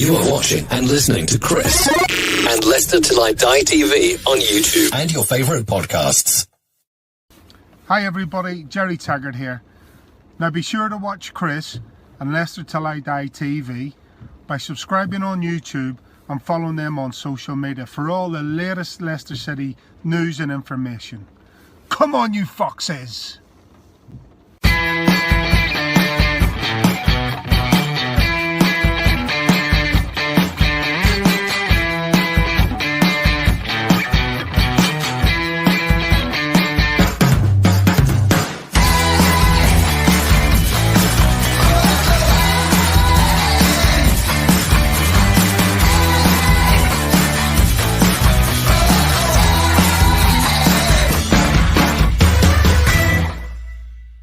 You are watching and listening to Chris and Leicester Till I Die TV on YouTube and your favourite podcasts. Hi everybody, Jerry Taggart here. Now be sure to watch Chris and Leicester Till I Die TV by subscribing on YouTube and following them on social media for all the latest Leicester City news and information. Come on you foxes!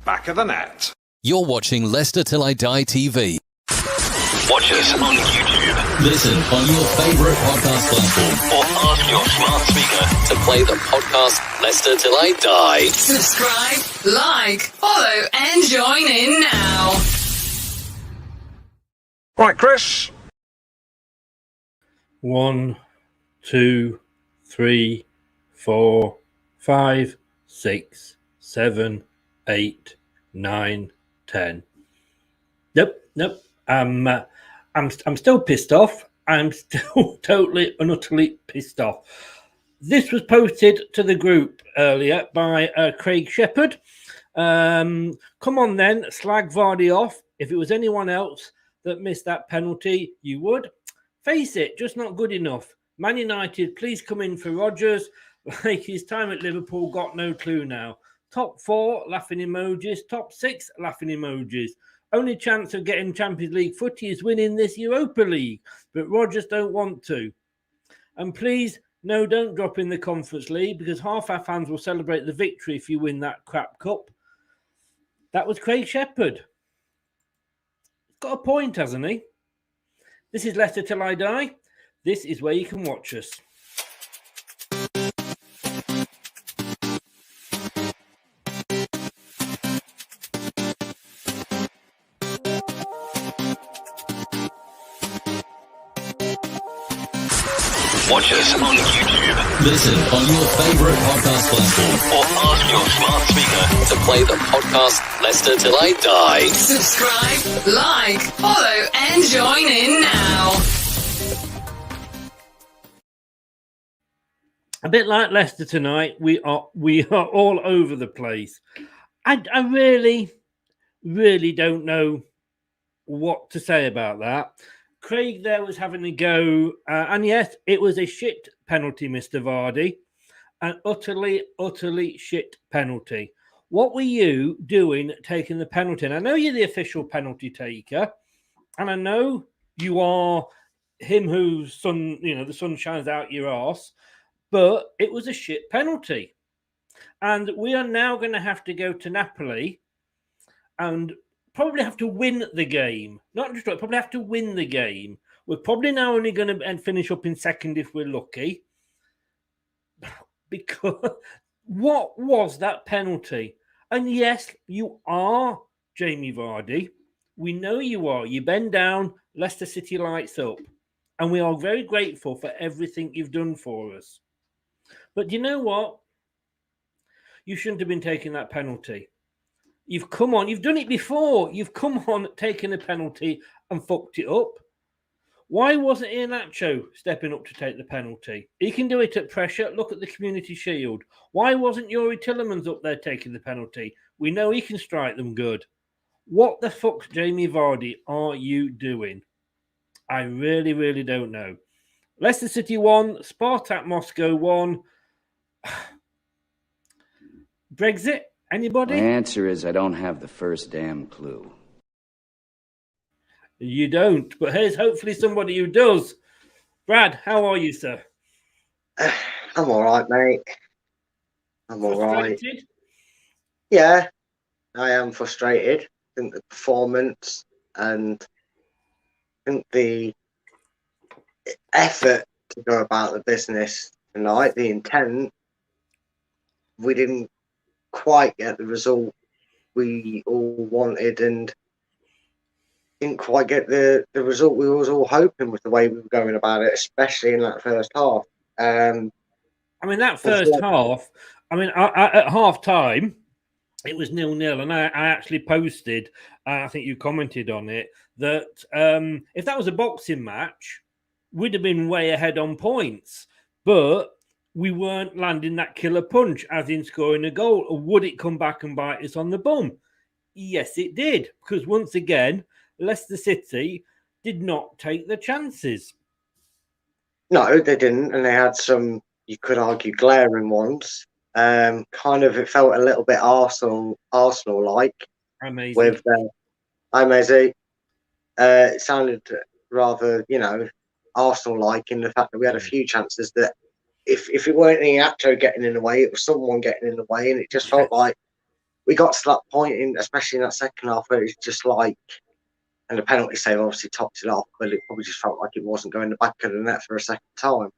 Back of the net. You're watching Leicester Till I Die TV. Watch us on YouTube. Listen on your favourite podcast platform Or ask your smart speaker to play the podcast Leicester Till I Die. Subscribe, like, follow, and join in now. Right, Chris. 1, 2, 3, 4, 5, 6, 7, 8, 9, 10. Nope. I'm still pissed off. I'm still totally and utterly pissed off. This was posted to the group earlier by Craig Shepherd. Come on then, slag Vardy off. If it was anyone else that missed that penalty, you would. Face it, just not good enough. Man United, please come in for Rodgers. Like his time at Liverpool, got no clue now. Top 4, laughing emojis. Top 6, laughing emojis. Only chance of getting Champions League footy is winning this Europa League, but Rodgers don't want to. And please, no, don't drop in the Conference League because half our fans will celebrate the victory if you win that crap cup. That was Craig Shepherd. He's got a point, hasn't he? This is Leicester Till I Die. This is where you can watch us. Watch us on YouTube. Listen on your favourite podcast platform Or ask your smart speaker to play the podcast Leicester Till I Die. Subscribe, like, follow, and join in now. A bit like Leicester tonight, we are all over the place. I really don't know what to say about that. Craig there was having a go, and yes, it was a shit penalty, Mr. Vardy, an utterly shit penalty. What were you doing taking the penalty? And I know you're the official penalty taker, and I know you are him whose sun, the sun shines out your arse, but it was a shit penalty. And we are now going to have to go to Napoli and probably have to win the game. Not destroy it, probably have to win the game. We're probably now only going to finish up in second if we're lucky. Because what was that penalty? And yes, you are Jamie Vardy. We know you are. You bend down, Leicester City lights up. And we are very grateful for everything you've done for us. But you know what? You shouldn't have been taking that penalty. You've come on, you've done it before. You've come on, taken a penalty and fucked it up. Why wasn't Iheanacho stepping up to take the penalty? He can do it at pressure. Look at the Community Shield. Why wasn't Yuri Tillemans up there taking the penalty? We know he can strike them good. What the fuck, Jamie Vardy, are you doing? I really don't know. Leicester City 1, Spartak Moscow 1. Brexit? Anybody? My answer is I don't have the first damn clue. You don't, but here's hopefully somebody who does. Brad, how are you, sir? I'm all right, mate. I'm all right. Frustrated? Yeah, I am frustrated. I think the performance and I think the effort to go about the business tonight, the intent, we didn't quite get the result we all wanted, and didn't quite get the result we was all hoping with the way we were going about it, especially in that first half. I mean, that first half, I mean, at half time, it was 0-0, and I actually posted, I think you commented on it, that if that was a boxing match, we'd have been way ahead on points, but we weren't landing that killer punch, as in scoring a goal. Or would it come back and bite us on the bum? Yes, it did, because once again, Leicester City did not take the chances. No, they didn't, and they had some, you could argue, glaring ones. Kind of, it felt a little bit Arsenal-like. Amazing. With Amazing. It sounded rather, Arsenal-like in the fact that we had a few chances that if it weren't Iheanacho getting in the way, it was someone getting in the way, and it just felt like we got to that point, especially in that second half, where it's just like, and the penalty save obviously topped it off, but it probably just felt like it wasn't going the back of the net for a second time.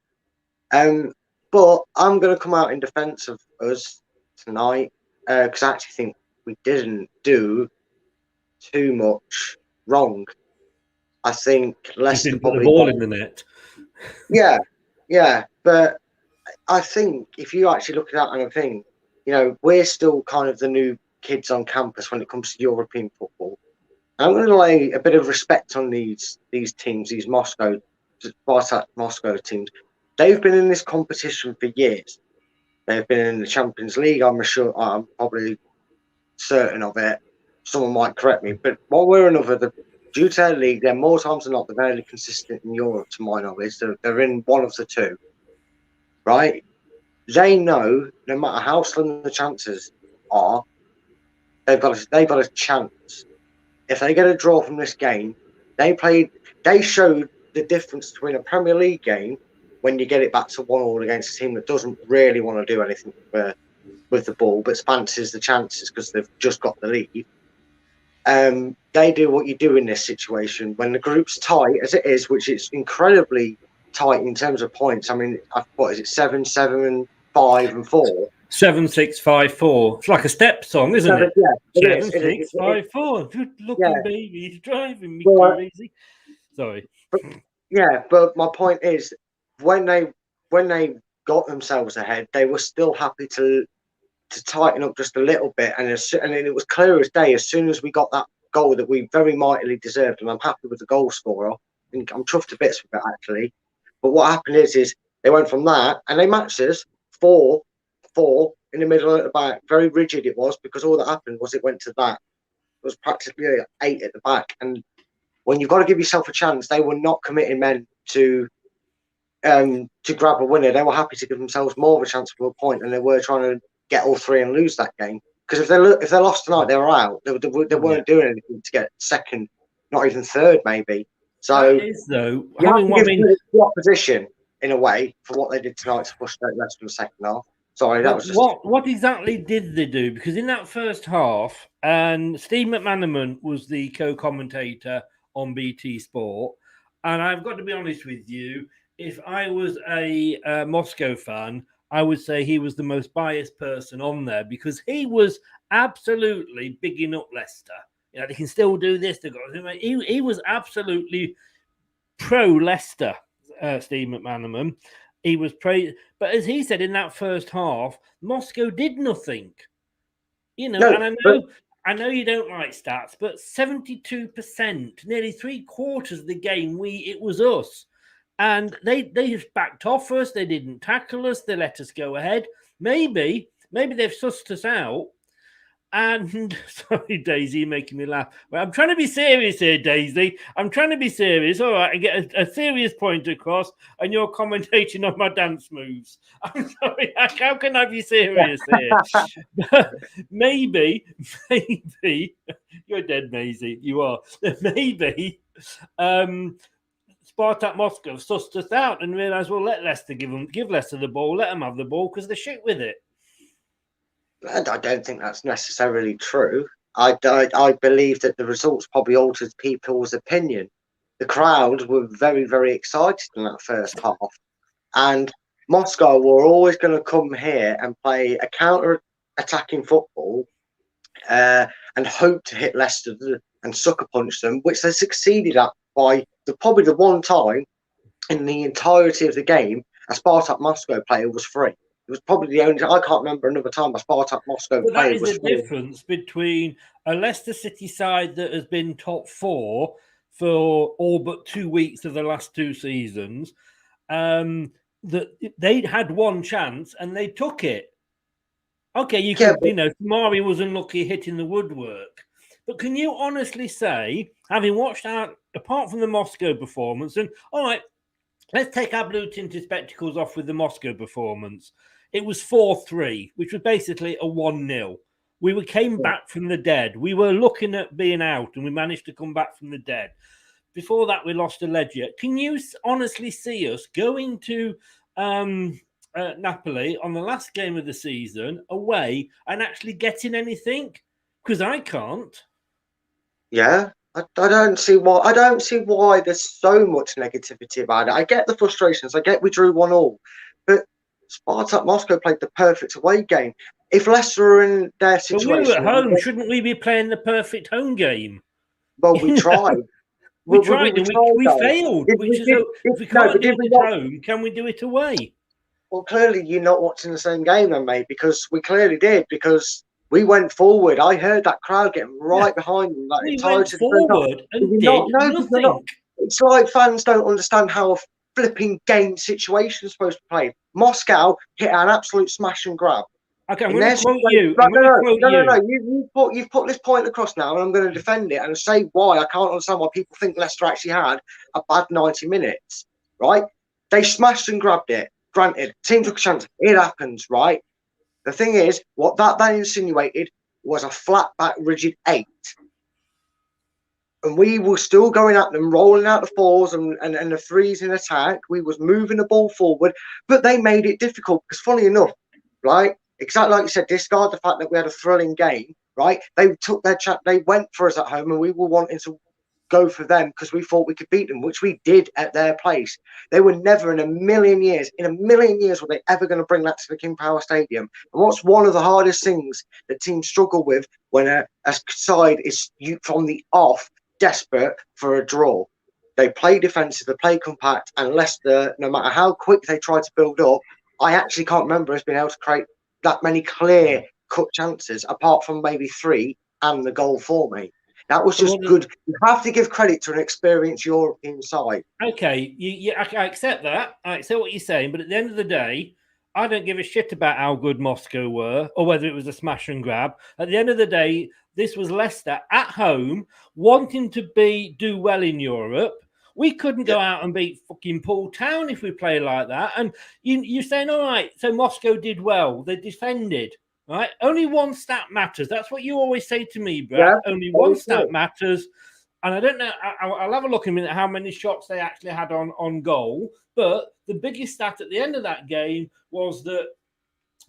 But I'm going to come out in defence of us tonight, because I actually think we didn't do too much wrong. I think Leicester didn't put probably the ball in the net. Yeah, but I think if you actually look at that and think, we're still kind of the new kids on campus when it comes to European football. And I'm going to lay a bit of respect on these teams, these Spartak Moscow teams. They've been in this competition for years. They've been in the Champions League. I'm probably certain of it. Someone might correct me, but one way or another, due to their league, they're more times than not, they're very consistent in Europe, to my knowledge. They're in one of the two, right? They know no matter how slim the chances are, they've got a chance. If they get a draw from this game, they showed the difference between a Premier League game when you get it back to 1-1 against a team that doesn't really want to do anything with the ball, but fancies the chances because they've just got the lead. They do what you do in this situation when the group's tight as it is, which is incredibly tight in terms of points. I mean, what is it? 7, 7, 5, and 4. 7, 6, 5, 4. It's like a step song, isn't it? Yeah, 7, 6, 5, 4. Good looking baby, he's driving me crazy. Sorry. But my point is, when they got themselves ahead, they were still happy to tighten up just a little bit, and it was clear as day. As soon as we got that goal that we very mightily deserved, and I'm happy with the goal scorer. I'm chuffed to bits with it actually. But what happened is they went from that and they matched us 4 in the middle at the back. Very rigid it was, because all that happened was it went to that. It was practically 8 at the back, and when you've got to give yourself a chance, they were not committing men to grab a winner. They were happy to give themselves more of a chance for a point, and they were trying to get all 3 and lose that game. Because if they lost tonight, they were out. They weren't doing anything to get second, not even third, maybe. So that is, though, you have to give the opposition in a way for what they did tonight to frustrate Leicester in the second half. Sorry, that was just what exactly did they do? Because in that first half, and Steve McManaman was the co-commentator on BT Sport, and I've got to be honest with you, if I was a Moscow fan, I would say he was the most biased person on there, because he was absolutely bigging up Leicester. They can still do this. He was absolutely pro-Leicester, Steve McManaman. He was but as he said in that first half, Moscow did nothing. And I know you don't like stats, but 72%, nearly 3/4 of the game, it was us. And they just backed off us. They didn't tackle us. They let us go ahead. Maybe they've sussed us out. And sorry, Daisy, you're making me laugh. Well, I'm trying to be serious here, Daisy. I'm trying to be serious. All right, and get a serious point across, and you're commentating on my dance moves. I'm sorry. How can I be serious here? maybe you're dead, Maisie. You are. Maybe Spartak Moscow sussed us out and realised, well, let Leicester give Leicester the ball, let them have the ball because they're shit with it. And I don't think that's necessarily true. I believe that the results probably altered people's opinion. The crowd were very, very excited in that first half. And Moscow were always going to come here and play a counter-attacking football and hope to hit Leicester and sucker punch them, which they succeeded at by probably the one time in the entirety of the game a Spartak Moscow player was free. It was probably the only. I can't remember another time a Spartak Moscow But player that is was the free. difference between a Leicester City side that has been top 4 for all but 2 weeks of the last 2 seasons. That they'd had one chance and they took it. Okay, you know, Mari was unlucky hitting the woodwork. But can you honestly say, having watched out, apart from the Moscow performance, and all right, let's take our blue tinted spectacles off with the Moscow performance. It was 4-3, which was basically a 1-0. We came back from the dead. We were looking at being out, and we managed to come back from the dead. Before that, we lost to Legia. Can you honestly see us going to Napoli on the last game of the season away and actually getting anything? Because I can't. Yeah, I don't see why. I don't see why there's so much negativity about it. I get the frustrations. I get we drew 1-1, but Spartak Moscow played the perfect away game. If Leicester are in their situation, but we were at home. Shouldn't we be playing the perfect home game? Well, we tried. We tried and we failed. If we can't do it at home, can we do it away? Well, clearly you're not watching the same game then, mate, because we clearly did, because we went forward. I heard that crowd getting right behind them. Like, we went forward and did nothing. It's like fans don't understand how a flipping game situation is supposed to play. Moscow hit an absolute smash and grab. Okay, I'm going to quote you. No. You've put this point across now, and I'm going to defend it and say why I can't understand why people think Leicester actually had a bad 90 minutes, right? They smashed and grabbed it. Granted, team took a chance. It happens, right? The thing is, what that insinuated was a flat back, rigid 8. And we were still going at them, rolling out the 4s and the 3s in attack. We was moving the ball forward, but they made it difficult because, funny enough, right? Exactly like you said, discard the fact that we had a thrilling game, right? They took their chat, they went for us at home, and we were wanting to go for them because we thought we could beat them, which we did at their place. They were never in a million years were they ever going to bring that to the King Power Stadium. And what's one of the hardest things that teams struggle with when a side is from the off desperate for a draw? They play defensive, they play compact, and Leicester, no matter how quick they try to build up, I actually can't remember us being able to create that many clear cut chances, apart from maybe 3 and the goal for me. That was just good. You have to give credit to an experienced European side. Okay, I accept that. I accept what you're saying, but at the end of the day, I don't give a shit about how good Moscow were or whether it was a smash and grab. At the end of the day, this was Leicester at home wanting to do well in Europe. We couldn't go out and beat fucking Poole Town if we play like that. And you're saying, all right, so Moscow did well. They defended, right? Only one stat matters. That's what you always say to me, Brad. Yeah, only one stat matters. And I don't know, I'll have a look in a minute how many shots they actually had on goal. But the biggest stat at the end of that game was that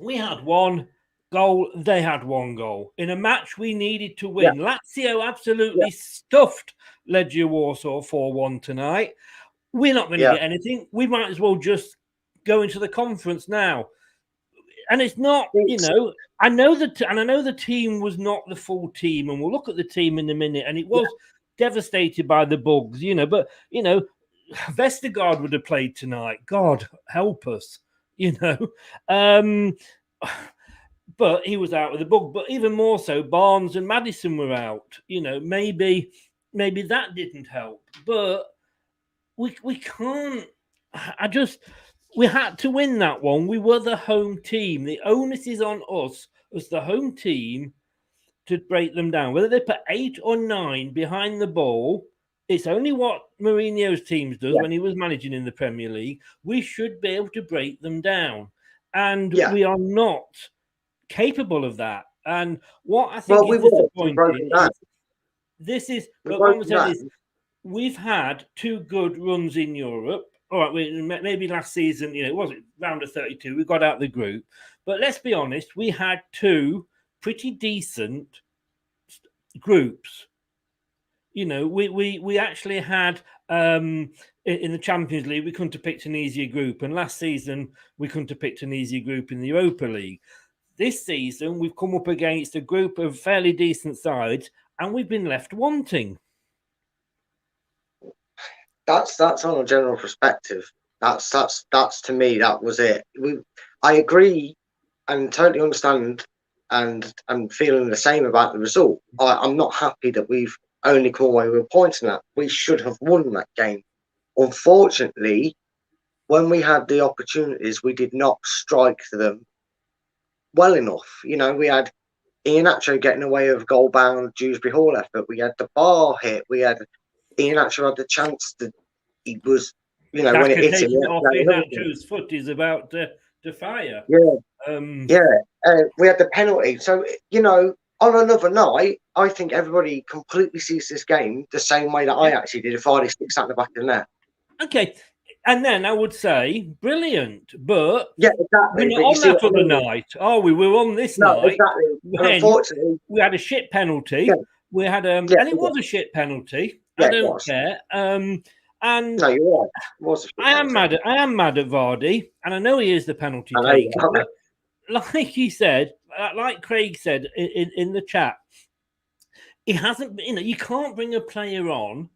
we had 1 goal, they had 1 goal. In a match we needed to win. Yeah. Lazio absolutely stuffed Legia Warsaw 4-1 tonight. We're not going to get anything. We might as well just go into the conference now. And it's not, you know, I know the team was not the full team, and we'll look at the team in a minute, and it was devastated by the bugs, you know, but, you know, Vestergaard would have played tonight. God help us, you know. But he was out with the bug. But even more so, Barnes and Maddison were out. You know, maybe that didn't help. But we can't. We had to win that one. We were the home team. The onus is on us as the home team to break them down. Whether they put 8 or 9 behind the ball, it's only what Mourinho's teams does when he was managing in the Premier League. We should be able to break them down. And we are not capable of that. And what I think is disappointing is we've had 2 good runs in Europe. All right, maybe last season, you know, it wasn't round of 32. We got out of the group. But let's be honest, we had 2 pretty decent groups. You know, we actually had in the Champions League, we couldn't have picked an easier group. And last season, we couldn't have picked an easier group in the Europa League. This season, we've come up against a group of fairly decent sides, and we've been left wanting. That's on a general perspective. That's to me, that was it. I agree and totally understand, and I'm feeling the same about the result. I'm not happy that we've only come away with points in that. We should have won that game. Unfortunately, when we had the opportunities, we did not strike them well enough. You know, we had Iheanacho getting away with goal-bound Dewsbury Hall effort. We had the bar hit. We had Iheanacho had the chance to. He was, you know, when it hit him. Off Iheanacho's foot is about to fire. Yeah, we had the penalty. So, you know, on another night, I think everybody completely sees this game the same way that I actually did if I'd stick sat in the back of the net. Okay. And then I would say, brilliant, but yeah, exactly. we're not on that other night, are we? We're on this night. Exactly. Unfortunately, we had a shit penalty. Yeah. We had and it was a shit penalty. Yeah, I don't care. And no, you're right. It was a shit penalty. I am mad at Vardy, and I know he is the penalty taker. Like he said, like Craig said in the chat, he hasn't. You know, you can't bring a player on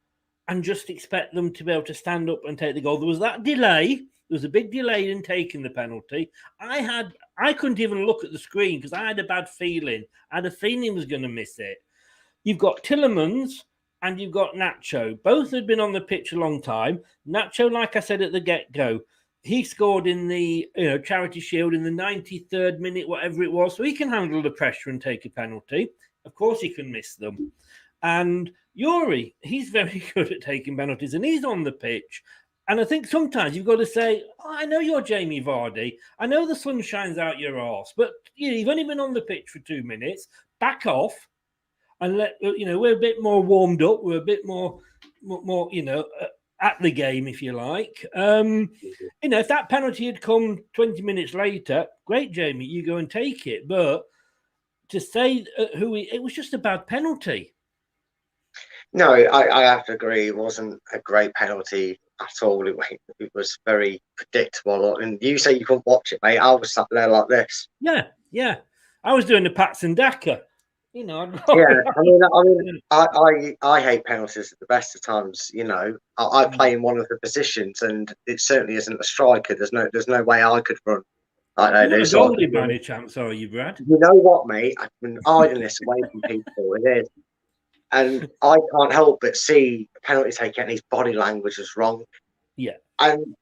and just expect them to be able to stand up and take the goal. There was that delay. There was a big delay in taking the penalty. I couldn't even look at the screen because I had a bad feeling. I had a feeling he was going to miss it. You've got Tillemans and you've got Nacho. Both had been on the pitch a long time. Nacho, like I said at the get-go, he scored in the Charity Shield in the 93rd minute, whatever it was, so he can handle the pressure and take a penalty. Of course he can miss them. And Yuri, he's very good at taking penalties, and he's on the pitch. And I think sometimes you've got to say, I know you're Jamie Vardy. I know the sun shines out your arse, but you've only been on the pitch for 2 minutes. Back off and we're a bit more warmed up. We're a bit more at the game, if you like. If that penalty had come 20 minutes later, great, Jamie, you go and take it. But to say it was just a bad penalty. No, I have to agree. It wasn't a great penalty at all. It was very predictable. And you say you couldn't watch it, mate. I was sat there like this. Yeah. I was doing the Pats and Daka. I hate penalties at the best of times. You know, I play in one of the positions, and it certainly isn't a striker. There's no way I could run like they do. So by any chance, are you, Brad? You know what, mate? I've been hiding this away from people. It is. And I can't help but see a penalty taken and his body language is wrong. Yeah. And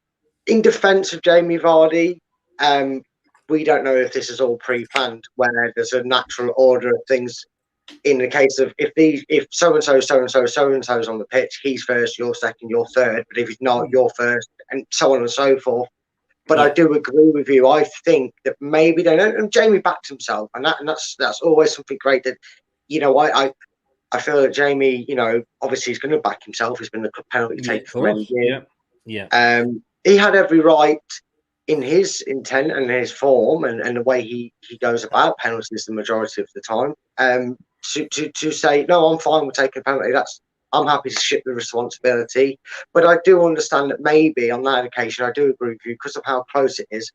in defence of Jamie Vardy, we don't know if this is all pre-planned, where there's a natural order of things. In the case of if so-and-so's on the pitch, he's first, you're second, you're third. But if he's not, you're first, and so on and so forth. But I do agree with you. I think that maybe they don't. And Jamie backed himself, and that's always something great. That I feel that Jamie, obviously he's going to back himself. He's been the penalty taker for many years. Yeah. He had every right in his intent and his form and the way he goes about penalties the majority of the time. To say, no, I'm fine with taking a penalty. I'm happy to ship the responsibility. But I do understand that maybe on that occasion, I do agree with you because of how close it is.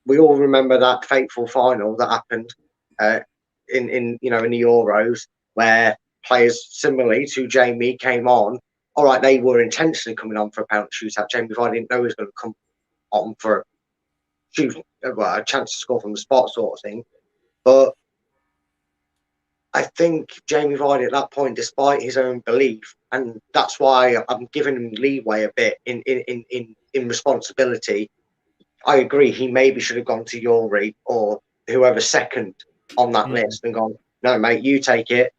We all remember that fateful final that happened in the Euros, where players similarly to Jamie came on. All right, they were intentionally coming on for a penalty shootout. Jamie Vardy didn't know he was going to come on for a chance to score from the spot sort of thing. But I think Jamie Vardy at that point, despite his own belief, and that's why I'm giving him leeway a bit in responsibility. I agree. He maybe should have gone to Yuri or whoever's second on that list and gone, no, mate, you take it.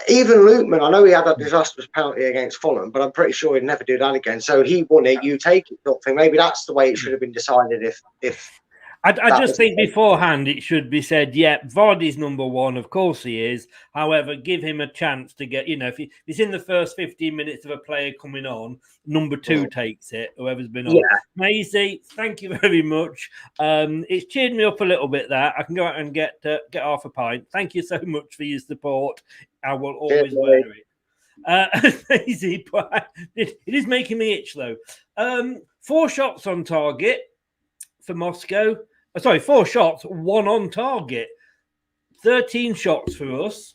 Even Lukeman, I know he had that disastrous penalty against Fulham, but I'm pretty sure he'd never do that again. So he won it, you take it, sort of thing. Maybe that's the way it should have been decided if I just think beforehand it should be said, Vardy's number one, of course he is. However, give him a chance to get, if he's in the first 15 minutes of a player coming on, number two takes it, whoever's been on. Yeah. Maisie, thank you very much. It's cheered me up a little bit there. I can go out and get half a pint. Thank you so much for your support. I will always wear it. Maisie, it is making me itch though. 4 shots on target for Moscow. 4 shots, 1 on target. 13 shots for us.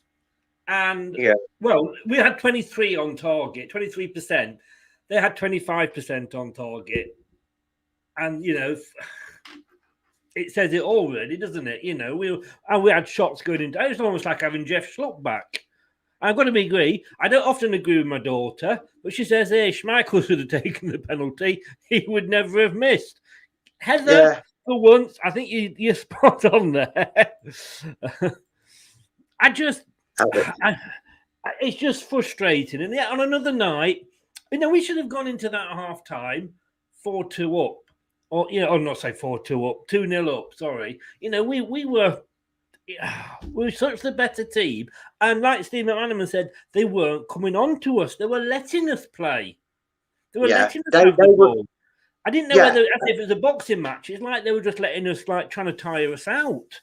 And Yeah. well, we had 23 on target, 23%. They had 25% on target. And, you know, it says it all, really, doesn't it? You know, we had shots going into it. It's almost like having Jeff Schlupp back. I'm going to agree. I don't often agree with my daughter, but she says, hey, Schmeichel should have taken the penalty. He would never have missed. Heather, for once, I think you're spot on there. It's just frustrating. And yet on another night, you know, we should have gone into that half time 4-2 up. Or, you know, or not say 4-2 up, 2-0 up, sorry. You know, we were such the better team. And like Steve McManaman said, they weren't coming on to us. They were letting us play. They were letting us have the ball. I didn't know whether, if it was a boxing match, it's like they were just letting us, like, trying to tire us out.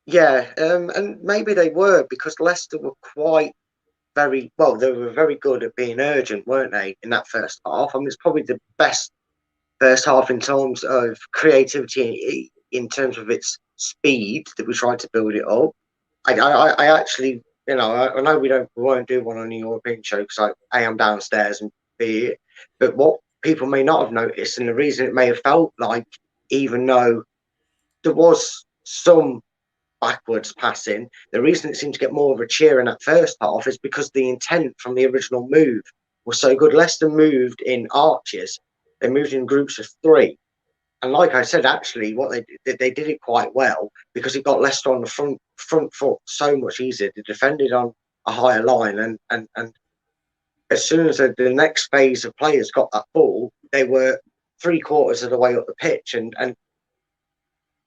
Yeah, and maybe they were, because Leicester were they were very good at being urgent, weren't they, in that first half? I mean, it's probably the best first half in terms of creativity, in terms of its speed that we tried to build it up. I actually, you know, I know we won't do one on the European show because I'm downstairs and B, but what people may not have noticed, and the reason it may have felt like, even though there was some backwards passing, the reason it seemed to get more of a cheer in that first half is because the intent from the original move was so good. Leicester moved in arches. They moved in groups of 3. And like I said, actually, what they did it quite well, because it got Leicester on the front foot so much easier. They defended on a higher line, and as soon as the next phase of players got that ball, they were 3/4 of the way up the pitch, and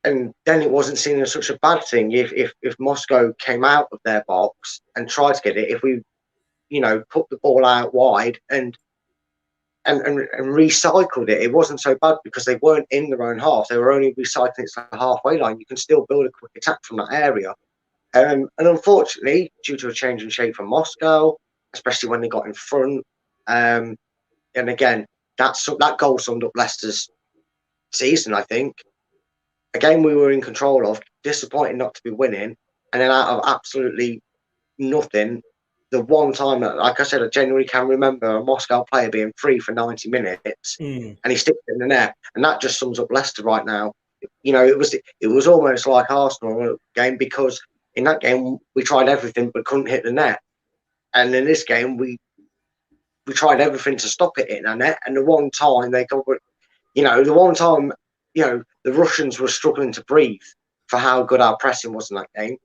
then it wasn't seen as such a bad thing if Moscow came out of their box and tried to get it. If we, you know, put the ball out wide and recycled it, it wasn't so bad, because they weren't in their own half. They were only recycling it to the halfway line. You can still build a quick attack from that area. And unfortunately, due to a change in shape from Moscow, especially when they got in front, and again, that goal summed up Leicester's season, I think. A game we were in control of, disappointing not to be winning, and then out of absolutely nothing, the one time that, like I said, I genuinely can remember a Moscow player being free for 90 minutes and he sticks it in the net, and that just sums up Leicester right now. You know, it was almost like Arsenal game, because in that game we tried everything but couldn't hit the net, and in this game we tried everything to stop it hitting the net, and the one time the Russians were struggling to breathe for how good our pressing was in that game.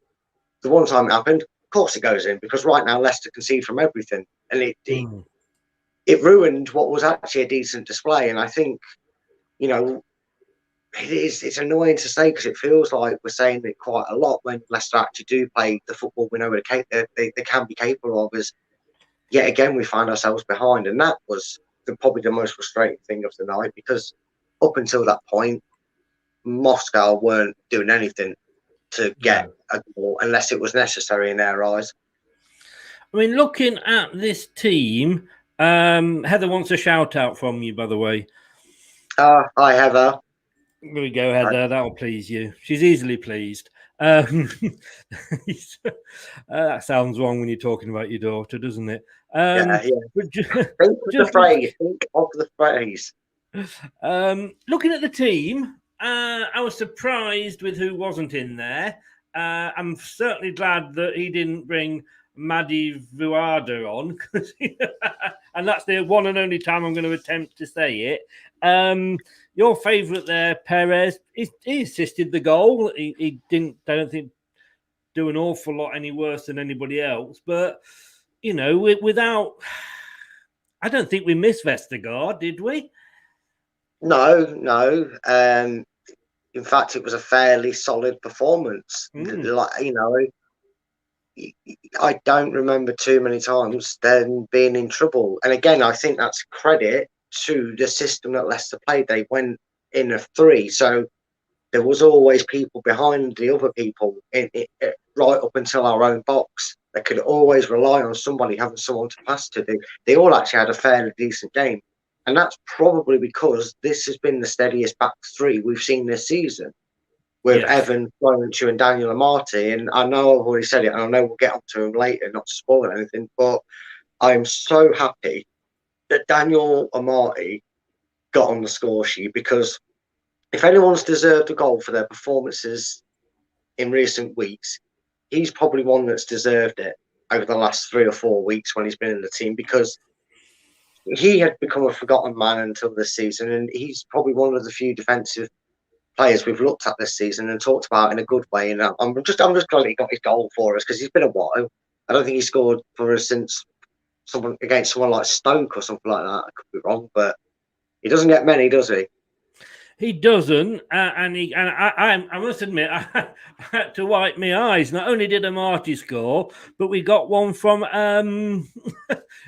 The one time it happened, of course it goes in, because right now Leicester concede from everything, and it ruined what was actually a decent display. And I think, you know, it's annoying to say, because it feels like we're saying it quite a lot when Leicester actually do play the football we know they can be capable of. As yet again we find ourselves behind, and that was probably the most frustrating thing of the night, because up until that point, Moscow weren't doing anything to get a goal unless it was necessary in their eyes. I mean, looking at this team, Heather wants a shout out from you, by the way. Hi, Heather. Here we go, Heather. That'll please you. She's easily pleased. That sounds wrong when you're talking about your daughter, doesn't it? Yeah. Think of the phrase. Looking at the team, I was surprised with who wasn't in there. I'm certainly glad that he didn't bring Madi Vuada on, and that's the one and only time I'm going to attempt to say it. Your favourite there, Perez, he assisted the goal. He didn't, I don't think, do an awful lot any worse than anybody else. But, you know, without... I don't think we missed Vestergaard, did we? No. In fact, it was a fairly solid performance. Like, you know, I don't remember too many times them being in trouble. And again, I think that's credit to the system that Leicester played. They went in a 3, so there was always people behind the other people right up until our own box. They could always rely on somebody having someone to pass to. They all actually had a fairly decent game. And that's probably because this has been the steadiest back 3 we've seen this season. with Yes. Evan, Florencio, and Daniel Amati. And I know I've already said it, and I know we'll get onto him later, not to spoil anything, but I'm so happy that Daniel Amati got on the score sheet, because if anyone's deserved a goal for their performances in recent weeks, he's probably one that's deserved it over the last 3 or 4 weeks when he's been in the team, because he had become a forgotten man until this season, and he's probably one of the few defensive players we've looked at this season and talked about in a good way. And I'm just glad he got his goal for us, because he's been a while. I don't think he scored for us since against someone like Stoke or something like that. I could be wrong, but he doesn't get many, does he? He doesn't, I must admit, I had to wipe my eyes. Not only did Amati score, but we got one from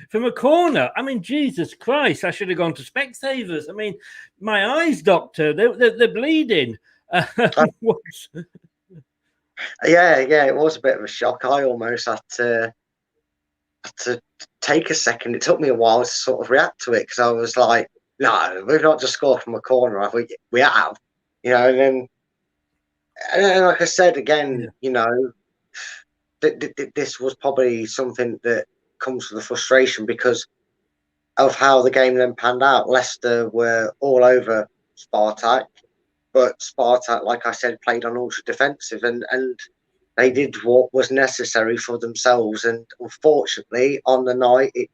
from a corner. I mean, Jesus Christ! I should have gone to Specsavers. I mean, my eyes, doctor, they're bleeding. Yeah, it was a bit of a shock. I almost had to take a second. It took me a while to sort of react to it, because I was like, no, we've not just scored from a corner, have we? We have, and then like I said again, this was probably something that comes with the frustration because of how the game then panned out. Leicester were all over Spartak, but Spartak, like I said, played on ultra defensive, and they did what was necessary for themselves. And unfortunately, on the night, it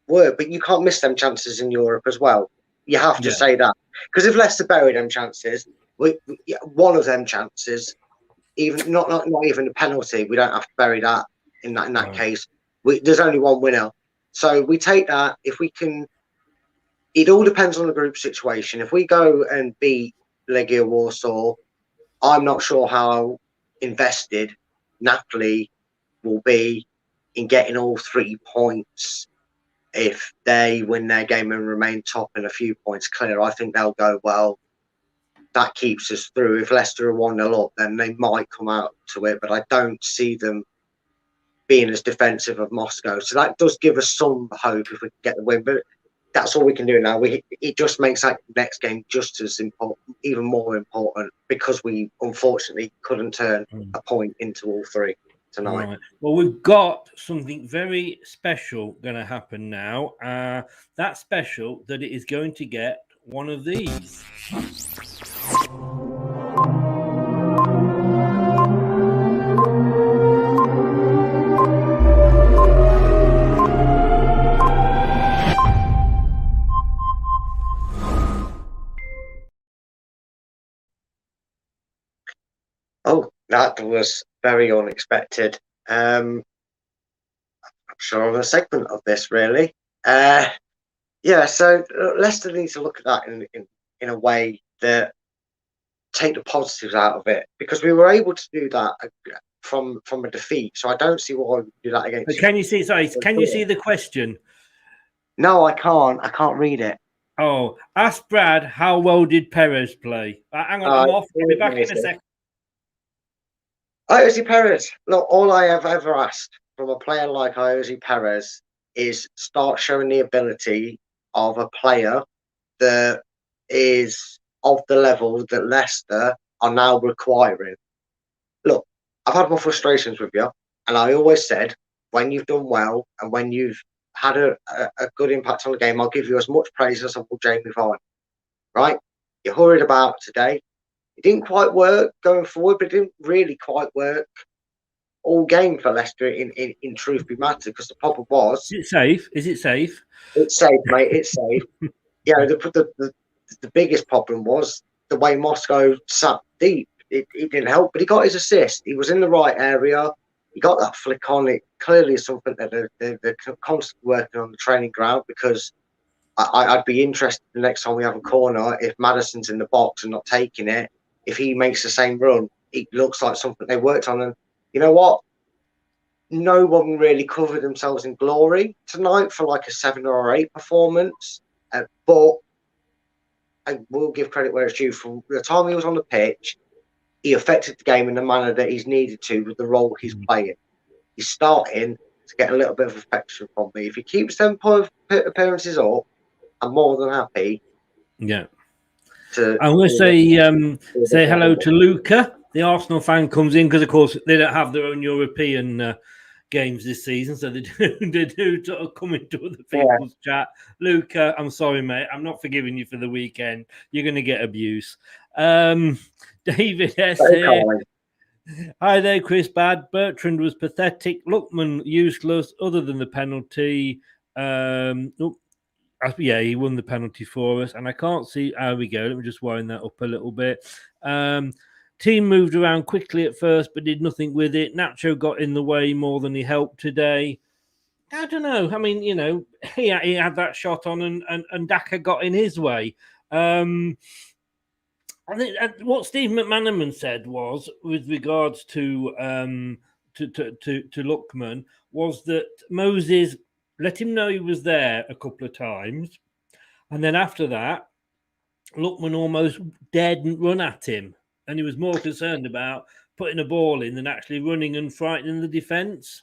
worked. But you can't miss them chances in Europe as well. You have to say that, because if Leicester buried them chances, one of them chances, even not even a penalty, we don't have to bury that. In that case, there's only one winner, so we take that. If we can, it all depends on the group situation. If we go and beat Legia Warsaw, I'm not sure how invested Napoli will be in getting all 3 points. If they win their game and remain top and a few points clear, I think they'll go, well, that keeps us through. If Leicester are 1-0 up, then they might come out to it, but I don't see them being as defensive of Moscow. So that does give us some hope if we can get the win, but that's all we can do now. It just makes that next game just as important, even more important, because we unfortunately couldn't turn a point into all 3 tonight. Right. Well, we've got something very special going to happen now. That special that it is going to get one of these. Oh, that was very unexpected. I'm sure of a segment of this, really. So Leicester needs to look at that in a way that take the positives out of it, because we were able to do that from a defeat. So I don't see why we do that against. Can you see? Sorry, can you see the question? No, I can't. I can't read it. Oh, ask Brad, how well did Perez play? Hang on, I'm off. I'll be back in a second. Jose Perez. Look, all I have ever asked from a player like Jose Perez is start showing the ability of a player that is of the level that Leicester are now requiring. Look, I've had my frustrations with you, and I always said, when you've done well and when you've had a good impact on the game, I'll give you as much praise as I will Jamie Vardy. Right? You're worried about today. It didn't quite work going forward, but it didn't really quite work all game for Leicester in truth be matter, because the problem was... Is it safe? Is it safe? It's safe, mate. It's safe. The biggest problem was the way Moscow sat deep. It didn't help, but he got his assist. He was in the right area. He got that flick on. It clearly is something that they're constantly working on the training ground, because I'd be interested the next time we have a corner, if Maddison's in the box and not taking it, if he makes the same run, it looks like something they worked on. And you know what? No one really covered themselves in glory tonight for like a 7 or 8 performance. But I will give credit where it's due. From the time he was on the pitch, he affected the game in the manner that he's needed to with the role he's playing. He's starting to get a little bit of affection from me. If he keeps them appearances up, I'm more than happy. Yeah. I'm going to say hello to Luca, the Arsenal fan comes in because, of course, they don't have their own European games this season, so they do sort of come into other people's chat. Luca, I'm sorry, mate. I'm not forgiving you for the weekend. You're going to get abuse. David S. here. Hi there, Chris. Bad. Bertrand was pathetic. Lookman useless, other than the penalty. Yeah, he won the penalty for us, and I can't see how we go. Let me just wind that up a little bit. Team moved around quickly at first, but did nothing with it. Nacho got in the way more than he helped today. I don't know. I mean, you know, he had that shot on, and Daka got in his way. I think what Steve McManaman said was, with regards to Lookman, was that Moses let him know he was there a couple of times, and then after that, Lookman almost daredn't run at him, and he was more concerned about putting a ball in than actually running and frightening the defence.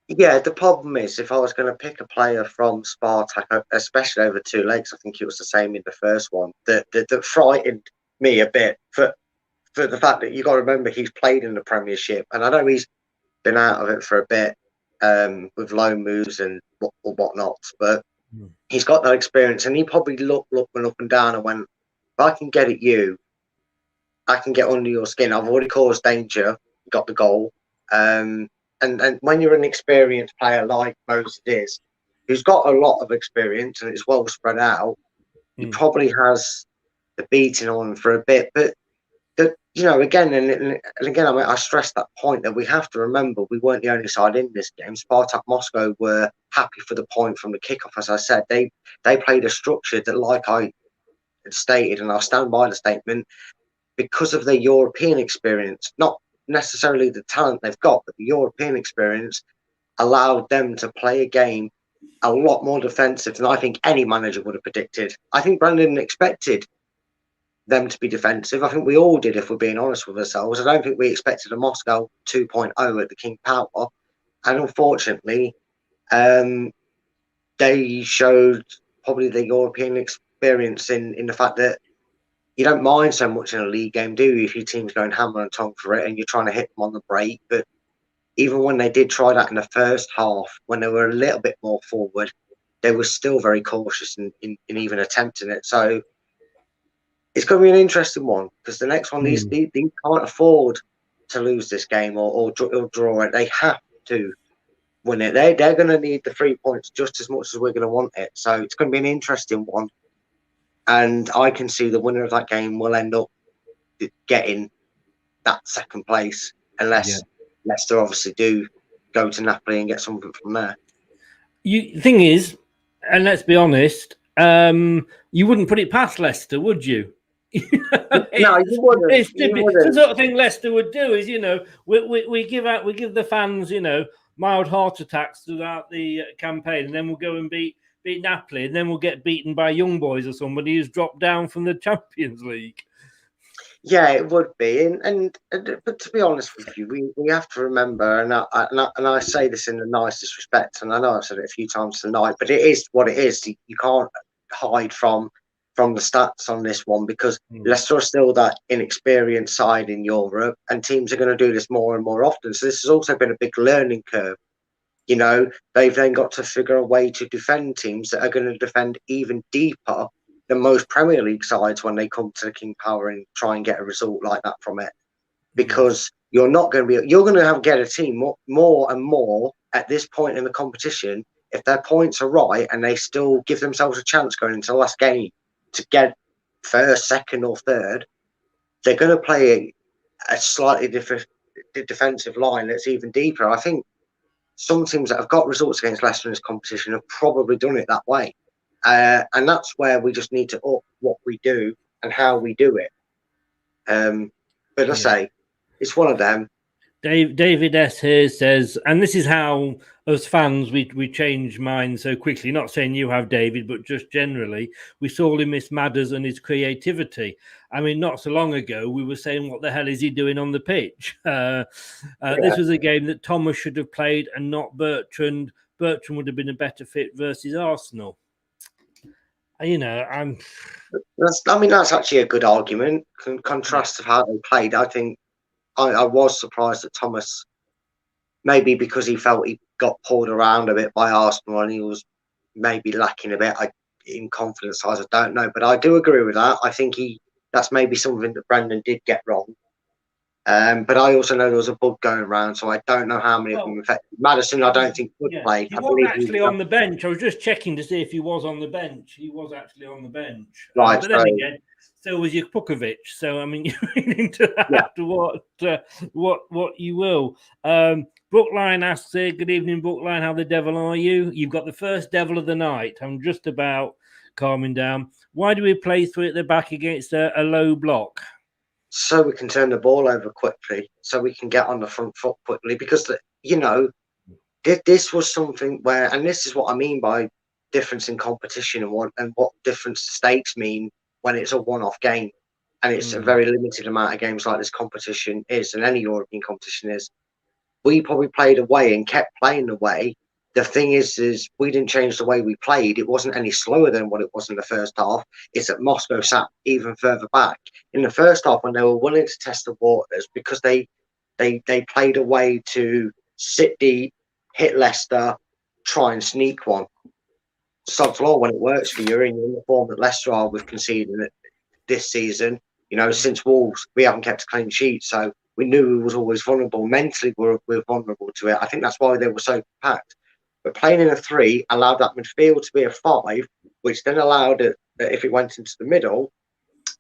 Yeah, the problem is, if I was going to pick a player from Spartak, especially over 2 legs, I think it was the same in the first one, that frightened me a bit for the fact that you got to remember he's played in the Premiership, and I know he's been out of it for a bit with loan moves and whatnot, but he's got that experience, and he probably looked up and down and went, if I can get at you, I can get under your skin. I've already caused danger, got the goal. And when you're an experienced player like Moses is, who's got a lot of experience and it's well spread out, he probably has the beating on for a bit. But you know, again and again, I stress that point that we have to remember we weren't the only side in this game. Spartak Moscow were happy for the point from the kickoff. As I said, they played a structure that, like I stated, and I'll stand by the statement, because of their European experience, not necessarily the talent they've got, but the European experience allowed them to play a game a lot more defensive than I think any manager would have predicted. I think Brandon expected them to be defensive. I think we all did, if we're being honest with ourselves. I don't think we expected a Moscow 2.0 at the King Power. And unfortunately, they showed probably the European experience in the fact that you don't mind so much in a league game, do you, if your team's going hammer and tongue for it and you're trying to hit them on the break. But even when they did try that in the first half, when they were a little bit more forward, they were still very cautious in even attempting it. So it's going to be an interesting one, because the next one, these can't afford to lose this game or draw it. They have to win it. They're going to need the 3 points just as much as we're going to want it. So it's going to be an interesting one. And I can see the winner of that game will end up getting that second place, unless Leicester obviously do go to Napoli and get something from there. Thing is, and let's be honest, you wouldn't put it past Leicester, would you? No, you wouldn't. It's the sort of thing Leicester would do is, you know, we give the fans, you know, mild heart attacks throughout the campaign, and then we'll go and beat Napoli, and then we'll get beaten by Young Boys or somebody who's dropped down from the Champions League. Yeah, it would be, but to be honest with you, we have to remember, and I say this in the nicest respect, and I know I've said it a few times tonight, but it is what it is. You can't hide from the stats on this one, because Leicester are still that inexperienced side in Europe, and teams are going to do this more and more often. So this has also been a big learning curve. You know, they've then got to figure a way to defend teams that are going to defend even deeper than most Premier League sides when they come to the King Power and try and get a result like that from it. Because you're going to get a team more and more at this point in the competition, if their points are right and they still give themselves a chance going into the last game to get first, second or third, they're going to play a slightly different defensive line that's even deeper. I think some teams that have got results against Leicester in this competition have probably done it that way. And that's where we just need to up what we do and how we do it. But I say, it's one of them. David S. here says, and this is how, as fans, we change minds so quickly. Not saying you have, David, but just generally, we sorely miss Madders and his creativity. I mean, not so long ago, we were saying, what the hell is he doing on the pitch? This was a game that Thomas should have played and not Bertrand. Bertrand would have been a better fit versus Arsenal. You know, I'm. That's actually a good argument. Contrast of how they played. I think I was surprised that Thomas, maybe because he felt he got pulled around a bit by Arsenal and he was maybe lacking a bit in confidence. I don't know, but I do agree with that. I think that's maybe something that Brendan did get wrong. But I also know there was a bug going around, so I don't know how many of them affected. Madison, I don't think could play. He was actually on the bench. I was just checking to see if he was on the bench. He was actually on the bench. Right, but then again, so was Pukovic. So I mean, you read into that what you will. Brookline asks here, good evening, Brookline. How the devil are you? You've got the first devil of the night. I'm just about calming down. Why do we play 3 at the back against a low block? So we can turn the ball over quickly, so we can get on the front foot quickly. Because this was something where, and this is what I mean by difference in competition and what different stakes mean when it's a one-off game, and it's a very limited amount of games like this competition is, and any European competition is. We probably played away and kept playing away. The thing is we didn't change the way we played. It wasn't any slower than what it was in the first half. It's that Moscow sat even further back. In the first half, when they were willing to test the waters, because they played away to sit deep, hit Leicester, try and sneak one. Sod's law when it works for you, and in the form that Leicester are with conceding it this season. Since Wolves, we haven't kept a clean sheet, so we knew we was always vulnerable. Mentally, we're vulnerable to it. I think that's why they were so packed. But playing in a 3 allowed that midfield to be a 5, which then allowed it that if it went into the middle,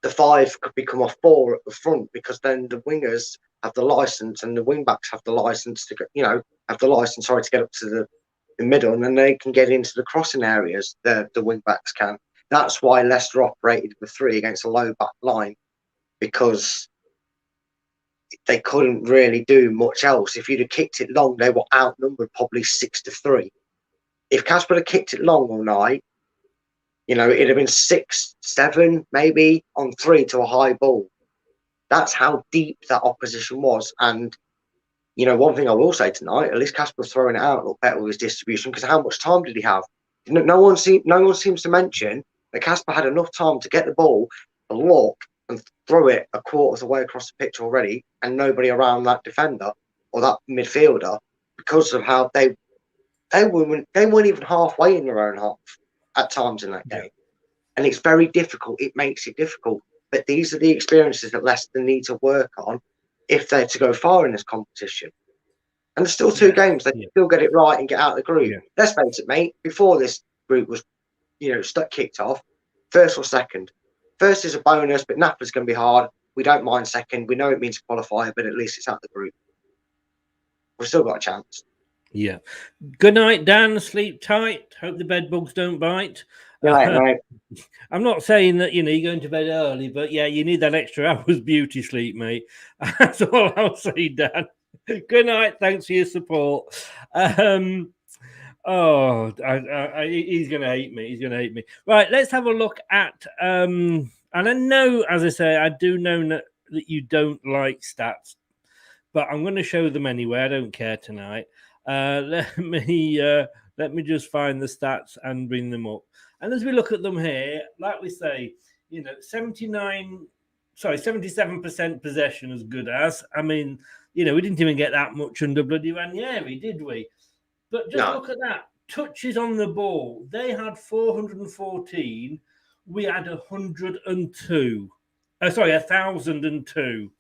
the 5 could become a 4 at the front, because then the wingers have the license and the wing backs have the license to get up to the middle, and then they can get into the crossing areas. The wing backs can. That's why Leicester operated with 3 against a low back line, because they couldn't really do much else. If you'd have kicked it long, they were outnumbered probably 6-3. If Casper had kicked it long all night, it'd have been 6-7 maybe on 3 to a high ball. That's how deep that opposition was. And one thing I will say tonight, at least Casper's throwing it out looked better with his distribution, because how much time did he have? No one seems to mention that Casper had enough time to get the ball, and look, and throw it a quarter of the way across the pitch already, and nobody around that defender or that midfielder, because of how they weren't even halfway in their own half at times in that game. And it's very difficult. It makes it difficult. But these are the experiences that Leicester need to work on if they're to go far in this competition. And there's still 2 games. They can still get it right and get out of the group. Yeah. Let's face it, mate. Before this group was, kicked off, first or second. First is a bonus, but Napa's going to be hard. We don't mind second. We know it means qualifier, but at least it's out of the group. We've still got a chance. Yeah. Good night, Dan. Sleep tight. Hope the bed bugs don't bite. Good night, mate. I'm not saying that, you're going to bed early, but yeah, you need that extra hour's beauty sleep, mate. That's all I'll say, Dan. Good night. Thanks for your support. He's going to hate me. He's going to hate me. Right, let's have a look at, and I know, as I say, I do know that you don't like stats, but I'm going to show them anyway. I don't care tonight. Let me just find the stats and bring them up. And as we look at them here, like we say, 77% possession as good as. I mean, we didn't even get that much under bloody Ranieri, did we? But just look at that. Touches on the ball. They had 414. We had 102. 1,002.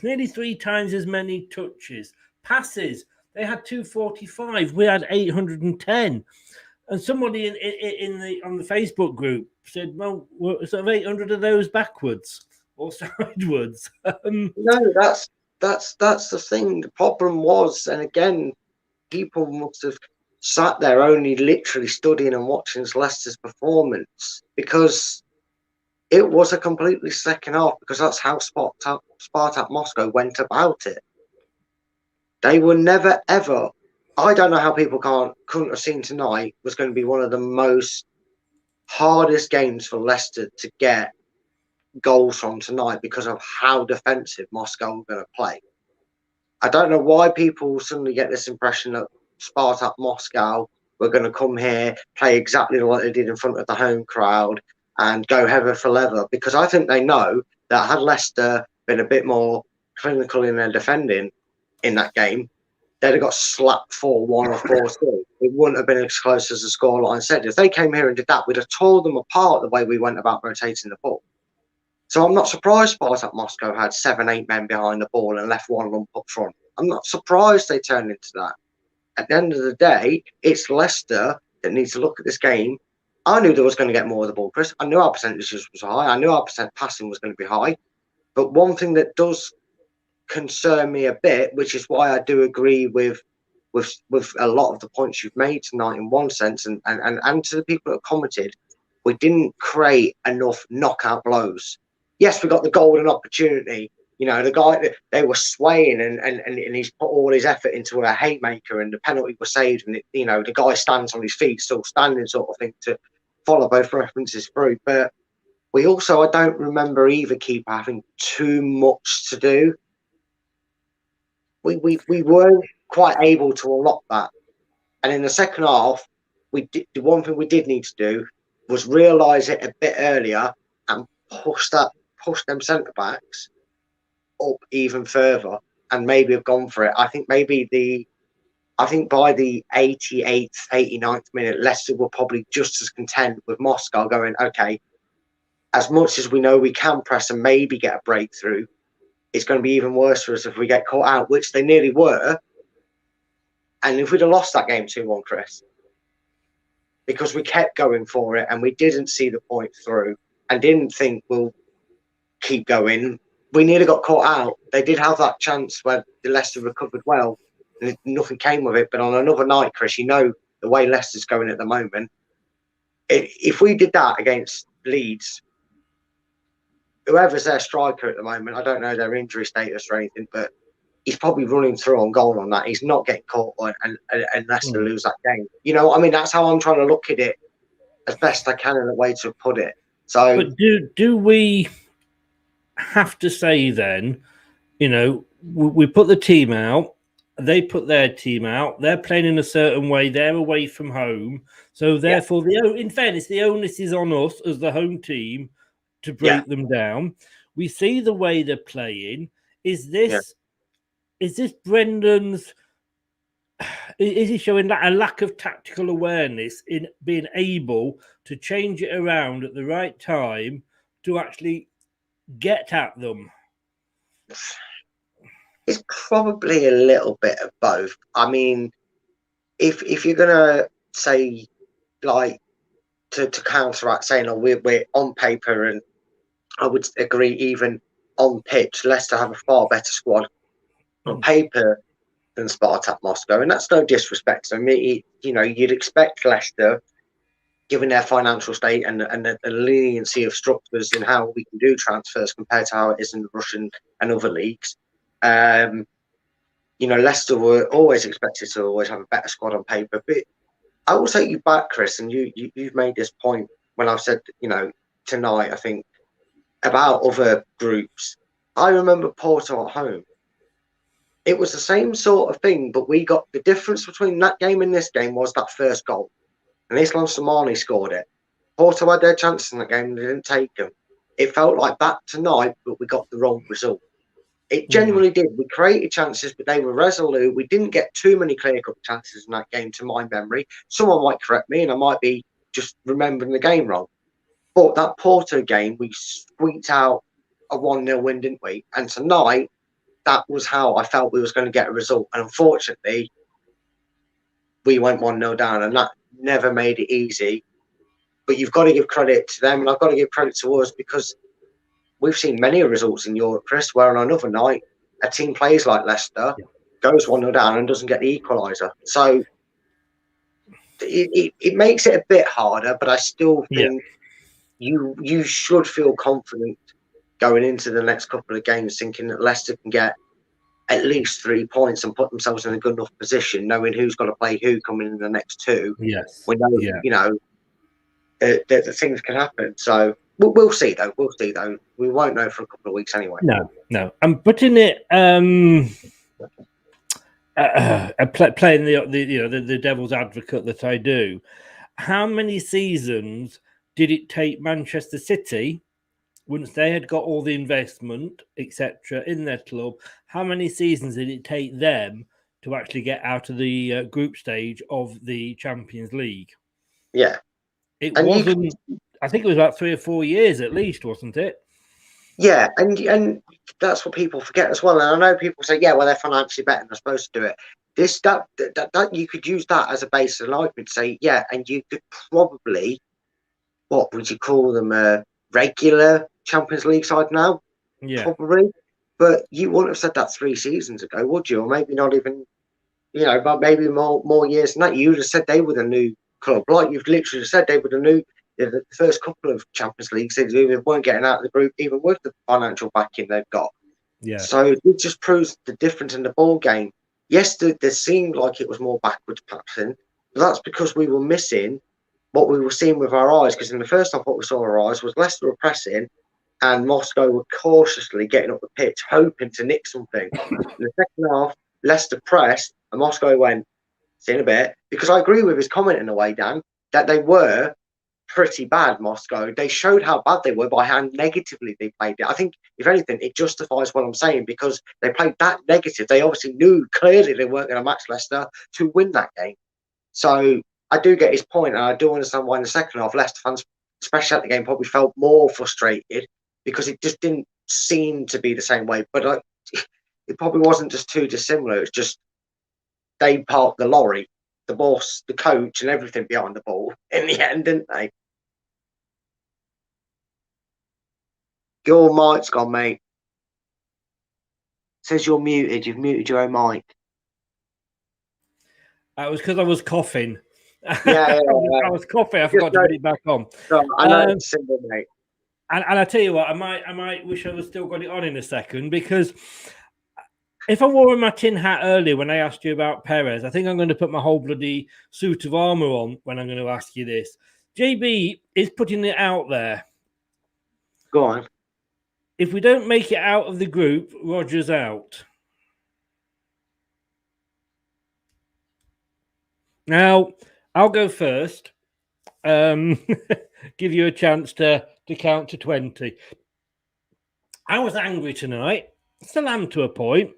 Nearly 3 times as many touches. Passes. They had 245. We had 810. And somebody on the Facebook group said, "Well, sort of 800 of those backwards or sideways." No, that's the thing. The problem was, and again, people must have sat there only literally studying and watching Leicester's performance, because it was a completely second half, because that's how Spartak Moscow went about it. They were never, ever... I don't know how people couldn't have seen tonight was going to be one of the most hardest games for Leicester to get goals from tonight, because of how defensive Moscow were going to play. I don't know why people suddenly get this impression that Spartak Moscow were going to come here, play exactly what they did in front of the home crowd, and go heaven for leather. Because I think they know that had Leicester been a bit more clinical in their defending in that game, they'd have got slapped 4-1 or 4-2. It wouldn't have been as close as the scoreline said. If they came here and did that, we'd have torn them apart the way we went about rotating the ball. So I'm not surprised Spartak Moscow had 7-8 men behind the ball and left one lump up front. I'm not surprised they turned into that. At the end of the day, it's Leicester that needs to look at this game. I knew they was going to get more of the ball, Chris. I knew our percentages was high. I knew our percent passing was going to be high. But one thing that does concern me a bit, which is why I do agree with a lot of the points you've made tonight in one sense, and to the people that commented, we didn't create enough knockout blows. Yes, we got the golden opportunity. You know, the guy, they were swaying and he's put all his effort into a haymaker and the penalty was saved. And, the guy stands on his feet, still standing sort of thing, to follow both references through. But we also, I don't remember either keeper having too much to do. We weren't quite able to unlock that. And in the second half, the one thing we did need to do was realise it a bit earlier and push them centre-backs up even further and maybe have gone for it. I think by the 88th, 89th minute, Leicester were probably just as content with Moscow going, okay, as much as we know we can press and maybe get a breakthrough, it's going to be even worse for us if we get caught out, which they nearly were. And if we'd have lost that game 2-1, Chris, because we kept going for it and we didn't see the point through and didn't think we'll keep going, we nearly got caught out. They did have that chance where the Leicester recovered well and nothing came of it. But on another night, Chris, you know the way Leicester's going at the moment, if we did that against Leeds, whoever's their striker at the moment, I don't know their injury status or anything, but he's probably running through on goal on that. He's not getting caught and Leicester lose that game. You know, I mean, that's how I'm trying to look at it as best I can in a way to put it. So, but do we have to say then, we put the team out, they put their team out, they're playing in a certain way, they're away from home, so therefore, in fairness, the onus is on us as the home team to break them down. We see the way they're playing. Is this Brendan's? Is he showing a lack of tactical awareness in being able to change it around at the right time to actually get at them? It's probably a little bit of both. I mean, if you're gonna say, like, to counteract saying, oh, we're on paper, and I would agree, even on pitch, Leicester have a far better squad on paper than Spartak Moscow, and that's no disrespect. I mean, you'd expect Leicester, given their financial state and the leniency of structures in how we can do transfers compared to how it is in the Russian and other leagues. Leicester were always expected to always have a better squad on paper. But I will take you back, Chris, and you've made this point when I've said, tonight, I think, about other groups. I remember Porto at home. It was the same sort of thing, but we got the difference between that game and this game was that first goal. And Islam Samani scored it. Porto had their chances in that game and they didn't take them. It felt like that tonight, but we got the wrong result. It genuinely did. We created chances, but they were resolute. We didn't get too many clear-cut chances in that game, to my memory. Someone might correct me, and I might be just remembering the game wrong. But that Porto game, we squeaked out a 1-0 win, didn't we? And tonight, that was how I felt we was going to get a result. And unfortunately, we went 1-0 down, and that never made it easy. But you've got to give credit to them, and I've got to give credit to us, because we've seen many results in Europe, Chris, where on another night, a team plays like Leicester, goes 1-0 down and doesn't get the equaliser. So it makes it a bit harder, but I still think you should feel confident going into the next couple of games, thinking that Leicester can get at least 3 points and put themselves in a good enough position, knowing who's got to play who coming in the next two. Yes. We know, that things can happen. So we'll see, though. We won't know for a couple of weeks anyway. No. I'm putting it playing the devil's advocate that I do, how many seasons did it take Manchester City, once they had got all the investment, etc., in their club, how many seasons did it take them to actually get out of the group stage of the Champions League? Yeah. It And wasn't, I think it was about 3 or 4 years at least, wasn't it? Yeah, and that's what people forget as well. And I know people say, yeah, well, they're financially better and they're supposed to do it. That you could use that as a base of an argument to say, yeah, and you could probably, what would you call them, a regular Champions League side now? Yeah. Probably. But you wouldn't have said that 3 seasons ago, would you? Or maybe not even, but maybe more years than that. You would have said they were the new club. Like you've literally just said, they were the first couple of Champions League seasons. They weren't getting out of the group, even with the financial backing they've got. Yeah. So it just proves the difference in the ball game. Yes, there seemed like it was more backwards passing, but that's because we were missing what we were seeing with our eyes. Because in the first half, what we saw with our eyes was Leicester were pressing, and Moscow were cautiously getting up the pitch, hoping to nick something. In the second half, Leicester pressed, and Moscow went, see in a bit. Because I agree with his comment in a way, Dan, that they were pretty bad, Moscow. They showed how bad they were by how negatively they played it. I think, if anything, it justifies what I'm saying because they played that negative. They obviously knew clearly they weren't going to match Leicester to win that game. So I do get his point, and I do understand why in the second half, Leicester fans, especially at the game, probably felt more frustrated because it just didn't seem to be the same way. But it probably wasn't just too dissimilar. It's just they parked the lorry, the boss, the coach, and everything behind the ball in the end, didn't they? Your mic's gone, mate. Says you're muted. You've muted your own mic. It was because I was coughing. Yeah. I was coughing. I forgot to put it back on. I know it's simple, mate. And I tell you what, I might wish I was still got it on in a second, because if I wore my tin hat earlier when I asked you about Perez, I think I'm going to put my whole bloody suit of armour on when I'm going to ask you this. JB is putting it out there. Go on. If we don't make it out of the group, Roger's out. Now, I'll go first. Give you a chance to count to 20. I was angry tonight. Still am to a point.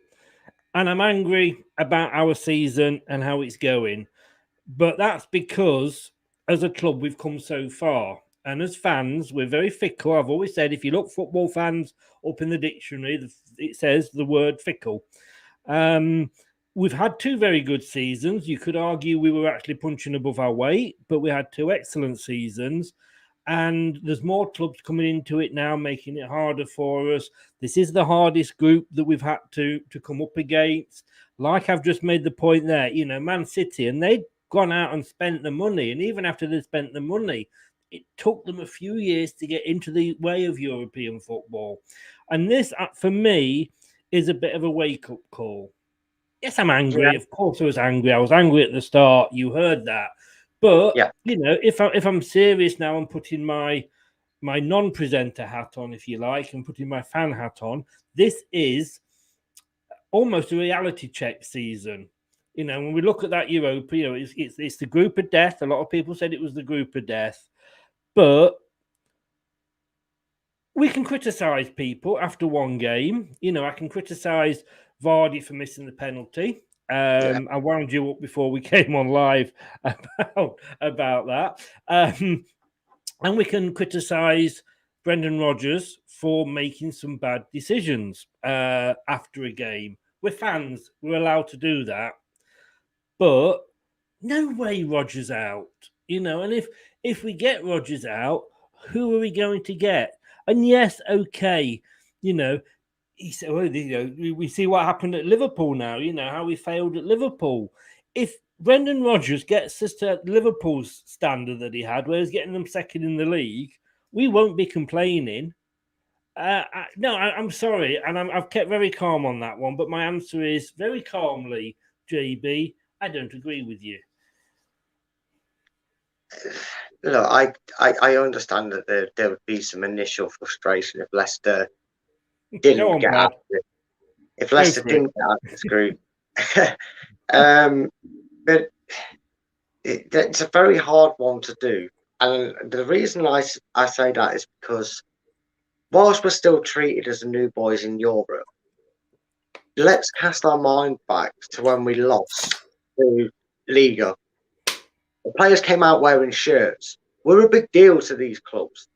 And I'm angry about our season and how it's going. But that's because, as a club, we've come so far. And as fans, we're very fickle. I've always said, if you look football fans up in the dictionary, it says the word fickle. We've had 2 very good seasons. You could argue we were actually punching above our weight, but we had 2 excellent seasons. And there's more clubs coming into it now, making it harder for us. This is the hardest group that we've had to come up against. Like I've just made the point there, Man City, and they'd gone out and spent the money. And even after they spent the money, it took them a few years to get into the way of European football. And this, for me, is a bit of a wake-up call. Yes, I'm angry. Yeah. Of course I was angry. I was angry at the start. You heard that. But, yeah. If I'm serious now, I'm putting my non-presenter hat on, if you like, and putting my fan hat on. This is almost a reality check season. When we look at that Europa, it's the group of death. A lot of people said it was the group of death. But we can criticise people after one game. I can criticise Vardy for missing the penalty. I wound you up before we came on live about that. And we can criticise Brendan Rodgers for making some bad decisions after a game. We're fans. We're allowed to do that. But no way Rodgers out. And if we get Rodgers out, who are we going to get? And yes, okay, he said, we see what happened at Liverpool now, how we failed at Liverpool. If Brendan Rodgers gets us to Liverpool's standard that he had, where he's getting them second in the league, we won't be complaining. I'm sorry, and I've kept very calm on that one, but my answer is very calmly, JB, I don't agree with you. Look, I understand that there would be some initial frustration if Leicester didn't get out of it. If Leicester didn't get out of this group, But it's a very hard one to do. And the reason I say that is because whilst we're still treated as the new boys in Europe, let's cast our mind back to when we lost to Liga. The players came out wearing shirts. We're a big deal to these clubs.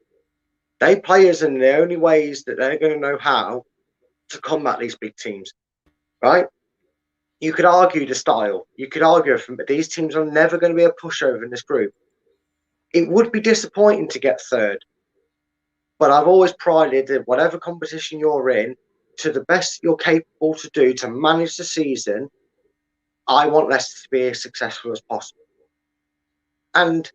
They play us in the only ways that they're going to know how to combat these big teams, right? You could argue the style. You could argue but these teams are never going to be a pushover in this group. It would be disappointing to get third, but I've always prided that whatever competition you're in, to the best you're capable to do to manage the season, I want Leicester to be as successful as possible. And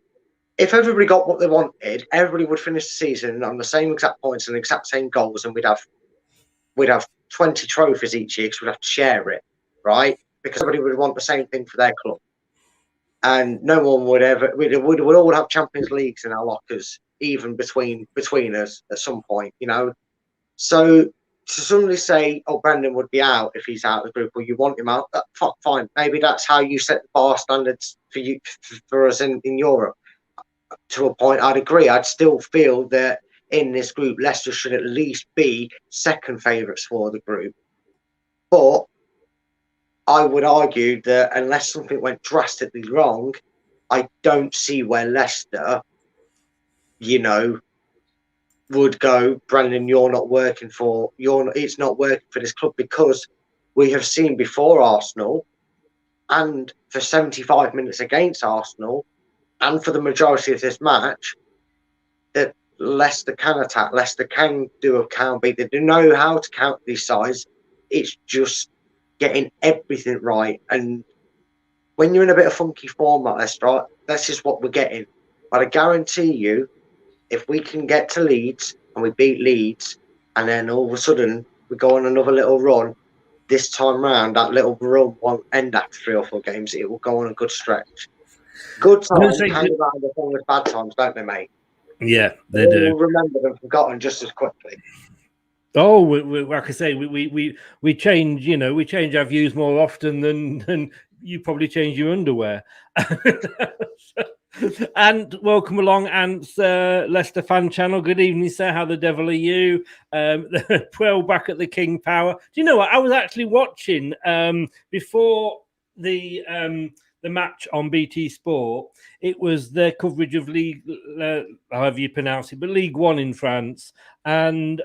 if everybody got what they wanted, everybody would finish the season on the same exact points and the exact same goals, and we'd have 20 trophies each year because we'd have to share it, right? Because everybody would want the same thing for their club. And no one would ever, we'd all have Champions Leagues in our lockers, even between us at some point, you know. So to suddenly say, oh, Brendan would be out if he's out of the group, or you want him out, fine. Maybe that's how you set the bar standards for us in Europe. To a point, I'd agree. I'd still feel that in this group, Leicester should at least be second favourites for the group. But I would argue that unless something went drastically wrong, I don't see where Leicester, you know, would go, Brandon, it's not working for this club, because we have seen before Arsenal, and for 75 minutes against Arsenal, and for the majority of this match, that Leicester can attack, Leicester can do a count beat. They do know how to count these sides. It's just getting everything right. And when you're in a bit of funky form like Leicester, that's just what we're getting. But I guarantee you, if we can get to Leeds and we beat Leeds, and then all of a sudden we go on another little run, this time round, that little run won't end after 3 or 4 games. It will go on a good stretch. Good times hang around the thing with bad times, don't they, mate? Yeah, they do. We'll remember them forgotten just as quickly. Oh, like I say, we change. You know, we change our views more often than you probably change your underwear. And welcome along, and Leicester fan channel. Good evening, sir. How the devil are you? 12 back at the King Power. Do you know what? I was actually watching before the match on BT Sport. It was their coverage of League, however you pronounce it, but League One in France, and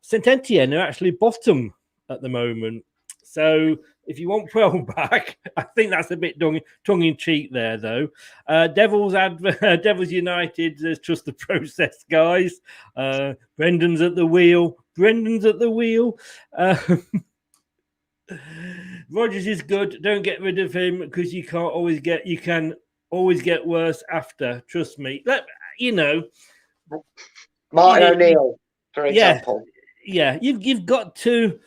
Saint Etienne are actually bottom at the moment. So if you want 12 back, I think that's a bit tongue-in-cheek there, though. Devils United, trust the process, guys. Brendan's at the wheel. Rodgers is good. Don't get rid of him, because you can always get worse after. Trust me. You know, Martin O'Neill, for example. Yeah, you've got to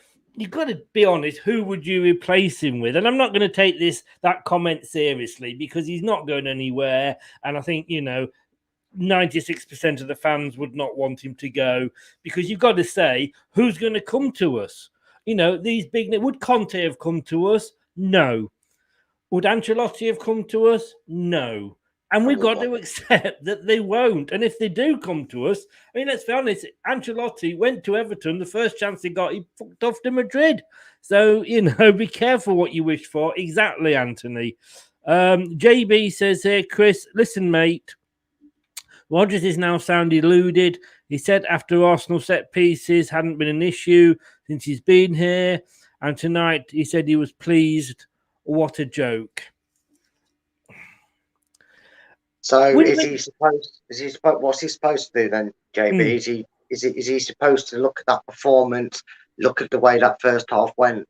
be honest. Who would you replace him with? And I'm not going to take that comment seriously, because he's not going anywhere. And I think, you know, 96% of the fans would not want him to go, because you've got to say, who's going to come to us? You know, these big... Would Conte have come to us? No. Would Ancelotti have come to us? No. And we've got to accept that they won't. And if they do come to us, I mean, let's be honest, Ancelotti went to Everton. The first chance he got, he fucked off to Madrid. So, you know, be careful what you wish for. Exactly, Anthony. JB says here, Chris, listen, mate. Rodgers is now sound eluded. He said after Arsenal set pieces hadn't been an issue since he's been here. And tonight he said he was pleased. What a joke. So what's he supposed to do then, JB? Is he supposed to look at that performance, look at the way that first half went,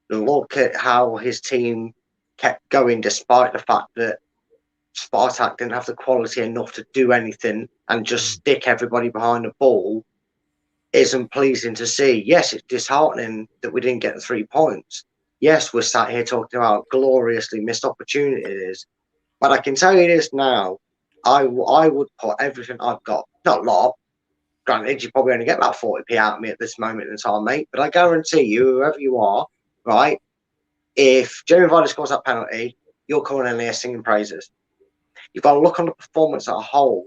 look at how his team kept going despite the fact that Spartak didn't have the quality enough to do anything, and just stick everybody behind the ball? Isn't pleasing to see. Yes, it's disheartening that we didn't get the 3 points. Yes, we're sat here talking about gloriously missed opportunities. But I can tell you this now, I would put everything I've got, not a lot, granted, you probably only get about 40p out of me at this moment in time, mate, but I guarantee you, whoever you are, right, if Jamie Vardy scores that penalty, you're coming in here singing praises. You've got to look on the performance as a whole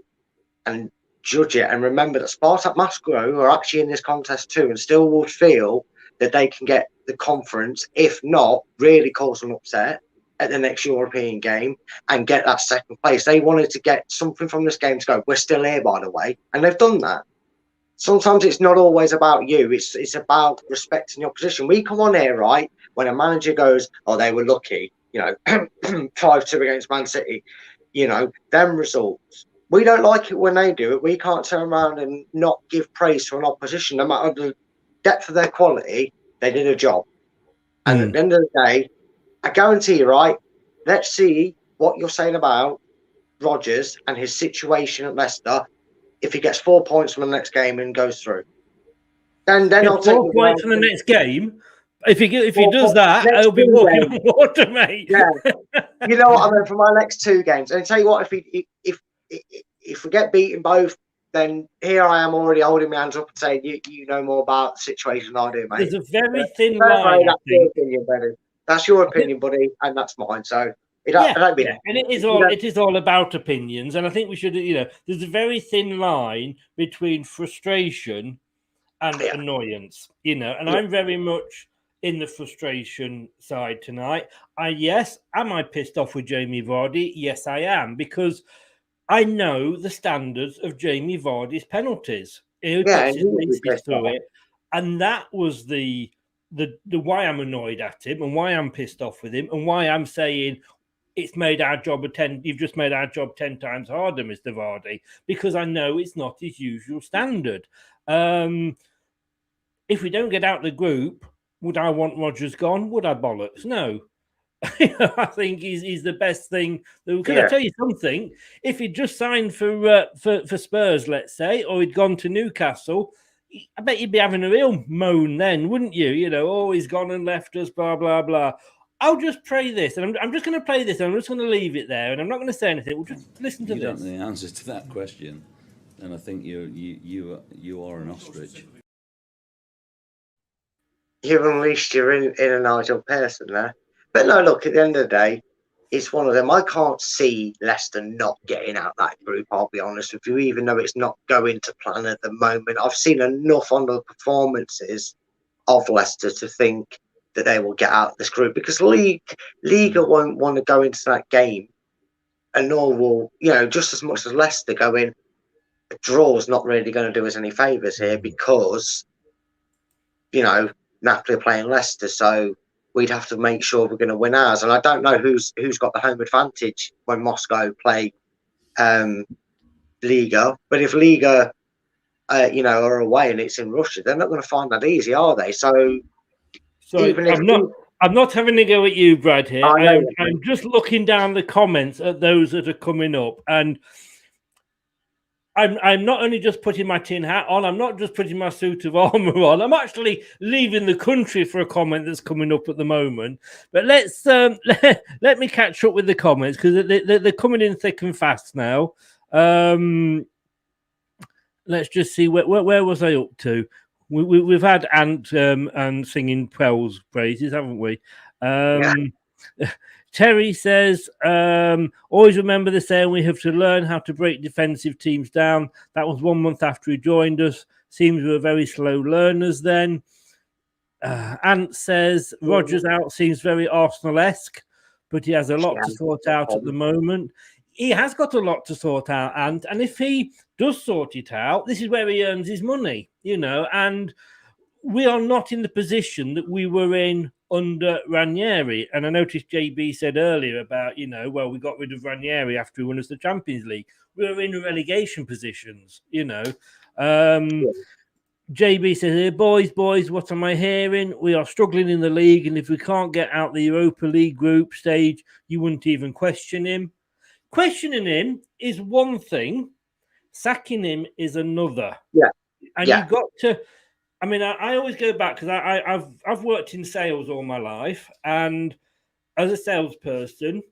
and judge it. And remember that Spartak Moscow are actually in this contest too, and still would feel that they can get the conference, if not really cause an upset at the next European game and get that second place. They wanted to get something from this game to go, we're still here, by the way. And they've done that. Sometimes it's not always about you. It's about respecting your position. We come on here, right, when a manager goes, oh, they were lucky, 5-2 against Man City, them results. We don't like it when they do it. We can't turn around and not give praise to an opposition. No matter the depth of their quality, they did a job. And at the end of the day, I guarantee you, right, let's see what you're saying about Rodgers and his situation at Leicester. If he gets 4 points from the next game and goes through, then I'll take 4 points from the next game. If he does that, I'll be walking on water, mate. Yeah, you know what I mean. For my next 2 games, and tell you what, if we get beaten both, then here I am already holding my hands up and saying you know more about the situation than I do, mate. There's a very thin line. That's your opinion, buddy. That's your opinion, buddy, and that's mine. So. And it is all about opinions, and I think we should, there's a very thin line between frustration and annoyance, and I'm very much in the frustration side tonight. Am I pissed off with Jamie Vardy? Yes, I am, because I know the standards of Jamie Vardy's penalties. He puts his laces through it, and that was the why I'm annoyed at him, and why I'm pissed off with him, and why I'm saying. It's made our job you've just made our job 10 times harder, Mr. Vardy, because I know it's not his usual standard. If we don't get out the group, would I want Rodgers gone? Would I bollocks? No. I think he's the best thing. Can I tell you something? If he'd just signed for Spurs, let's say, or he'd gone to Newcastle, I bet you'd be having a real moan then, wouldn't you? He's gone and left us, blah, blah, blah. I'll just play this, and I'm just going to play this, and I'm just going to leave it there, and I'm not going to say anything. We'll just listen to this. You don't know the answer to that question, and I think you are an ostrich. You've unleashed your inner Nigel Pearson there. But no, look, at the end of the day, it's one of them. I can't see Leicester not getting out that group, I'll be honest with you, even though it's not going to plan at the moment. I've seen enough on the performances of Leicester to think that they will get out this group, because Liga won't want to go into that game, and nor will, just as much as Leicester going, a draw is not really going to do us any favours here, because, Napoli are playing Leicester, so we'd have to make sure we're going to win ours. And I don't know who's got the home advantage when Moscow play Liga, but if Liga, are away and it's in Russia, they're not going to find that easy, are they? So I'm not having to go at you, Brad, here. I'm just looking down the comments at those that are coming up, and I'm not only just putting my tin hat on, I'm not just putting my suit of armour on, I'm actually leaving the country for a comment that's coming up at the moment. But let's let me catch up with the comments, because they're coming in thick and fast now. Let's just see, where was I up to? We've had Ant and singing Pwell's praises, haven't we? Terry says, always remember the saying, we have to learn how to break defensive teams down. That was 1 month after he joined us. Seems we were very slow learners then. Ant says, Rodgers out seems very Arsenal-esque, but he has a lot to sort out at the moment. He has got a lot to sort out, and if he does sort it out, this is where he earns his money, and we are not in the position that we were in under Ranieri. And I noticed JB said earlier about, we got rid of Ranieri after he won us the Champions League. We were in relegation positions, JB says here, boys, what am I hearing? We are struggling in the league, and if we can't get out the Europa League group stage, you wouldn't even question him. Questioning him is one thing, sacking him is another. Yeah. And you've got to, I always go back, because I've worked in sales all my life, and as a salesperson,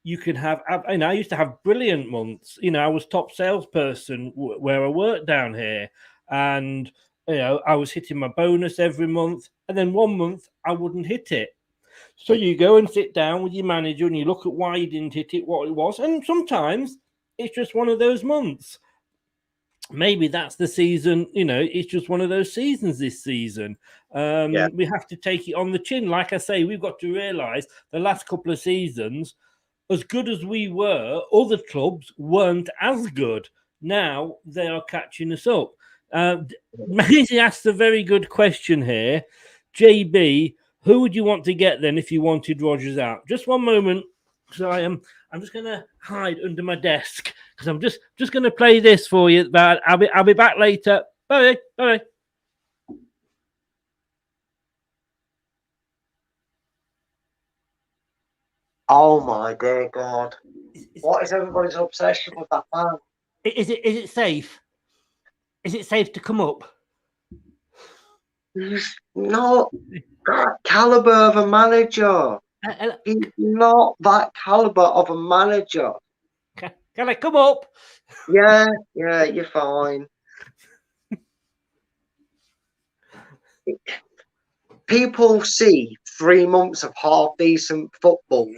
you can have, I used to have brilliant months. I was top salesperson where I worked down here, and I was hitting my bonus every month, and then 1 month I wouldn't hit it. So you go and sit down with your manager and you look at why you didn't hit it, what it was. And sometimes it's just one of those months. Maybe that's the season, it's just one of those seasons this season. We have to take it on the chin. Like I say, we've got to realise the last couple of seasons, as good as we were, other clubs weren't as good. Now they are catching us up. Maisie asked a very good question here. JB, who would you want to get then if you wanted Rodgers out? Just one moment. So I'm just going to hide under my desk because I'm just going to play this for you. But I'll be back later. Bye. Bye. Oh my dear God! What is everybody's obsession with that man? Is it safe? Is it safe to come up? He's not that caliber of a manager. He's not that caliber of a manager. Can I come up? Yeah, you're fine. People see 3 months of half-decent football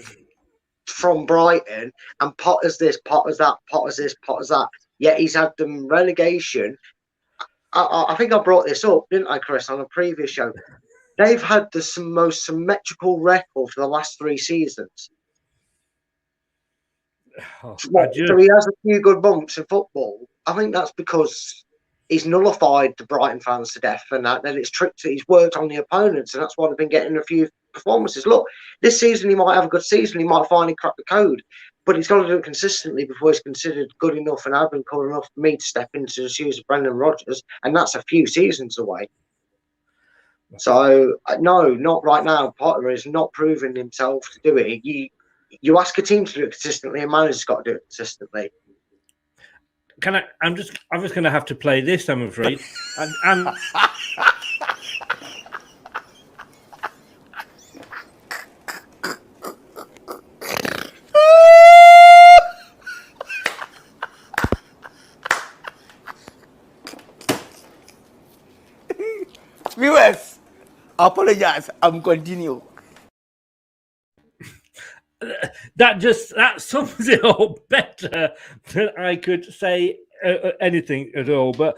from Brighton, and Potter's this, Potter's that, Potter's this, Potter's that. Yet he's had them relegation. I think I brought this up, didn't I, Chris, on a previous show? They've had the most symmetrical record for the last 3 seasons. So he has a few good bumps in football. I think that's because he's nullified the Brighton fans to death, and then it's tricked. He's worked on the opponents, and that's why they've been getting a few performances. Look, this season he might have a good season. He might finally crack the code, but he's got to do it consistently before he's considered good enough and having good enough for me to step into the shoes of Brendan Rodgers, and that's a few seasons away. So no, not right now. Potter is not proving himself to do it. You ask a team to do it consistently, a manager's got to do it consistently. I'm just going to have to play this, I'm afraid. And Viewers, apologize. I'm continue. that sums it up better than I could say anything at all. But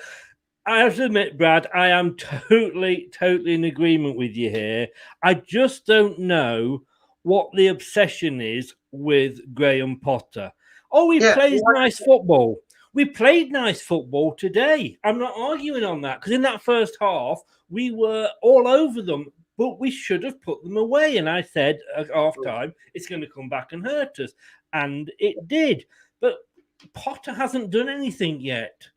I have to admit, Brad, I am totally in agreement with you here. I just don't know what the obsession is with Graham Potter. Oh, he plays nice football. We played nice football today. I'm not arguing on that, because in that first half, we were all over them, but we should have put them away. And I said at half-time, it's going to come back and hurt us. And it did. But Potter hasn't done anything yet.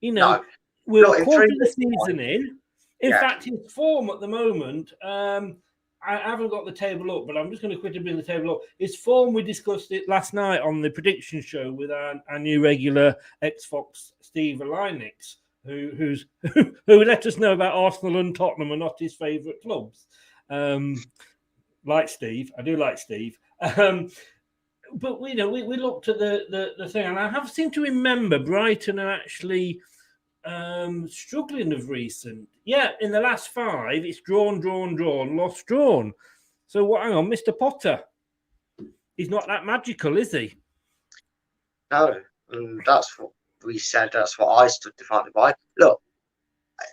We're a quarter of the season in. In fact, his form at the moment, I haven't got the table up, but I'm just going to quickly bring the table up. His form, we discussed it last night on the prediction show with our new regular ex-Fox, Steve Alinix, who let us know about Arsenal and Tottenham are not his favourite clubs. Like Steve. I do like Steve. But, we looked at the thing, and I have seemed to remember Brighton are actually struggling of recent. Yeah, in the last 5, it's drawn, lost, drawn. So hang on, Mr. Potter, he's not that magical, is he? No, that's what we said. That's what I stood defined by. Look,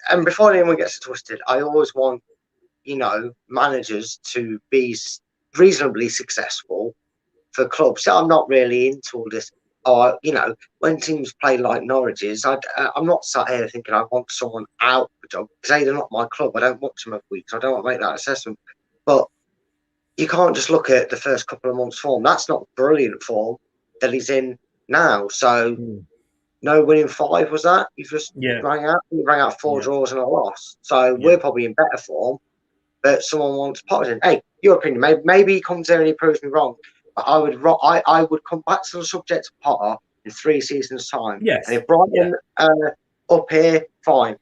and before anyone gets it twisted, I always want, managers to be reasonably successful for clubs. So I'm not really into all this. When teams play like Norwich's, I'm not sat here thinking I want someone out of the job, because they're not my club. I don't watch them every week, so I don't want to make that assessment. But you can't just look at the first couple of months' form. That's not brilliant form that he's in now. So no winning 5, was that? You just rang out 4 draws and a loss. So we're probably in better form, but someone wants Potter in. Hey, your opinion. Maybe he comes there and he proves me wrong. I would come back to the subject of Potter in 3 seasons' time. Yes. And if Brighton up here, fine.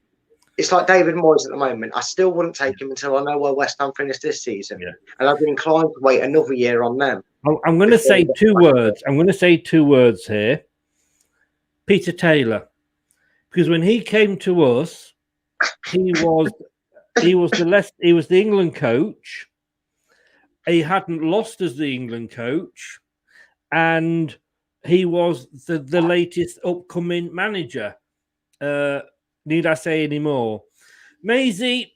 It's like David Moyes at the moment. I still wouldn't take him until I know where West Ham finished this season. Yeah. And I'd be inclined to wait another year on them. I'm going to say 2 words. I'm going to say 2 words here. Peter Taylor. Because when he came to us, he was the England coach. he hadn't lost as the England coach, and he was the latest upcoming manager. Need I say any more? Maisie,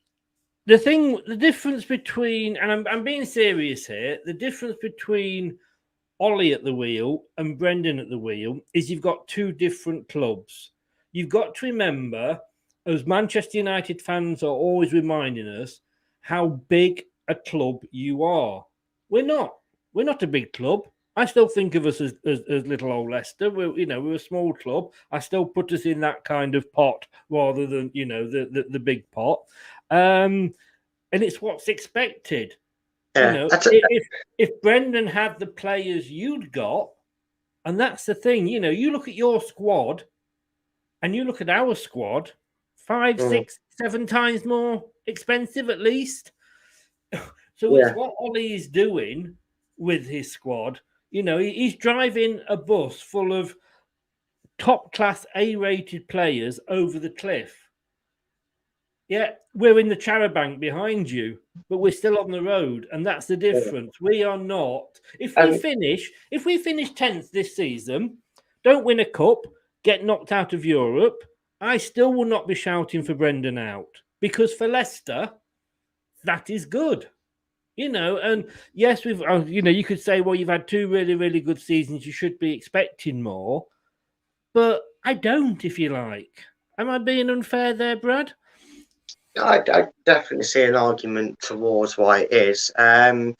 the difference between, and I'm being serious here, the difference between Ollie at the wheel and Brendan at the wheel is you've got two different clubs. You've got to remember, as Manchester United fans are always reminding us, how big a club you are. We're not a big club. I still think of us as little old Leicester. We're a small club. I still put us in that kind of pot rather than the big pot. And it's what's expected. Yeah, If Brendan had the players you'd got, and that's the thing, you look at your squad and you look at our squad, 5, 6, 7 times more expensive at least. So it's what Ollie is doing with his squad. He's driving a bus full of top-class A-rated players over the cliff. Yeah, we're in the charabanc behind you, but we're still on the road, and that's the difference. We are not. If we finish 10th this season, don't win a cup, get knocked out of Europe, I still will not be shouting for Brendan out, because for Leicester, that is good. And yes, we've. You could say, well, you've had 2 really, really good seasons. You should be expecting more, but I don't. If you like, am I being unfair there, Brad? I definitely see an argument towards why it is. I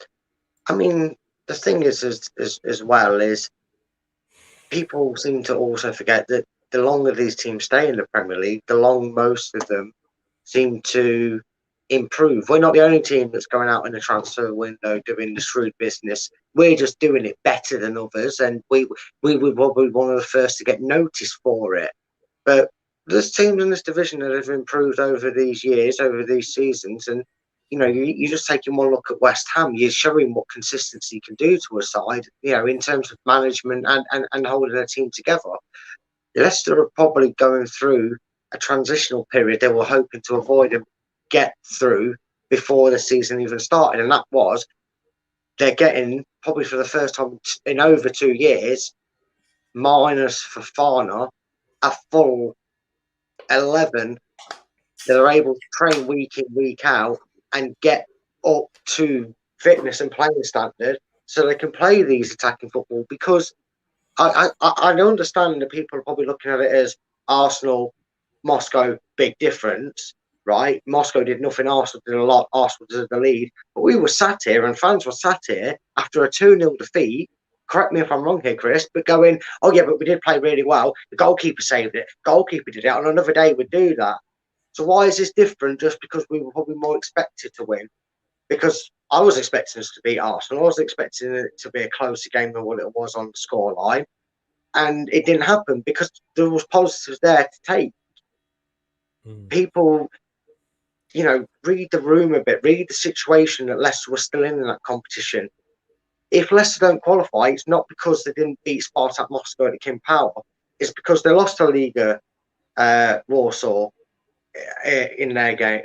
mean, the thing is, as well, is people seem to also forget that the longer these teams stay in the Premier League, the longer most of them seem to improve. We're not the only team that's going out in the transfer window doing the shrewd business. We're just doing it better than others, and we were probably one of the first to get noticed for it. But there's teams in this division that have improved over these years, over these seasons, and you just taking one look at West Ham, you're showing what consistency can do to a side, in terms of management and holding a team together. Leicester are probably going through a transitional period they were hoping to avoid and get through before the season even started, and that was they're getting, probably for the first time in over 2 years, minus Fofana, a full 11 that are able to train week in, week out and get up to fitness and playing standard so they can play these attacking football. Because I understand that people are probably looking at it as Arsenal, Moscow, big difference, right? Moscow did nothing, Arsenal did a lot, Arsenal did the lead. But we were sat here and fans were sat here after a 2-0 defeat. Correct me if I'm wrong here, Chris, but going, oh yeah, but we did play really well. The goalkeeper saved it. Goalkeeper did it. On another day, we'd do that. So why is this different just because we were probably more expected to win? Because I was expecting us to beat Arsenal. I was expecting it to be a closer game than what it was on the scoreline. And it didn't happen because there was positives there to take. People, read the room a bit, read the situation that Leicester was still in that competition. If Leicester don't qualify, it's not because they didn't beat Spartak Moscow at the King Power. It's because they lost to Liga Warsaw in their game,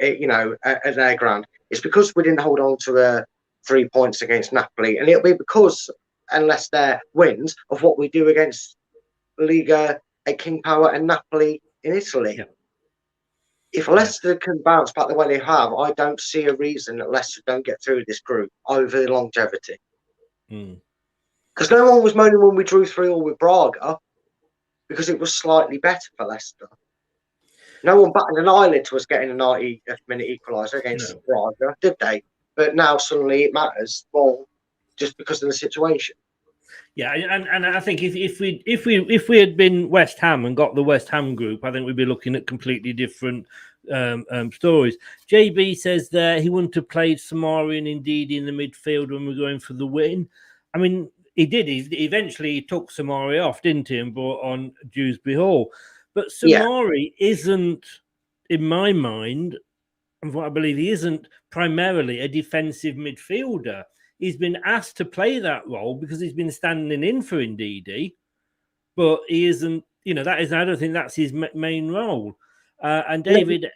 at their ground. It's because we didn't hold on to 3 points against Napoli. And it'll be because, unless there wins, of what we do against Liga at King Power and Napoli in Italy. Yeah. If Leicester can bounce back the way they have, I don't see a reason that Leicester don't get through this group over the longevity. Because no one was moaning when we drew 3-3 with Braga because it was slightly better for Leicester. No one batted an eyelid to us getting a 90th minute equaliser against Braga, did they? But now suddenly it matters, well, just because of the situation. Yeah, and I think if we had been West Ham and got the West Ham group, I think we'd be looking at completely different stories. JB says there he wouldn't have played Samari and Indeed in the midfield when we're going for the win. I mean, he did. He eventually took Samari off, didn't he, and brought on Dewsbury Hall. But Samari isn't, in my mind, and what I believe, he isn't primarily a defensive midfielder. He's been asked to play that role because he's been standing in for Ndidi, but he isn't. I don't think that's his main role. And David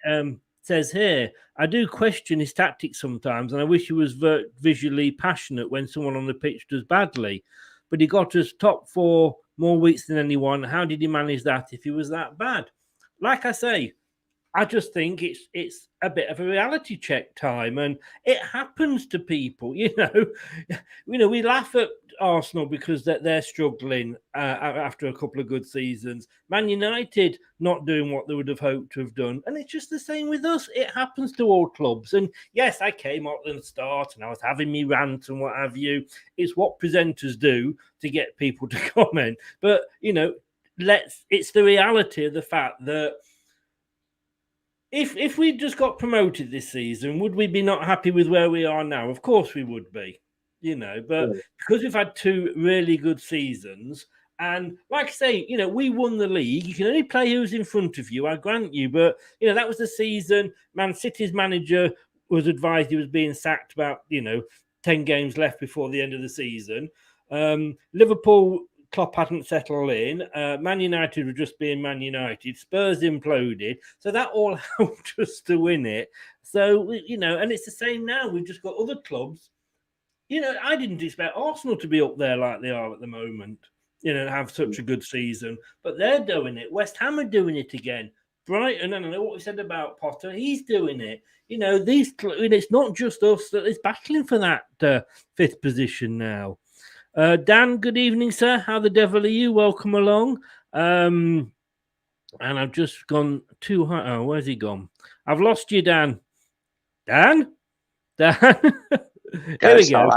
says here, I do question his tactics sometimes, and I wish he was visually passionate when someone on the pitch does badly. But he got us top 4 more weeks than anyone. How did he manage that if he was that bad? Like I say, I just think it's a bit of a reality check time, and it happens to people. You know, we laugh at Arsenal because they're struggling after a couple of good seasons. Man United not doing what they would have hoped to have done, and it's just the same with us. It happens to all clubs. And yes, I came up at the start, and I was having me rant and what have you. It's what presenters do to get people to comment. But you know, it's the reality of the fact that. If we just got promoted this season, would we be not happy with where we are now? Of course we would be, you know, but because we've had 2 really good seasons, and like I say, you know, we won the league. You can only play who's in front of you, I grant you, but, you know, that was the season. Man City's manager was advised he was being sacked about, 10 games left before the end of the season. Liverpool... Klopp hadn't settled in. Man United were just being Man United. Spurs imploded. So that all helped us to win it. So, and it's the same now. We've just got other clubs. I didn't expect Arsenal to be up there like they are at the moment, have such a good season. But they're doing it. West Ham are doing it again. Brighton, I don't know what we said about Potter. He's doing it. It's not just us that is battling for that 5th position now. Dan, good evening, sir. How the devil are you? Welcome along. And I've just gone too high. Oh, where's he gone? I've lost you, Dan. Dan? Here we go.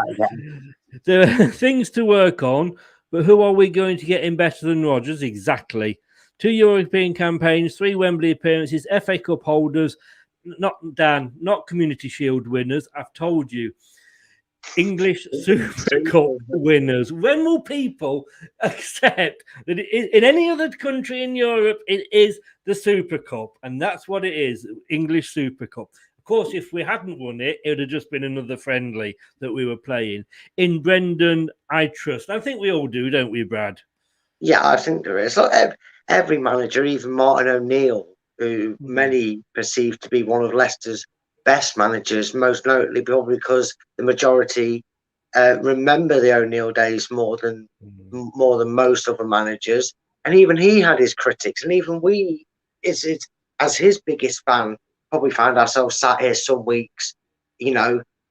There are things to work on, but who are we going to get in better than Rodgers? Exactly. 2 European campaigns, 3 Wembley appearances, FA Cup holders. Not Community Shield winners. I've told you. English Super Cup winners. When will people accept that in any other country in Europe, it is the Super Cup? And that's what it is, English Super Cup. Of course, if we hadn't won it, it would have just been another friendly that we were playing. In Brendan, I trust. I think we all do, don't we, Brad? Yeah, I think there is. Look, every manager, even Martin O'Neill, who many perceive to be one of Leicester's best managers, most notably probably because the majority remember the O'Neill days more than most other managers, and even he had his critics, and even we, as his biggest fan, probably found ourselves sat here some weeks,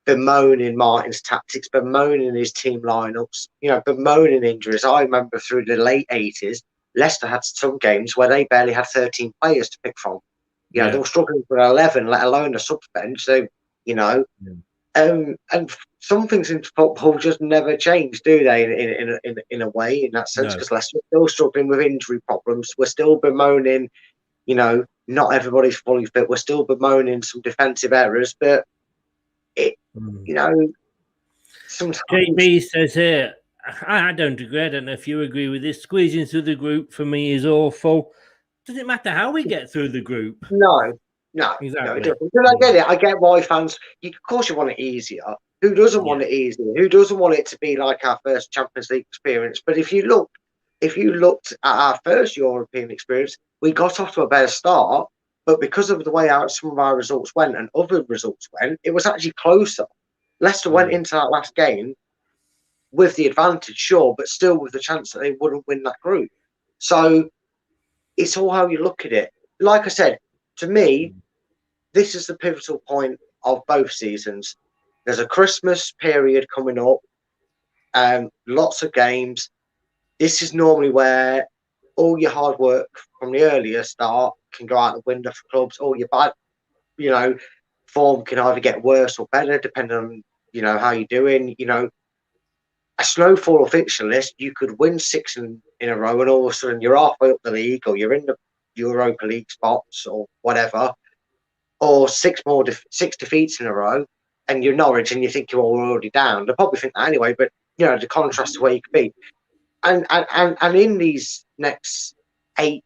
bemoaning Martin's tactics, bemoaning his team lineups, bemoaning injuries. I remember through the late 80s, Leicester had some games where they barely had 13 players to pick from. They were struggling for 11, let alone a subs bench. So, and some things in football just never change, do they? In a way, in that sense, because Leicester are still struggling with injury problems. We're still bemoaning, not everybody's fully fit. We're still bemoaning some defensive errors, but sometimes. JB says here, I don't agree. I don't know if you agree with this. Squeezing through the group for me is awful. Does it matter how we get through the group? No, exactly. No, it doesn't. But I get it. I get why fans. Of course, you want it easier. Who doesn't want it easier? Who doesn't want it to be like our first Champions League experience? But if you looked at our first European experience, we got off to a better start. But because of the way some of our results went and other results went, it was actually closer. Leicester went into that last game with the advantage, sure, but still with the chance that they wouldn't win that group. So. It's all how you look at it. Like I said, to me, this is the pivotal point of both seasons. There's a Christmas period coming up, lots of games. This is normally where all your hard work from the earlier start can go out the window for clubs. All your bad, form can either get worse or better depending on, how you're doing. A snowfall fixture list, you could win 6 in a row and all of a sudden you're halfway up the league or you're in the Europa League spots or whatever, or 6 defeats in a row and you're Norwich and you think you're already down. They'll probably think that anyway, but the contrast to where you could be. And in these next 8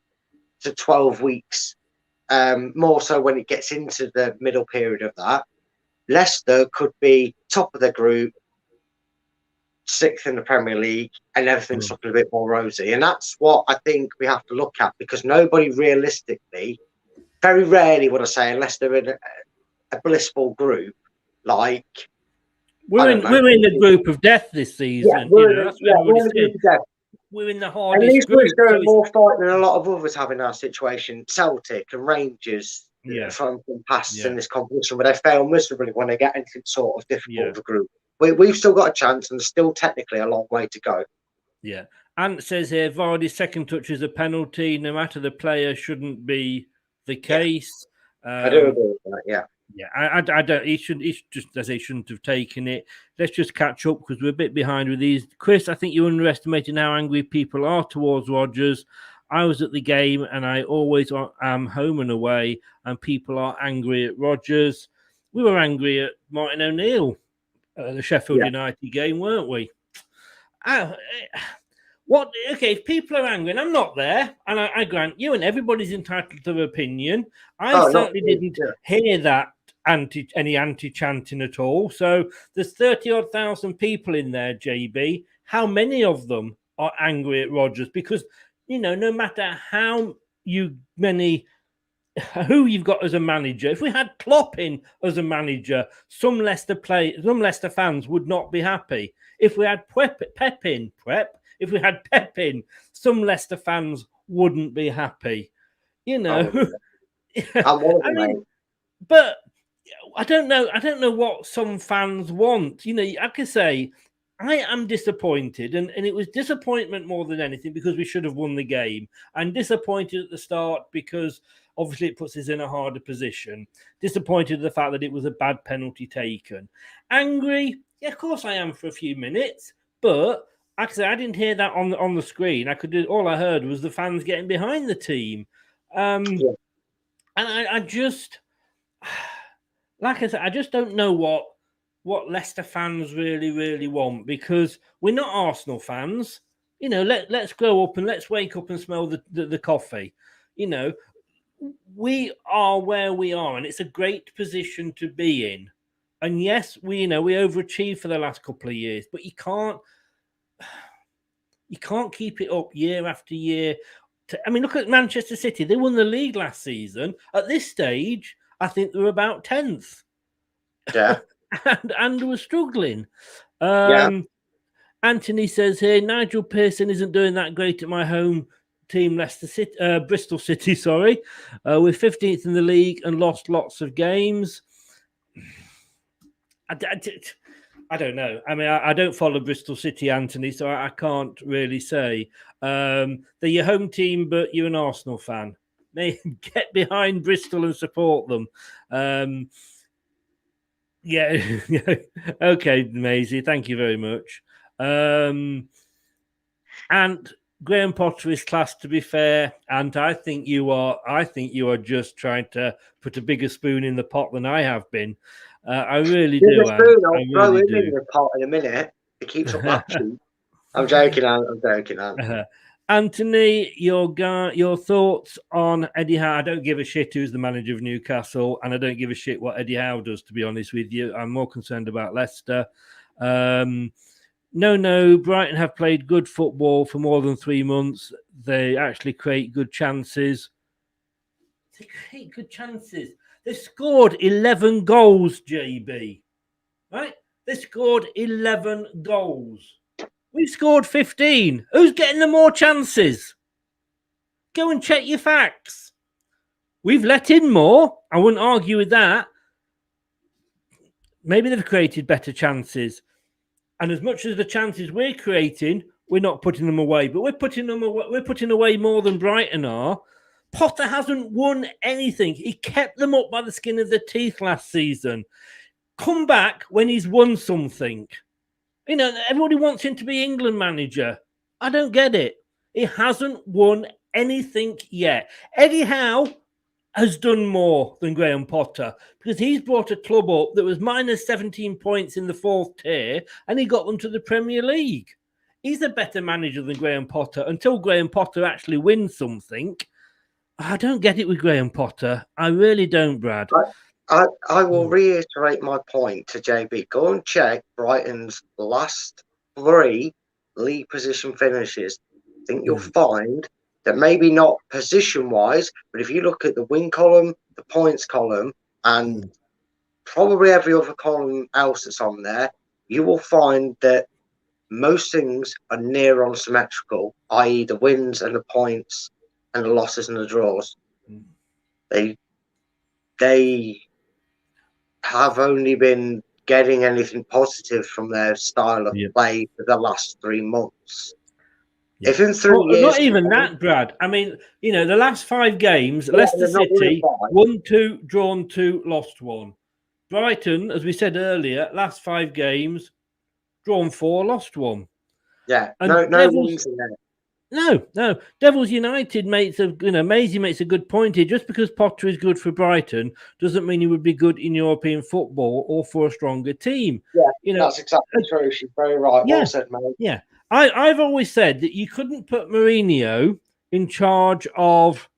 to 12 weeks, more so when it gets into the middle period of that, Leicester could be top of the group, 6th in the Premier League, and everything's looking a bit more rosy. And that's what I think we have to look at, because nobody realistically very rarely would I say, unless they're in a blissful group, like we're in the group of death this season. Yeah, we're That's what everybody in the said. group of death. We're in the At hardest least group. we're showing more fight than a lot of others have in our situation. Celtic and Rangers from past in this competition, where they fail miserably when they get into sort of difficult of a group. We've still got a chance, and there's still technically a long way to go. Yeah. Ant says here, Vardy's second touch is a penalty. No matter the player, shouldn't be the case. I do agree with that. Yeah. Yeah, I don't. He shouldn't have taken it. Let's just catch up because we're a bit behind with these. Chris, I think you underestimated how angry people are towards Rodgers. I was at the game, and I always am home and away, and people are angry at Rodgers. We were angry at Martin O'Neill at the Sheffield United game, weren't we? Okay, if people are angry, and I'm not there, and I grant you, and everybody's entitled to their opinion. I certainly didn't hear that any anti-chanting at all. So there's 30-odd thousand people in there, JB. How many of them are angry at Rodgers? Because, no matter who you've got as a manager, if we had Klopp in as a manager, some Leicester fans would not be happy. If we had Pep in, some Leicester fans wouldn't be happy. But I don't know what some fans want. I can say I am disappointed, and it was disappointment more than anything because we should have won the game. I'm disappointed at the start because obviously it puts us in a harder position. Disappointed at the fact that it was a bad penalty taken. Angry, yeah, of course I am for a few minutes, but actually I didn't hear that on the screen. All I heard was the fans getting behind the team, and I just. Like I said, I just don't know what Leicester fans really, really want because we're not Arsenal fans. Let's grow up and let's wake up and smell the coffee. We are where we are, and it's a great position to be in. And yes, we overachieved for the last couple of years, but you can't keep it up year after year. Look at Manchester City. They won the league last season. At this stage, I think they were about 10th. Yeah. and were struggling. Anthony says here, Nigel Pearson isn't doing that great at my home team, Bristol City, sorry. We're 15th in the league and lost lots of games. I don't know. I don't follow Bristol City, Anthony, so I can't really say. They're your home team, but you're an Arsenal fan. They get behind Bristol and support them. Okay, Maisie, thank you very much. And Graham Potter is class, to be fair, and I think you are just trying to put a bigger spoon in the pot than I have been. I really do. I'll throw him in the pot in a minute. It keeps up that cheap. I'm joking. Anthony, your thoughts on Eddie Howe? I don't give a shit who's the manager of Newcastle, and I don't give a shit what Eddie Howe does, to be honest with you. I'm more concerned about Leicester. No, Brighton have played good football for more than 3 months. They actually create good chances. They scored 11 goals, JB. Right? They scored 11 goals. We've scored 15. Who's getting the more chances? Go and check your facts. We've let in more. I wouldn't argue with that. Maybe they've created better chances. And as much as the chances we're creating, we're not putting them away. But we're putting away more than Brighton are. Potter hasn't won anything. He kept them up by the skin of their teeth last season. Come back when he's won something. Everybody wants him to be England manager. I don't get it. He hasn't won anything yet. Eddie Howe has done more than Graham Potter because he's brought a club up that was minus 17 points in the 4th tier and he got them to the Premier League. He's a better manager than Graham Potter until Graham Potter actually wins something. I don't get it with Graham Potter. I really don't, Brad. I will reiterate my point to JB. Go and check Brighton's last 3 league position finishes. I think you'll find that maybe not position-wise, but if you look at the win column, the points column, and probably every other column else that's on there, you will find that most things are near on symmetrical, i.e. the wins and the points and the losses and the draws. They have only been getting anything positive from their style of play for the last 3 months. Yeah. If in 3 years... Not even that, Brad. I mean, you know, the last 5 games, Leicester City, won 2, drawn 2, lost 1. Brighton, as we said earlier, last 5 games, drawn 4, lost 1. Yeah, And no wins in there. No. Devils United Maisie makes a good point here. Just because Potter is good for Brighton doesn't mean he would be good in European football or for a stronger team. Yeah, that's exactly true. She's very right. Yeah, well said, mate. Yeah. I've always said that you couldn't put Mourinho in charge of,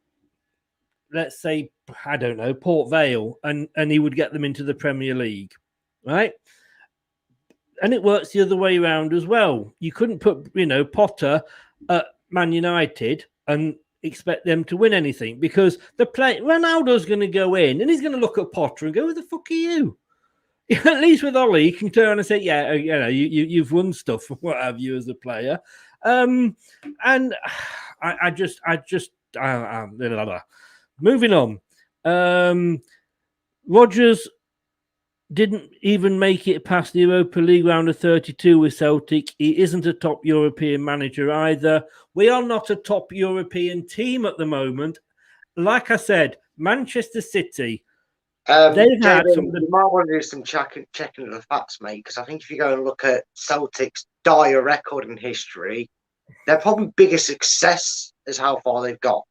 let's say, I don't know, Port Vale, and he would get them into the Premier League, right? And it works the other way around as well. You couldn't put, Potter at Man United and expect them to win anything, because Ronaldo's going to go in and he's going to look at Potter and go, "Who the fuck are you?" At least with Ollie, you can turn and say, "Yeah, you've won stuff, what have you, as a player." And I just moving on. Rodgers didn't even make it past the Europa League round of 32 with Celtic. He isn't a top European manager either. We are not a top European team at the moment. Like I said, Manchester City, they've had some... You might want to do some checking of the facts, mate, because I think if you go and look at Celtic's dire record in history, their probably biggest success is how far they've got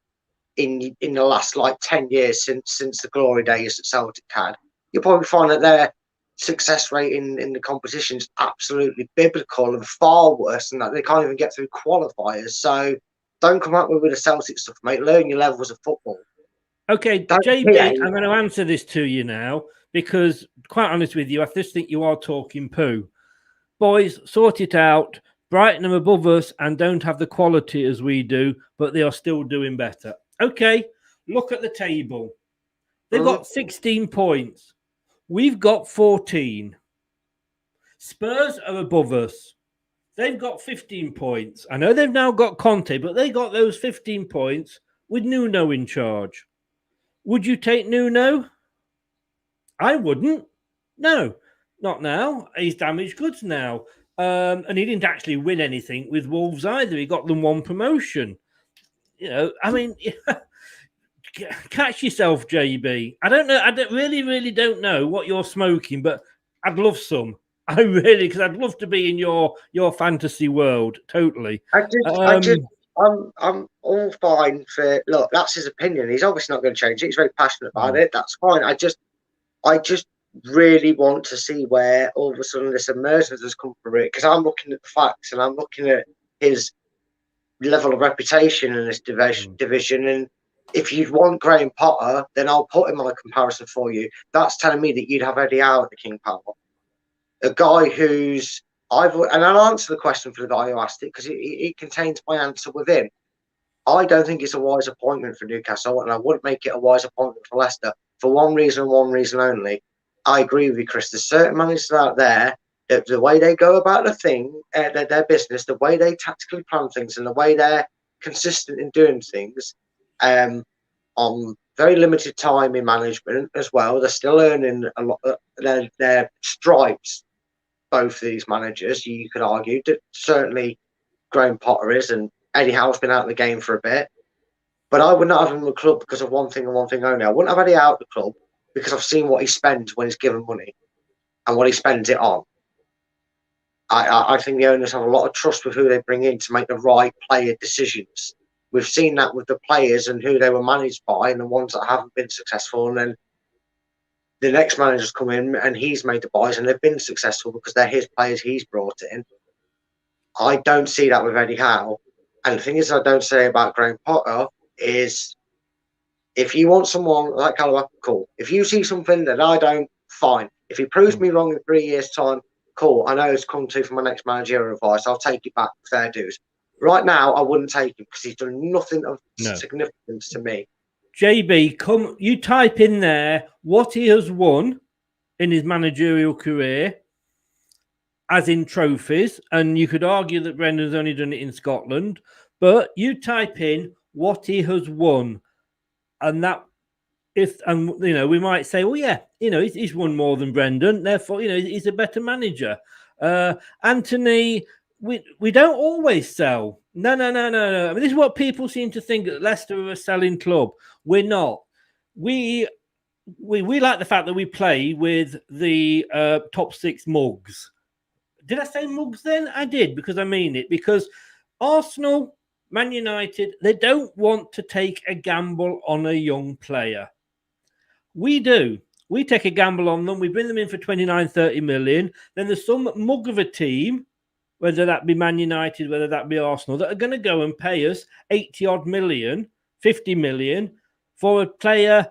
in the last 10 years since the glory days that Celtic had. You'll probably find that their success rate in the competition is absolutely biblical and far worse than that. They can't even get through qualifiers. So don't come up with the Celtic stuff, mate. Learn your levels of football. Okay, JB, I'm going to answer this to you now, because, quite honest with you, I just think you are talking poo. Boys, sort it out. Brighton are above us and don't have the quality as we do, but they are still doing better. Okay, look at the table. They've got 16 points. We've got 14. Spurs are above us. They've got 15 points. I know they've now got Conte, but they got those 15 points with Nuno in charge. Would you take Nuno? I wouldn't. No, not now. He's damaged goods now. And he didn't actually win anything with Wolves either. He got them 1 promotion. I mean... Catch yourself, JB. I don't know. I really don't know what you're smoking, but I'd love some. Because I'd love to be in your fantasy world. Totally. I'm all fine for. Look, that's his opinion. He's obviously not going to change it. He's very passionate about it. That's fine. I just really want to see where all of a sudden this emergence has come from it, because I'm looking at the facts and I'm looking at his level of reputation in this division and. If you'd want Graham Potter, then I'll put him on a comparison for you. That's telling me that you'd have Eddie Howe at the King Power. A guy who's... and I'll answer the question for the guy who asked it, because it contains my answer within. I don't think it's a wise appointment for Newcastle, and I wouldn't make it a wise appointment for Leicester, for one reason and one reason only. I agree with you, Chris. There's certain managers out there, that the way they go about their business, the way they tactically plan things, and the way they're consistent in doing things... on very limited time in management as well. They're still earning a lot of their stripes, both of these managers. You could argue that certainly Graham Potter is, and Eddie Howe's been out of the game for a bit. But I would not have him in the club because of one thing and one thing only. I wouldn't have Eddie out of the club because I've seen what he spends when he's given money and what he spends it on. I think the owners have a lot of trust with who they bring in to make the right player decisions. We've seen that with the players and who they were managed by and the ones that haven't been successful. And then the next manager's come in and he's made the buys and they've been successful because they're his players he's brought in. I don't see that with Eddie Howe. And the thing is, I don't say about Graham Potter is if you want someone like caliber, cool. If you see something that I don't, fine. If he proves me wrong in 3 years' time, cool. I know it's come to for my next managerial advice. I'll take it back, fair dues. right now, I wouldn't take him because he's done nothing of No. significance to me. JB, come, you type in there what he has won in his managerial career, as in trophies, and you could argue that Brendan's only done it in Scotland, but you type in what he has won, and that, we might say, well, yeah, he's won more than Brendan, therefore, he's a better manager. Anthony, we don't always sell. No. I mean, this is what people seem to think, that Leicester are a selling club. We're not. We like the fact that we play with the top 6 mugs. Did I say mugs then? I did, because I mean it. Because Arsenal, Man United, they don't want to take a gamble on a young player. We do. We take a gamble on them. We bring them in for 29, 30 million. Then there's some mug of a team, whether that be Man United, whether that be Arsenal, that are going to go and pay us 80-odd million, 50 million for a player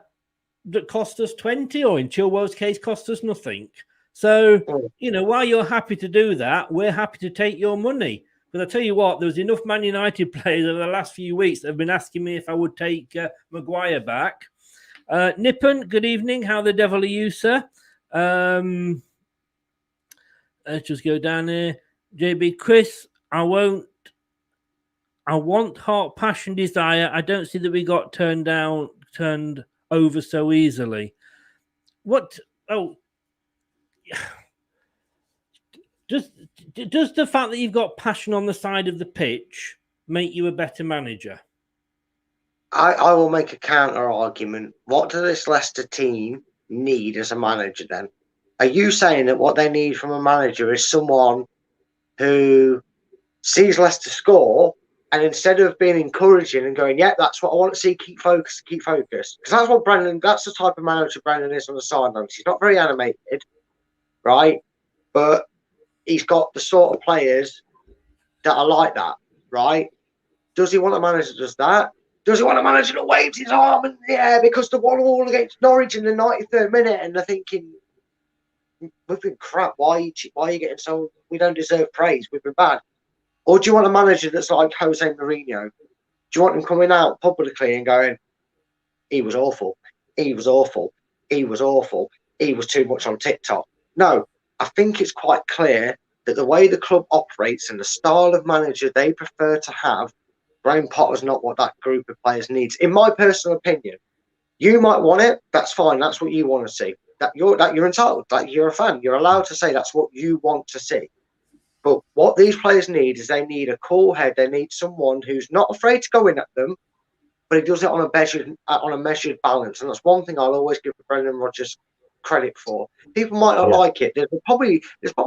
that cost us 20, or in Chilwell's case, cost us nothing. So, while you're happy to do that, we're happy to take your money. But I tell you what, there was enough Man United players over the last few weeks that have been asking me if I would take Maguire back. Nippon, good evening. How the devil are you, sir? Let's just go down here. JB, Chris, I want heart, passion, desire. I don't see that we got turned over so easily. What? Oh, does the fact that you've got passion on the side of the pitch make you a better manager? I will make a counter argument. What does this Leicester team need as a manager then? Are you saying that what they need from a manager is someone who sees Leicester score, and instead of being encouraging and going, yeah, that's what I want to see, keep focused. Because that's what that's the type of manager Brendan is on the sidelines. He's not very animated, right? But he's got the sort of players that are like that, right? Does he want a manager that does that? Does he want a manager that waves his arm in the air because they won all against Norwich in the 93rd minute and they're thinking, we've been crap, why are you getting so, we don't deserve praise, we've been bad? Or do you want a manager that's like Jose Mourinho? Do you want him coming out publicly and going, he was awful, he was awful, he was awful, he was too much on TikTok? No, I think it's quite clear that the way the club operates and the style of manager they prefer to have, Graham Potter's not what that group of players needs. In my personal opinion, you might want it, that's fine, that's what you want to see. That you're entitled, that you're a fan, you're allowed to say that's what you want to see. But what these players need is they need a cool head. They need someone who's not afraid to go in at them, but he does it on a measured balance. And that's one thing I'll always give Brendan Rodgers credit for. People might not like it. There's probably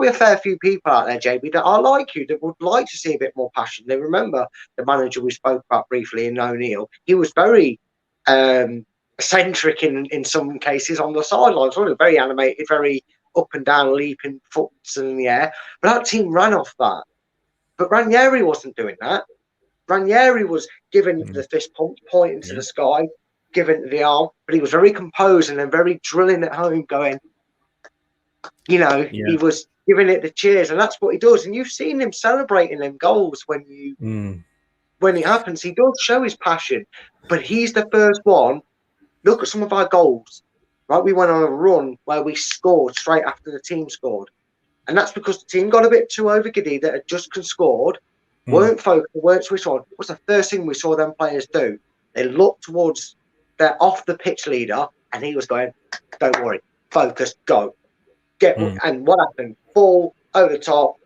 a fair few people out there, JB, that are like you, that would like to see a bit more passion. They remember the manager we spoke about briefly in O'Neill. He was very eccentric in some cases on the sidelines, wasn't he? Very animated, very up and down, leaping foots in the air. But that team ran off that. But Ranieri wasn't doing that. Ranieri was giving the fist pump, pointing to the sky, giving the arm, but he was very composed and then very drilling at home, going, he was giving it the cheers, and that's what he does. And you've seen him celebrating them goals when it happens. He does show his passion, but he's the first one. Look at some of our goals. Right, we went on a run where we scored straight after the team scored. And that's because the team got a bit too over-giddy that had just scored, weren't focused, weren't switched on. What's the first thing we saw them players do? They looked towards their off-the-pitch leader, and he was going, don't worry, focus, go. And what happened? Ball, over the top,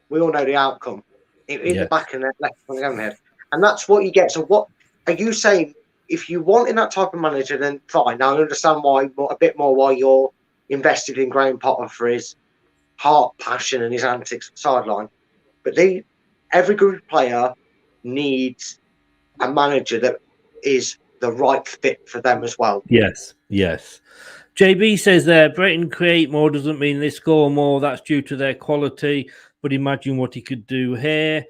we all know the outcome. In the back and the left on the head. And that's what you get. So what are you saying? If you want in that type of manager, then fine. Now I understand why you're invested in Graham Potter for his heart, passion, and his antics at the sideline. But every group player needs a manager that is the right fit for them as well. Yes. JB says there, Brighton create more doesn't mean they score more. That's due to their quality. But imagine what he could do here.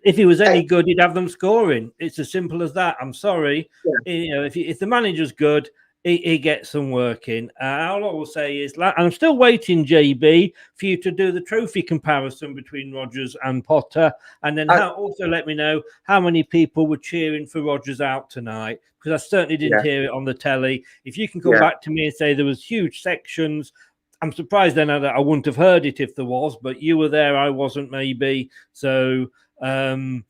If he was any good, he'd have them scoring. It's as simple as that. I'm sorry. If the manager's good, he gets some work in. All I will say is, and I'm still waiting, JB, for you to do the trophy comparison between Rodgers and Potter, and then also let me know how many people were cheering for Rodgers out tonight, because I certainly didn't hear it on the telly. If you can come back to me and say there was huge sections, I'm surprised then that I wouldn't have heard it if there was, but you were there, I wasn't, maybe. So, Anthony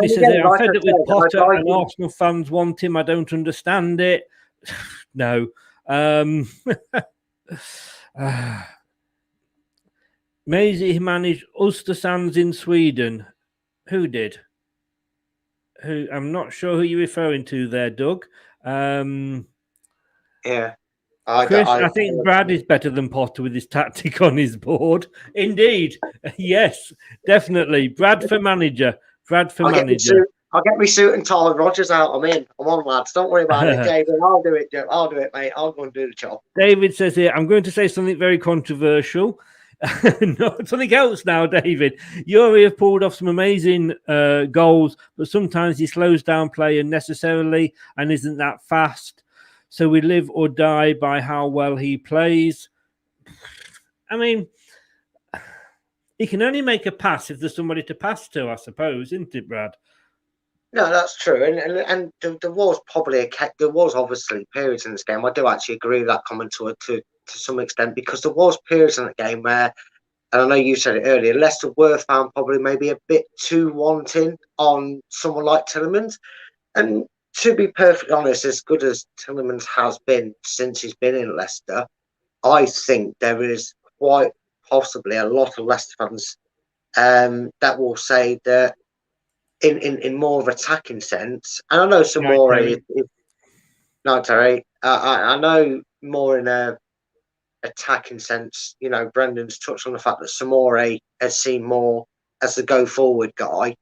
says, I'm fed up with Potter and Arsenal fans want him. I don't understand it. No. Maisie managed Östersunds in Sweden. Who did? Who? I'm not sure who you're referring to there, Doug. Chris, I think Brad is better than Potter with his tactic on his board. Indeed. Yes, definitely. Brad for manager. Brad for manager. I'll get my suit and tie Rodgers out. I'm in. I'm on, lads. Don't worry about it, David. I'll do it, mate. I'll go and do the job. David says here, I'm going to say something very controversial. No, something else now, David. Yuri have pulled off some amazing goals, but sometimes he slows down play unnecessarily and isn't that fast. So we live or die by how well he plays. I mean, he can only make a pass if there's somebody to pass to, I suppose, isn't it, Brad? No, that's true. And there was probably there was obviously periods in this game. I do actually agree with that comment to some extent, because there was periods in the game where, and I know you said it earlier, Leicester were found probably maybe a bit too wanting on someone like Tielemans. And to be perfectly honest, as good as Tielemans has been since he's been in Leicester, I think there is quite possibly a lot of Leicester fans that will say that in more of attacking sense, and I know some more. No, Terry, I know more in a attacking sense. You know, Brendan's touched on the fact that Samore has seen more as the go forward guy,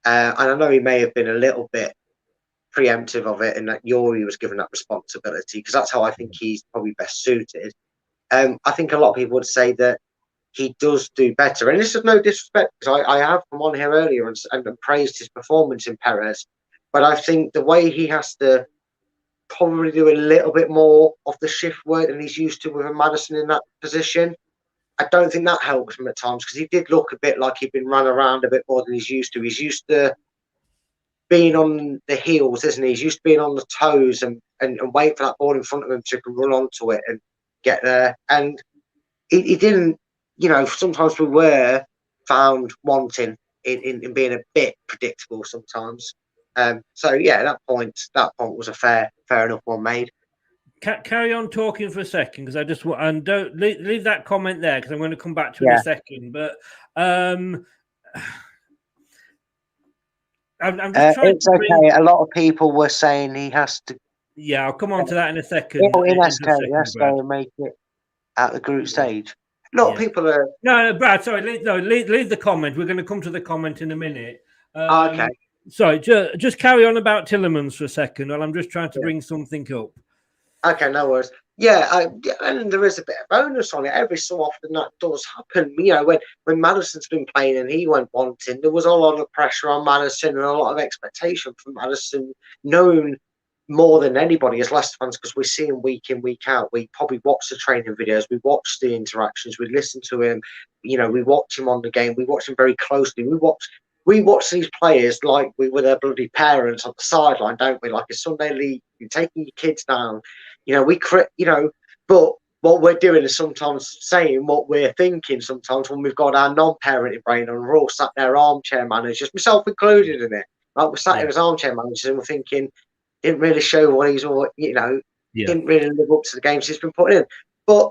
and I know he may have been a little bit preemptive of it, and that Yuri was given that responsibility, because that's how I think he's probably best suited. I think a lot of people would say that he does do better, and this is no disrespect, because I have come on here earlier and praised his performance in Perez, but I think the way he has to probably do a little bit more of the shift work than he's used to with a Maddison in that position. I don't think that helps him at times, because he did look a bit like he'd been run around a bit more than he's used to. He's used to being on the heels, isn't he? He's used to being on the toes and wait for that ball in front of him so he can run onto it and get there. And he didn't, you know, sometimes we were found wanting in being a bit predictable sometimes. So yeah, that point was a fair enough one made. Carry on talking for a second, because I just want, and don't leave that comment there, because I'm going to come back to it in a second. But I'm just trying it's okay. A lot of people were saying he has to. Yeah, I'll come on to that in a second. He has to make it at the group stage. A lot of people are. No, Brad. Sorry, leave the comment. We're going to come to the comment in a minute. Okay. Sorry, just carry on about Tielemans for a second, while I'm just trying to bring something up. Okay, no worries. Yeah, and there is a bit of bonus on it. Every so often that does happen. You know, when Maddison's been playing and he went wanting, there was a lot of pressure on Maddison and a lot of expectation from Maddison, known more than anybody as Leicester fans, because we see him week in, week out. We probably watch the training videos, we watch the interactions, we listen to him. You know, we watch him on the game, we watch him very closely. We watch these players like we were their bloody parents on the sideline, don't we? Like a Sunday league, you're taking your kids down. You know, but what we're doing is sometimes saying what we're thinking sometimes when we've got our non-parenting brain and we're all sat there armchair managers, myself included in it. Like we're sat here as armchair managers and we're thinking, didn't really show what he's all, you know, didn't really live up to the games he's been putting in. But,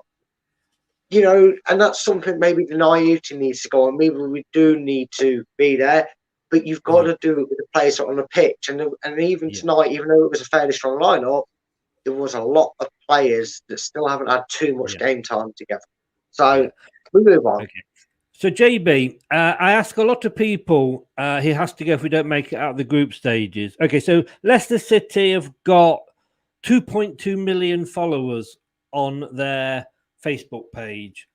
you know, and that's something maybe the naivety needs to go on. Maybe we do need to be there, but you've got to do it with the players on the pitch. And even tonight, even though it was a fairly strong lineup, there was a lot of players that still haven't had too much game time together. So we move on. Okay. So JB, I ask a lot of people, he has to go if we don't make it out of the group stages. Okay, so Leicester City have got 2.2 million followers on their Facebook page.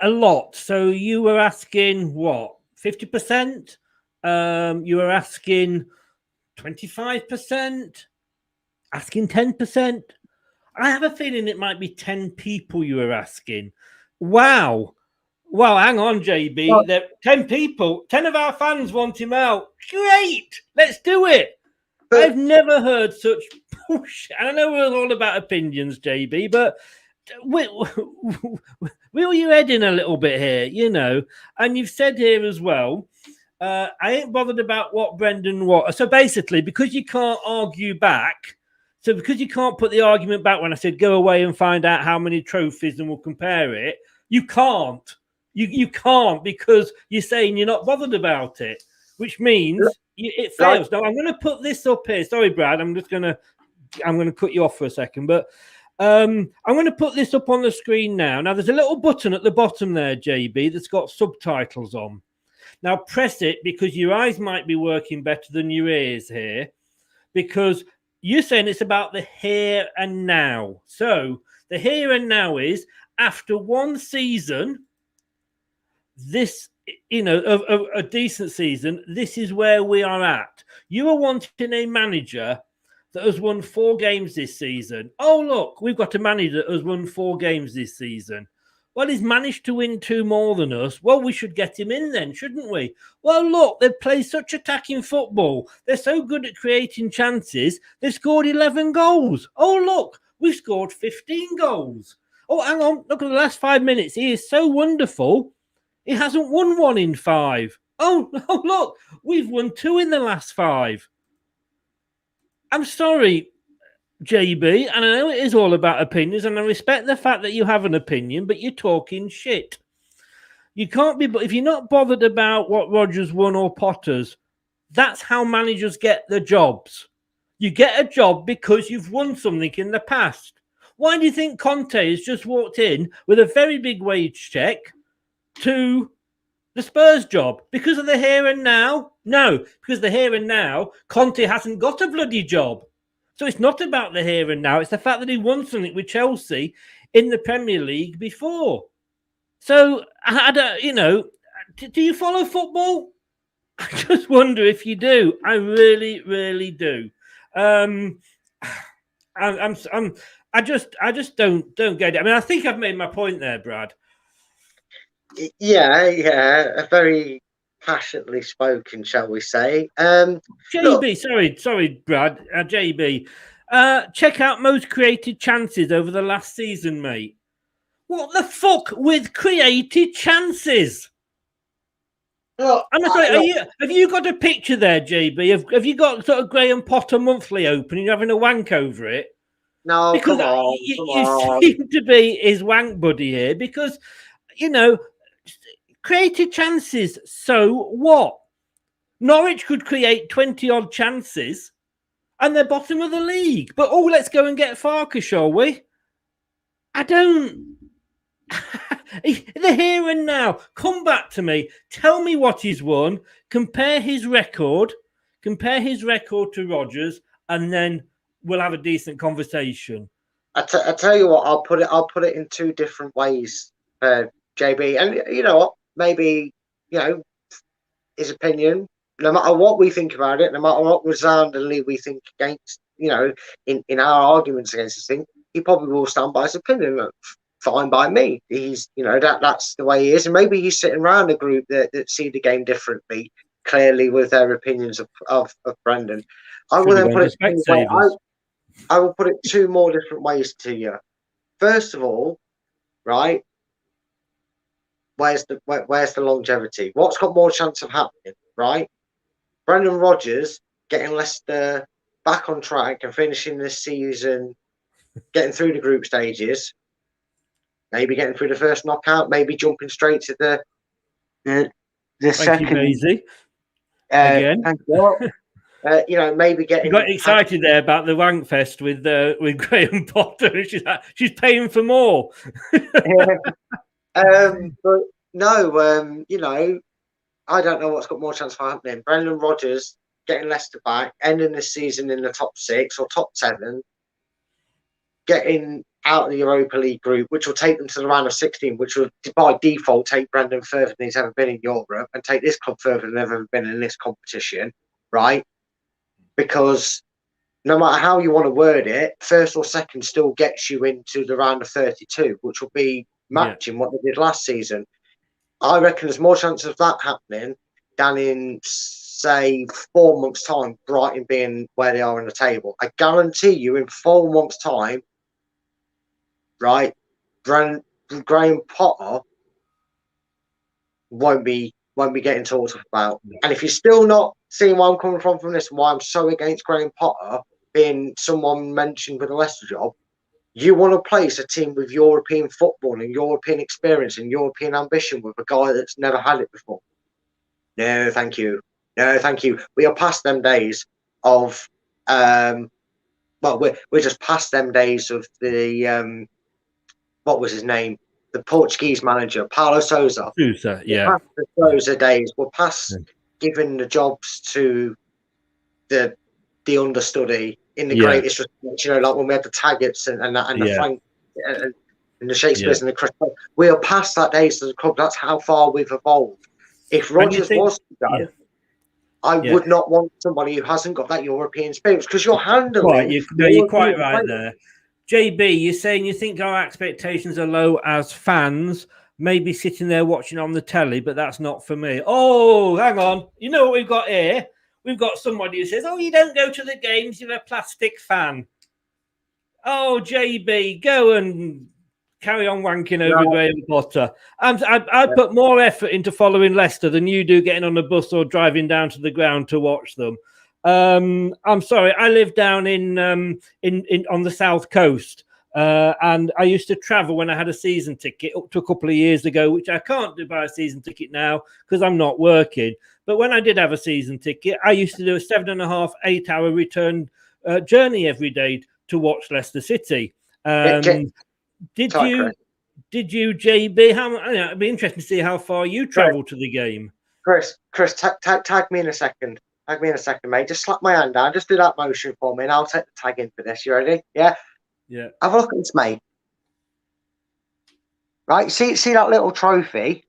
A lot. So you were asking what? 50%? You were asking 25%? Asking 10%. I have a feeling it might be 10 people you were asking. Wow. Well, hang on, JB. Well, There 10 people, 10 of our fans want him out. Great. Let's do it. but I've never heard such push. I know we're all about opinions, JB, but wheel your head in a little bit here, you know. And you've said here as well, I ain't bothered about what Brendan what. So basically, because you can't argue back, so because you can't put the argument back when I said go away and find out how many trophies and we'll compare it, you can't. You can't because you're saying you're not bothered about it, which means it fails. Now I'm going to put this up here. Sorry, Brad. I'm going to cut you off for a second, but I'm going to put this up on the screen now. Now there's a little button at the bottom there, JB, that's got subtitles on. Now press it because your eyes might be working better than your ears here, because you're saying it's about the here and now. So the here and now is after one season, this, you know, a decent season, this is where we are at. You are wanting a manager that has won 4 games this season. Oh, look, we've got a manager that has won 4 games this season. Well, he's managed to win 2 more than us. Well, we should get him in then, shouldn't we? Well, look, they play such attacking football. They're so good at creating chances. They scored 11 goals. Oh, look, we've scored 15 goals. Oh, hang on, look at the last 5 minutes. He is so wonderful. He hasn't won 1 in 5. Oh, look, we've won 2 in the last 5. I'm sorry, JB, and I know it is all about opinions, and I respect the fact that you have an opinion, but you're talking shit. You can't be, if you're not bothered about what Rodgers won or Potter's, that's how managers get the jobs. You get a job because you've won something in the past. Why do you think Conte has just walked in with a very big wage check to the Spurs job? Because of the here and now? No, because the here and now, Conte hasn't got a bloody job. So it's not about the here and now. It's the fact that he won something with Chelsea in the Premier League before. So, I don't, you know, do you follow football? I just wonder if you do. I really, really do. I just don't get it. I mean, I think I've made my point there, Brad. Yeah, very passionately spoken, shall we say. JB, sorry, Brad, JB. Check out most created chances over the last season, mate. What the fuck with created chances? Look, I'm sorry, have you got a picture there, JB? Have you got sort of Graham Potter monthly open and you're having a wank over it? No, because come on. You seem to be his wank buddy here because, you know, created chances, so what? Norwich could create 20-odd chances and they're bottom of the league. But, let's go and get Farker, shall we? I don't... The here and now. Come back to me. Tell me what he's won. Compare his record to Rodgers, and then we'll have a decent conversation. I tell you what, I'll put it in 2 different ways, JB. And you know what? Maybe, you know, his opinion, no matter what we think about it, no matter what resoundingly we think against, you know, in our arguments against this thing, he probably will stand by his opinion. Fine by me. He's, you know, that's the way he is. And maybe he's sitting around a group that see the game differently, clearly, with their opinions of Brendan. I will then put it I will put it 2 more different ways to you. First of all, right, where's the longevity? What's got more chance of happening, right? Brendan Rodgers getting Leicester back on track and finishing this season, getting through the group stages, maybe getting through the first knockout, maybe jumping straight to the second. Thank you, again. Thank you. You know, maybe getting... You got excited there about the wank fest with Graham Potter. She's paying for more. But no, you know, I don't know what's got more chance of happening. Brendan Rodgers getting Leicester back, ending this season in the top 6 or top 7, getting out of the Europa League group, which will take them to the round of 16, which will by default take Brendan further than he's ever been in Europe and take this club further than they've ever been in this competition, right? Because no matter how you want to word it, first or second still gets you into the round of 32, which will be matching what they did last season. I reckon there's more chance of that happening than in, say, 4 months' time, Brighton being where they are in the table. I guarantee you, in 4 months' time, right, Graham Potter won't be getting talked about. And if you're still not seeing where I'm coming from this, and why I'm so against Graham Potter being someone mentioned with a Leicester job, you want to place a team with European football and European experience and European ambition with a guy that's never had it before. No, thank you. No, thank you. We are past them days of, well, we're just past them days of the, what was his name? The Portuguese manager, Paulo Sousa. Sousa, yeah. We're past the Sousa days. We're past giving the jobs to the understudy in the greatest respect, like when we had the Taggarts and the Frank and the Shakespeare's and the Chris. We are past that days of the club. That's how far we've evolved. If Rodgers was to go, I would not want somebody who hasn't got that European experience, because you're handling. Right, you're quite right there. JB, you're saying you think our expectations are low as fans, maybe sitting there watching on the telly, but that's not for me. Oh, hang on. You know what we've got here? We've got somebody who says, oh, you don't go to the games, you're a plastic fan. Oh, JB, go and carry on wanking over Graham Potter. I put more effort into following Leicester than you do getting on a bus or driving down to the ground to watch them. I'm sorry, I live down in on the south coast, and I used to travel when I had a season ticket up to a couple of years ago, which I can't do by a season ticket now because I'm not working. But when I did have a season ticket, I used to do a 7.5, 8 hour return journey every day to watch Leicester City. Did you, JB? It'd be interesting to see how far you travel to the game. Chris, tag me in a second. Tag me in a second, mate. Just slap my hand down. Just do that motion for me, and I'll take the tag in for this. You ready? Yeah? Yeah. Have a look at this, mate. Right? See that little trophy?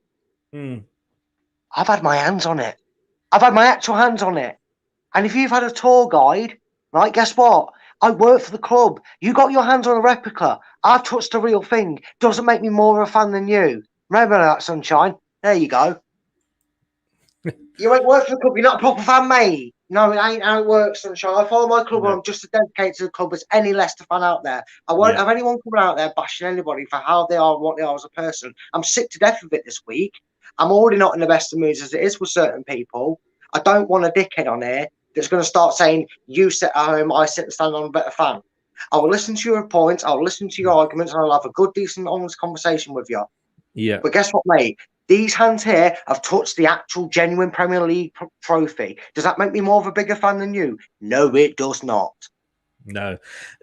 I've had my hands on it. I've had my actual hands on it. And if you've had a tour guide, right, guess what? I work for the club. You got your hands on a replica. I've touched the real thing. Doesn't make me more of a fan than you. Remember that, sunshine? There you go. You ain't work for the club. You're not a proper fan, mate. No, it ain't how it works, sunshine. I follow my club, and I'm just as dedicated to the club as any Leicester fan out there. I won't have anyone coming out there bashing anybody for how they are and what they are as a person. I'm sick to death of it this week. I'm already not in the best of moods as it is with certain people. I don't want a dickhead on here that's going to start saying, you sit at home, I sit and stand on a better fan. I will listen to your points, I'll listen to your arguments, and I'll have a good, decent, honest conversation with you. Yeah. But guess what, mate? These hands here have touched the actual genuine Premier League trophy. Does that make me more of a bigger fan than you? No, it does not. No.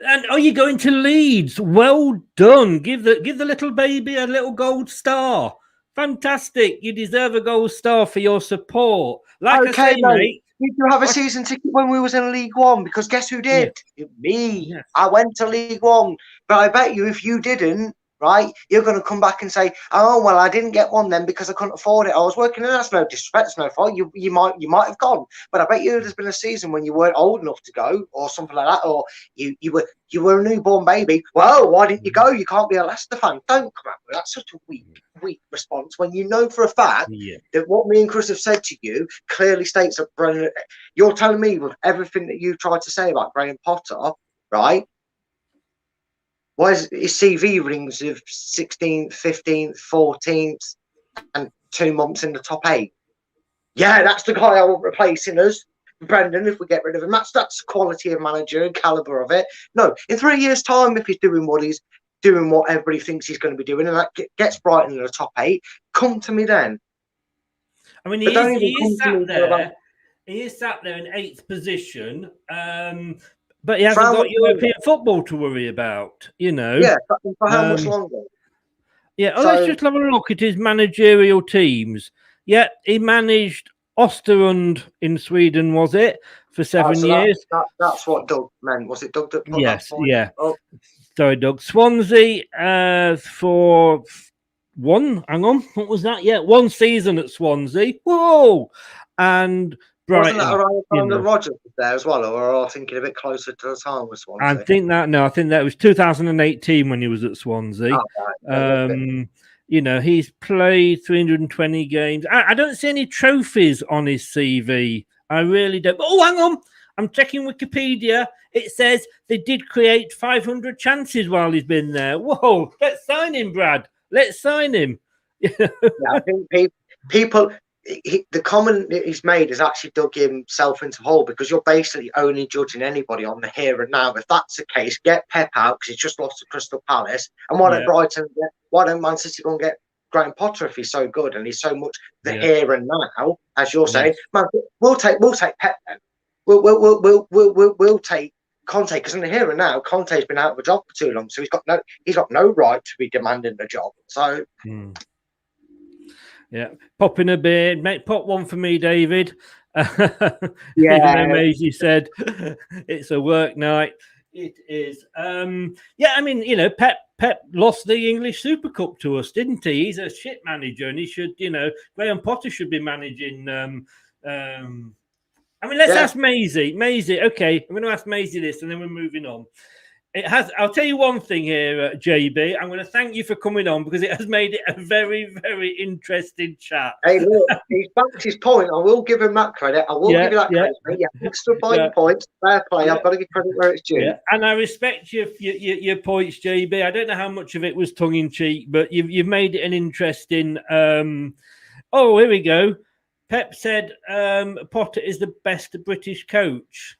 And are you going to Leeds? Well done. Give the little baby a little gold star. Fantastic. You deserve a gold star for your support. Like I say, mate. Did you have a season ticket when we was in League One? Because guess who did? Me. Yes. I went to League One. But I bet you if you didn't, right, you're going to come back and say, oh, well, I didn't get one then because I couldn't afford it. I was working, and that's no disrespect, it's no fault. You might have gone. But I bet you there's been a season when you weren't old enough to go or something like that, or you were a newborn baby. Well, why didn't you go? You can't be a Leicester fan. Don't come out with that. That's such a weak response when you know for a fact that what me and Chris have said to you clearly states that Brennan, you're telling me with everything that you've tried to say about Graham Potter, right? Why is his CV rings of 16th, 15th, 14th, and 2 months in the top 8? Yeah, that's the guy I want replacing us, Brendan. If we get rid of him, that's quality of manager and caliber of it. No, in 3 years' time, if he's doing what everybody thinks he's going to be doing, and that gets Brighton in the top 8, come to me then. I mean, he is sat there in 8th position. But he hasn't got European football to worry about, you know. Yeah, for how much longer? Yeah, let's just have a look at his managerial teams. Yeah, he managed Östersund in Sweden, was it, for 7 years? That's what Doug meant. Was it Doug that put yes, that point? Yeah. Oh. Sorry, Doug. Swansea for what was that? Yeah, 1 season at Swansea. Whoa! And Wasn't that Brighton. around the You time that know. Rogers was there as well, or are I thinking a bit closer to the time with I Swansea? think that was 2018 when he was at Swansea. Oh, right. You know, he's played 320 games. I don't see any trophies on his CV. I really don't. Oh, hang on. I'm checking Wikipedia. It says they did create 500 chances while he's been there. Whoa, let's sign him, Brad. Let's sign him. Yeah, I think people the comment that he's made has actually dug himself into a hole, because you're basically only judging anybody on the here and now. If that's the case, get Pep out because he's just lost to Crystal Palace, and why don't Brighton? Why don't Man City go and get Graham Potter if he's so good and he's so much the here and now, as you're saying? Man, we'll take Pep then. We'll take Conte, because in the here and now, Conte's been out of a job for too long, so he's got no right to be demanding a job. So. Yeah, pop in a beer, mate. Pop one for me, David. Yeah, even though Maisie said it's a work night, it is. Yeah, I mean, you know, Pep lost the English Super Cup to us, didn't he? He's a shit manager, and he should, you know, Graham Potter should be managing. I mean, let's ask Maisie. Maisie, okay, I'm going to ask Maisie this, and then we're moving on. It has. I'll tell you one thing here, JB. I'm going to thank you for coming on, because it has made it a very, very interesting chat. Hey, look, he's backed his point. I will give him that credit. I will give you that credit. Yeah, he stood by your points. Fair play. I've got to give credit where it's due. Yeah. And I respect your points, JB. I don't know how much of it was tongue in cheek, but you've made it an interesting. Oh, here we go. Pep said Potter is the best British coach.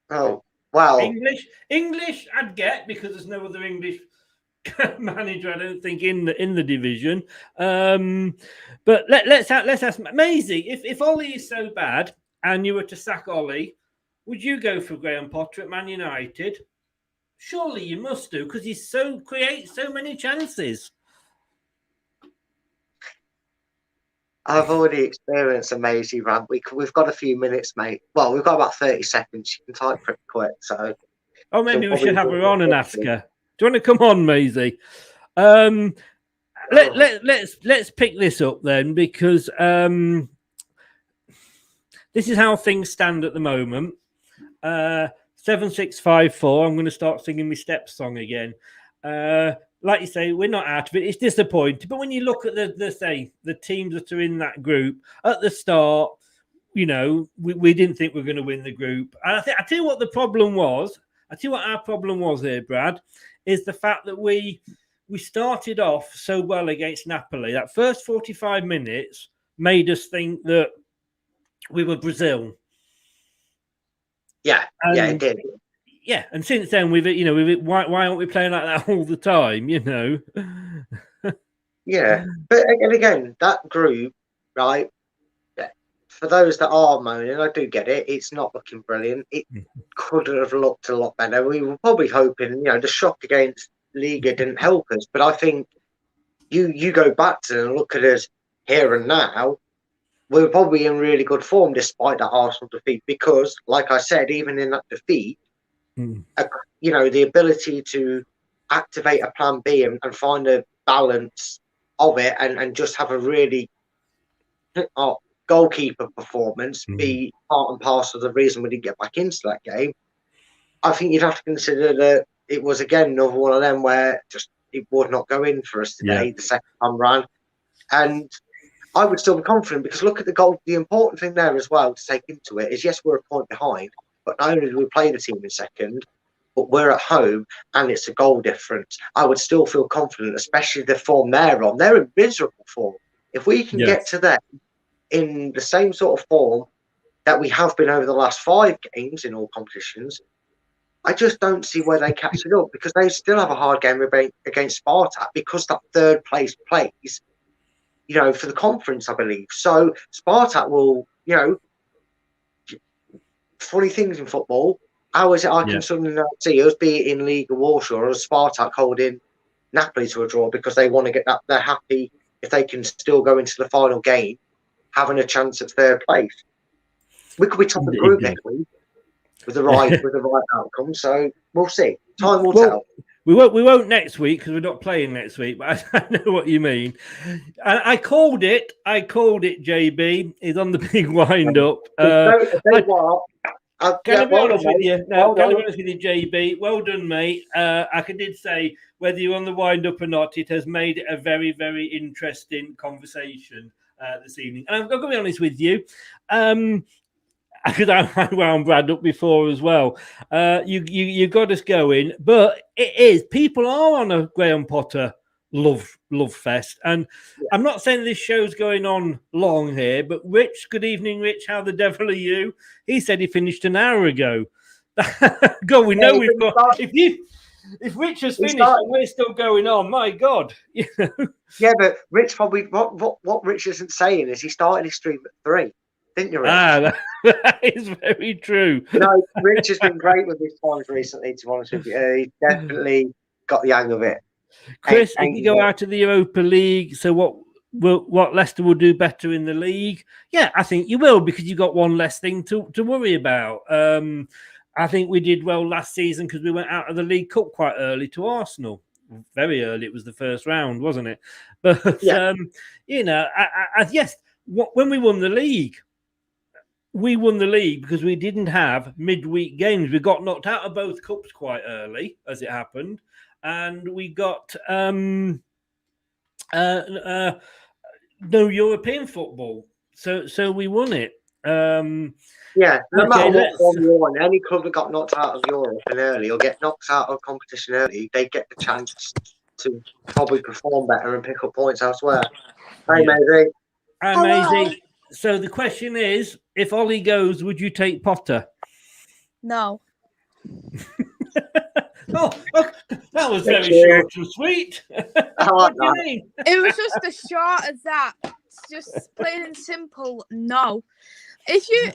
Oh, wow. English I'd get, because there's no other English manager, I don't think, in the division. But let's ask Maisie, if Ollie is so bad and you were to sack Ollie, would you go for Graham Potter at Man United? Surely you must do, because he creates so many chances. I've already experienced a Maisie rant. We've got a few minutes, mate. Well, we've got about 30 seconds. You can type pretty quick. So, maybe we should have her on and ask her. Do you want to come on, Maisie? Let's pick this up then, because this is how things stand at the moment. 7654. I'm going to start singing my Steps song again. Like you say, we're not out of it. It's disappointing. But when you look at the teams that are in that group at the start, you know, we didn't think we were going to win the group. And I tell you what the problem was. I tell you what our problem was here, Brad, is the fact that we started off so well against Napoli. That first 45 minutes made us think that we were Brazil. Yeah, it did. Yeah, and since then why aren't we playing like that all the time? You know. Yeah, but again, that group, right? For those that are moaning, I do get it. It's not looking brilliant. It could have looked a lot better. We were probably hoping, you know, the shock against Liga didn't help us. But I think you go back to and look at us here and now, we're probably in really good form despite that Arsenal defeat. Because, like I said, even in that defeat, you know, the ability to activate a plan B and find a balance of it and just have a really goalkeeper performance be part and parcel of the reason we didn't get back into that game. I think you'd have to consider that it was, again, another one of them where just it would not go in for us today, the second time round. And I would still be confident, because look at the goal. The important thing there as well to take into it is, yes, we're a point behind, but not only do we play the team in second, but we're at home and it's a goal difference. I would still feel confident, especially the form they're on. They're in miserable form. If we can get to them in the same sort of form that we have been over the last 5 games in all competitions, I just don't see where they catch it up, because they still have a hard game against Spartak, because that third place plays, you know, for the conference, I believe. So Spartak will, you know, funny things in football. How is it I can suddenly not see us, be it in League of Warsaw or Spartak holding Napoli to a draw, because they want to get that? They're happy if they can still go into the final game, having a chance at third place. We could be top of the group next week with the right outcome. So we'll see. Time will tell. We won't next week because we're not playing next week. But I know what you mean. And I called it, JB. He's on the big wind up. Can I be honest with you? No, can I be honest with you, JB? Well done, mate. I did say whether you're on the wind up or not, it has made it a very, very interesting conversation this evening. And I'm going to be honest with you, because I wound Brad up before as well. You got us going, but it is people are on a Graham Potter love fest, and I'm not saying this show's going on long here, but Rich, good evening, Rich. How the devil are you? He said he finished an hour ago. God, we know we've got. If Rich has finished and we're still going on, my God, you know. Yeah, but Rich probably what Rich isn't saying is he started his stream at 3, didn't you, Rich? That is very true. No, Rich has been great with his times recently. To be honest with you, he definitely got the hang of it. Chris, if you go out of the Europa League, so what Leicester will do better in the league? Yeah, I think you will, because you've got one less thing to worry about. I think we did well last season because we went out of the League Cup quite early to Arsenal. Very early. It was the first round, wasn't it? But, you know, yes, when we won the league, because we didn't have midweek games. We got knocked out of both cups quite early, as it happened. And we got no European football. So we won it. Yeah, no matter what one you won, any club that got knocked out of Europe and early or get knocked out of competition early, they get the chance to probably perform better and pick up points elsewhere. Hey, Maisie. Hi, Maisie. So the question is, if Ollie goes, would you take Potter? No. Oh, that was very short and sweet. What do you mean? It was just as short as that. It's just plain and simple. No. If you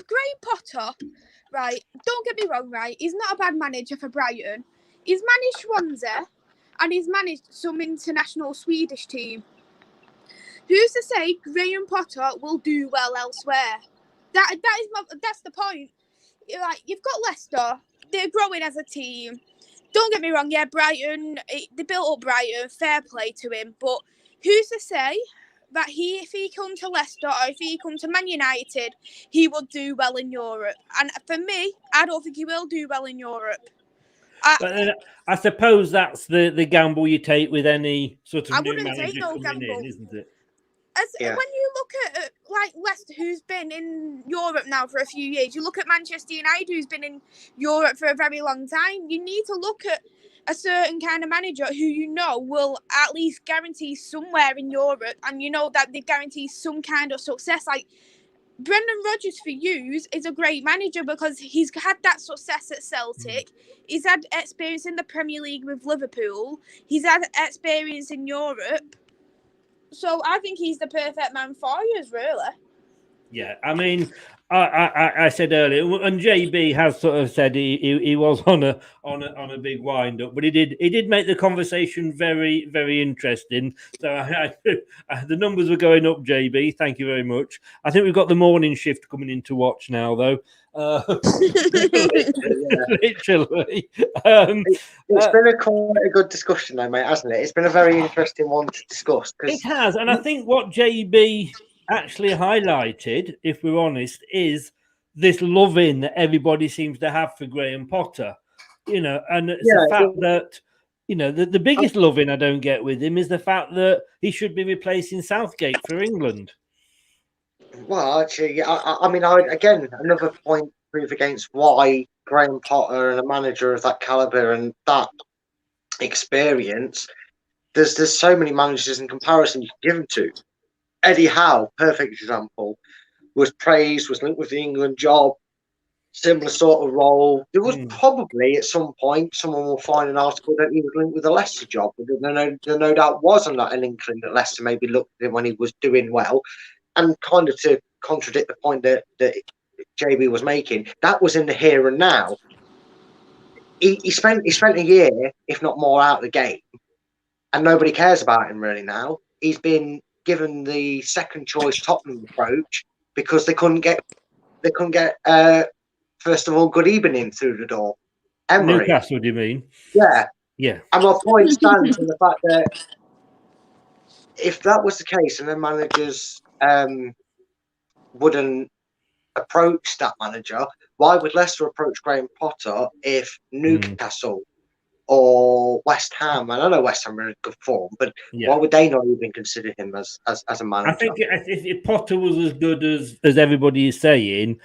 Graham Potter, right? Don't get me wrong, right? He's not a bad manager for Brighton. He's managed Swansea, and he's managed some international Swedish team. Who's to say Graham Potter will do well elsewhere? That's the point. You've got Leicester. They're growing as a team. Don't get me wrong, yeah, Brighton, they built up Brighton, fair play to him, but who's to say that if he come to Leicester or if he come to Man United, he will do well in Europe? And for me, I don't think he will do well in Europe. But then I suppose that's the gamble you take with any sort of new manager coming in, isn't it? When you look at Leicester, who's been in Europe now for a few years, you look at Manchester United, who's been in Europe for a very long time. You need to look at a certain kind of manager who you know will at least guarantee somewhere in Europe, and you know that they guarantee some kind of success. Like Brendan Rodgers for you is a great manager because he's had that success at Celtic. He's had experience in the Premier League with Liverpool. He's had experience in Europe. So I think he's the perfect man for you, really. Yeah, I mean, I said earlier, and JB has sort of said he was on a big wind up, but he did make the conversation very, very interesting. So the numbers were going up, JB. Thank you very much. I think we've got the morning shift coming in to watch now, though. Literally. It's been quite a good discussion, though, mate, hasn't it? It's been a very interesting one to discuss. It has, and I think what JB actually highlighted, if we're honest, is this love-in that everybody seems to have for Graham Potter. You know, and it's the fact that, you know, the biggest love-in I don't get with him is the fact that he should be replacing Southgate for England. Well, actually, I mean, again, another point to prove against why Graham Potter and a manager of that caliber and that experience, there's so many managers in comparison you can give them to. Eddie Howe, perfect example, was praised, was linked with the England job, similar sort of role. There was probably at some point someone will find an article that he was linked with the Leicester job. There no doubt wasn't an inkling that Leicester maybe looked at him when he was doing well. And kind of to contradict the point that JB was making, that was in the here and now. He spent a year, if not more, out of the game, and nobody cares about him really now. He's been given the second choice Tottenham approach because they couldn't get first of all good evening through the door. Emery. Newcastle, do you mean? Yeah. Yeah. And my point stands in the fact that if that was the case and the managers wouldn't approach that manager, why would Leicester approach Graham Potter if Newcastle or West Ham, and I know West Ham are in good form, but why would they not even consider him as a manager? I think if Potter was as good as everybody is saying,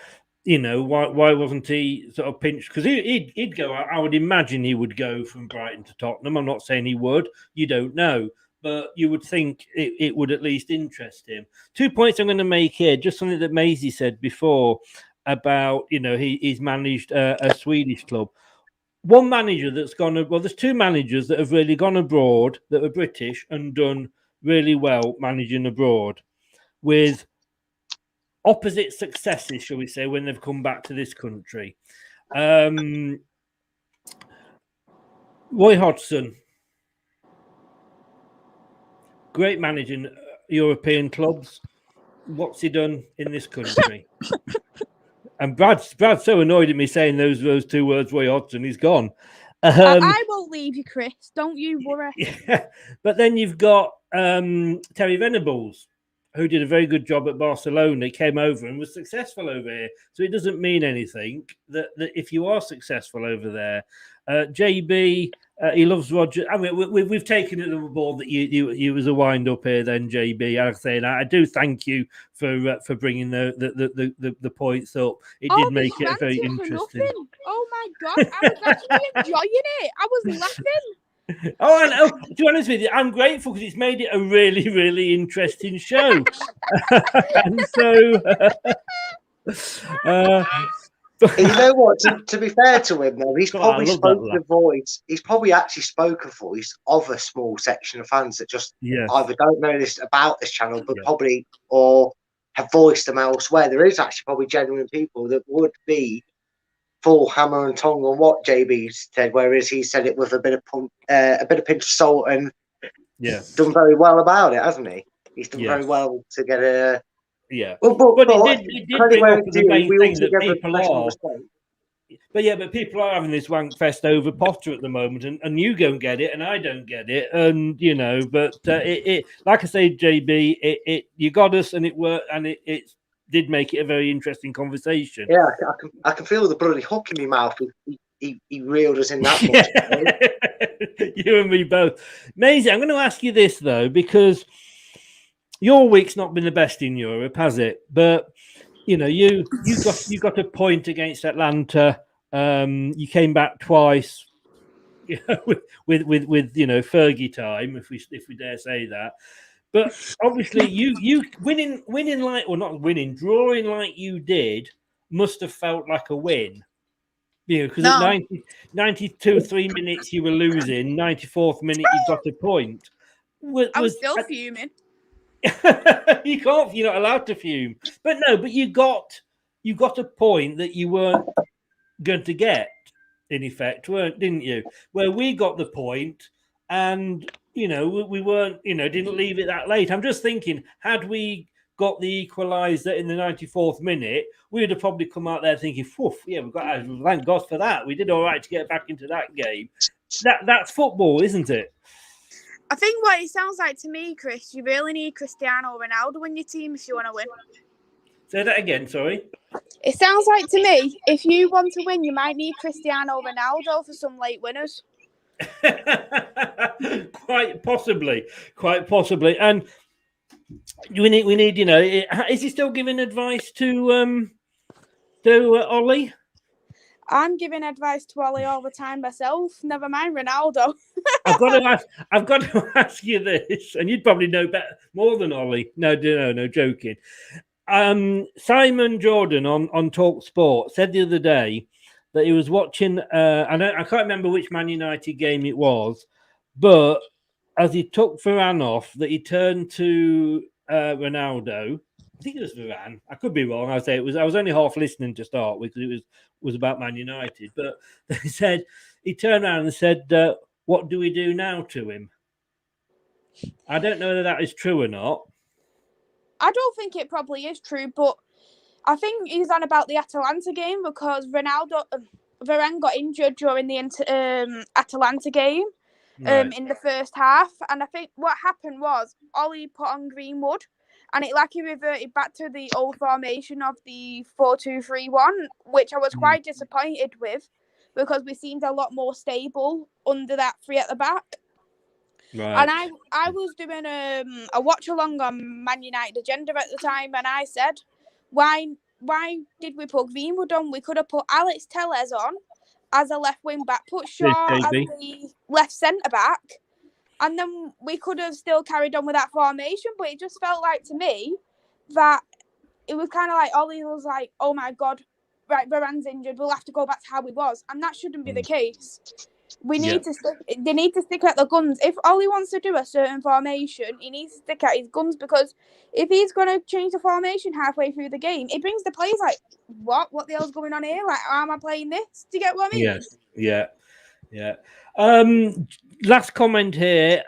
you know, why wasn't he sort of pinched? Because he'd go. I would imagine he would go from Brighton to Tottenham. I'm not saying he would. You don't know. But you would think it would at least interest him. 2 points I'm going to make here, just something that Maisie said before about, you know, he's managed a Swedish club. One manager that's gone, well, there's two managers that have really gone abroad that are British and done really well managing abroad with opposite successes, shall we say, when they've come back to this country. Roy Hodgson, great managing European clubs. What's he done in this country? And Brad's so annoyed at me saying those two words, Roy Hodgson, he's gone. I won't leave you, Chris. Don't you worry. Yeah. But then you've got Terry Venables, who did a very good job at Barcelona. He came over and was successful over here. So it doesn't mean anything that if you are successful over there. JB, he loves Roger. I mean, we've taken it on board that you was a wind up here, then JB. I'm saying I do thank you for bringing the points up. It did make it very interesting. Oh my god, I was actually enjoying it. I was laughing. Oh, and to be honest with you, I'm grateful because it's made it a really, really interesting show. And so. You know what? To be fair to him, though, he's probably spoken the voice. He's probably actually spoken a voice of a small section of fans that just either don't know this about this channel, but probably or have voiced them elsewhere. There is actually probably genuine people that would be full hammer and tongue on what JB said, whereas he said it with a bit of pinch of salt and done very well about it, hasn't he? He's done very well to get a. Yeah, but it did bring up the main thing that people are. But people are having this wank fest over Potter at the moment, and you don't get it, and I don't get it, and you know. But it like I say, JB, it you got us, and it worked, and it did make it a very interesting conversation. Yeah, I can feel the bloody hook in my mouth. He reeled us in that much. You and me both. Maisie, I'm going to ask you this though, because your week's not been the best in Europe, has it? But you know, you got a point against Atlanta. You came back twice, you know, with you know Fergie time, if we dare say that. But obviously, you winning like, or not winning, drawing like you did must have felt like a win. You know, because at 92 3 minutes you were losing, 94th minute you got a point. I was still fuming. You're not allowed to fume. But you got a point that you weren't going to get, in effect, didn't you? Where we got the point and you know, we weren't, you know, didn't leave it that late. I'm just thinking, had we got the equaliser in the 94th minute, we would have probably come out there thinking, we've got, thank God for that. We did all right to get back into that game. That's football, isn't it? I think what it sounds like to me, Chris, you really need Cristiano Ronaldo in your team if you want to win. Say that again, sorry. It sounds like to me, if you want to win, you might need Cristiano Ronaldo for some late winners. Quite possibly. And we need, you know, is he still giving advice to Ollie? I'm giving advice to Ollie all the time myself. Never mind Ronaldo. I've got to ask you this, and you'd probably know more than Ollie. No, joking. Simon Jordan on Talk Sport said the other day that he was watching. I can't remember which Man United game it was, but as he took Varane off, that he turned to Ronaldo. I think it was Varane. I could be wrong. I was only half listening to start with because it was about Man United. But they said he turned around and said, "What do we do now to him?" I don't know whether that is true or not. I don't think it probably is true, but I think he's on about the Atalanta game because Ronaldo, Varane got injured during the Atalanta game in the first half, and I think what happened was Ollie put on Greenwood, and he reverted back to the old formation of the 4-2-3-1, which I was quite disappointed with, because we seemed a lot more stable under that three at the back. Right. And I was doing a watch along on Man United Agenda at the time, and I said, why did we put Greenwood on? We could have put Alex Telles on as a left wing back, put Shaw as the left centre back, and then we could have still carried on with that formation. But it just felt like to me that it was kind of like Ollie was like, oh my God, right, Varane's injured, we'll have to go back to how he was. And that shouldn't be the case. They need to stick at the guns. If Ollie wants to do a certain formation, he needs to stick at his guns, because if he's going to change the formation halfway through the game, it brings the players like, what the hell's going on here? Like, how am I playing this? Do you get what I mean? Yes. Yeah. Last comment here.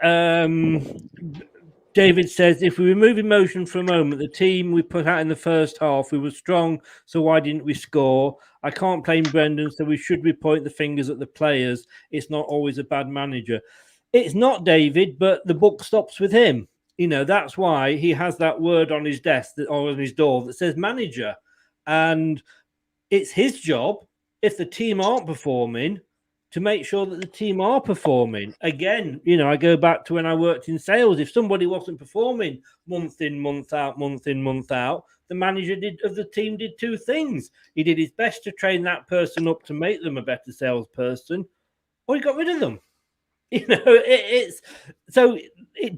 David says, if we remove emotion for a moment, the team we put out in the first half, we were strong, so why didn't we score? I can't blame Brendan, so we should point the fingers at the players. It's not always a bad manager. It's not, David, but the book stops with him. You know, that's why he has that word on his desk or on his door that says manager. And it's his job, if the team aren't performing, to make sure that the team are performing. Again, you know, I go back to when I worked in sales. If somebody wasn't performing month in, month out, the manager of the team did two things. He did his best to train that person up to make them a better salesperson, or he got rid of them. You know, it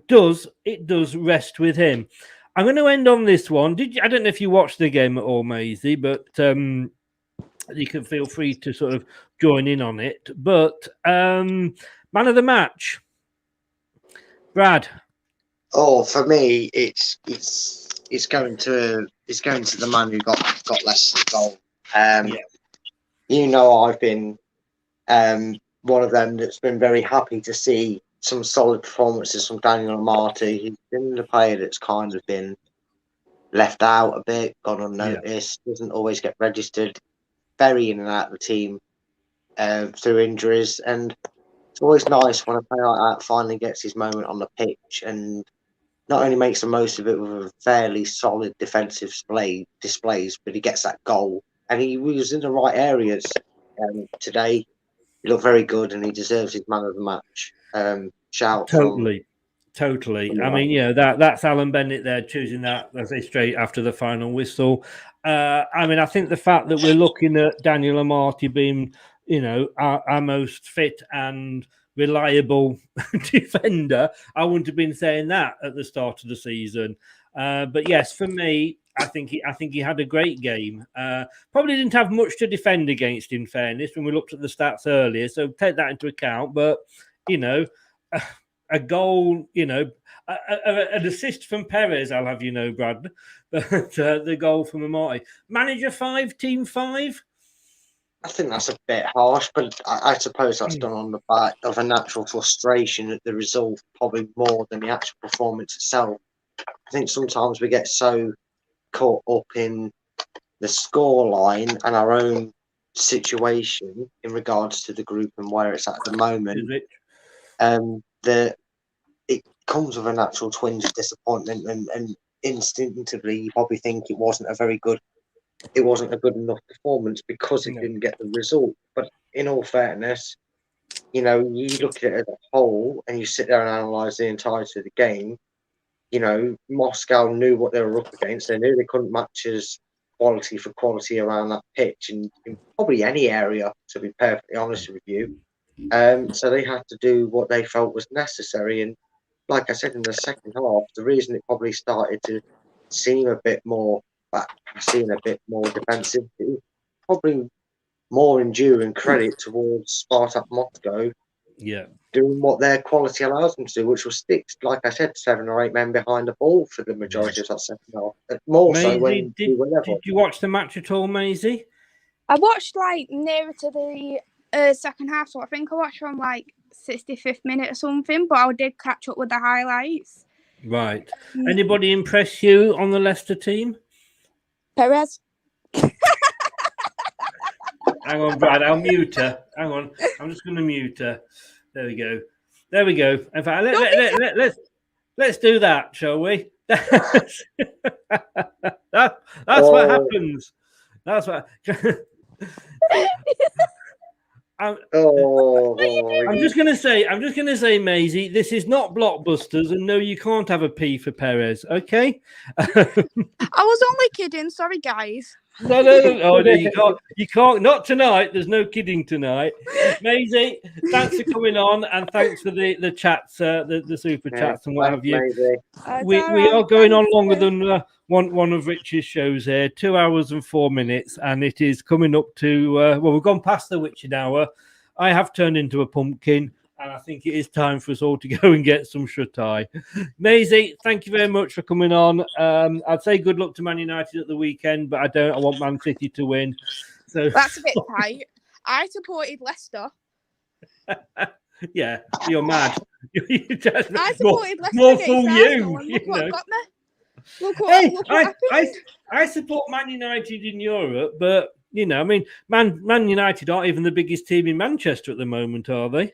does rest with him. I'm going to end on this one. I don't know if you watched the game at all, Maisie, but you can feel free to sort of join in on it. But man of the match, Brad. Oh, for me, it's going to the man who got Leicester's goal. You know, I've been one of them that's been very happy to see some solid performances from Daniel Amartey. He's been a player that's kind of been left out a bit, gone unnoticed, doesn't always get registered, very in and out of the team through injuries, and it's always nice when a player like that finally gets his moment on the pitch and not only makes the most of it with a fairly solid defensive displays, but he gets that goal, and he was in the right areas today. He looked very good, and he deserves his man of the match. Shout totally. I mean, yeah, that's Alan Bennett there choosing that, as I say, straight after the final whistle. I mean, I think the fact that we're looking at Daniel Amartey being, you know, our most fit and reliable defender, I wouldn't have been saying that at the start of the season. But yes, for me, I think he had a great game. Probably didn't have much to defend against, in fairness, when we looked at the stats earlier. So take that into account. But you know, a goal, you know, an assist from Perez, I'll have you know, Brad. But the goal from Amartey. Manager 5, team 5. I think that's a bit harsh, but I suppose that's done on the back of a natural frustration at the result, probably more than the actual performance itself. I think sometimes we get so caught up in the scoreline and our own situation in regards to the group and where it's at the moment, that it comes with a natural twinge of disappointment, and instinctively you probably think it wasn't a good enough performance because it didn't get the result. But in all fairness, you know, you look at it as a whole and you sit there and analyse the entirety of the game. You know, Moscow knew what they were up against. They knew they couldn't match us quality for quality around that pitch in probably any area, to be perfectly honest with you. So they had to do what they felt was necessary. And like I said, in the second half, the reason it probably started to seem a bit more a bit more defensive, probably more enduring credit towards Spartak Moscow doing what their quality allows them to do, which was stick, like I said, 7 or 8 men behind the ball for the majority of that second half. More Maisie, so when we were level. Did you watch the match at all, Maisie? I watched like nearer to the second half, so I think I watched from like 65th minute or something, but I did catch up with the highlights. Right. Anybody impress you on the Leicester team? Perez. Hang on, Brad. I'll mute her. Hang on. I'm just going to mute her. There we go. There we go. In fact, let's do that, shall we? That's what happens. That's what. I'm just going to say, Maisie, this is not Blockbusters, and no, you can't have a P for Perez, okay? I was only kidding. Sorry, guys. No, you can't. Not tonight. There's no kidding tonight. Maisie, thanks for coming on, and thanks for the chats, the super chats and what have you. We are going on longer than one of Rich's shows here, 2 hours and 4 minutes, and it is coming up to well, we've gone past the witching hour. I have turned into a pumpkin, and I think it is time for us all to go and get some shut-eye. Maisie, thank you very much for coming on. I'd say good luck to Man United at the weekend, but I don't. I want Man City to win. So that's a bit tight. I supported Leicester. Yeah, you're mad. I supported Leicester. More fool you. Look what got me. Look what happened. I support Man United in Europe, but you know, I mean, Man United aren't even the biggest team in Manchester at the moment, are they?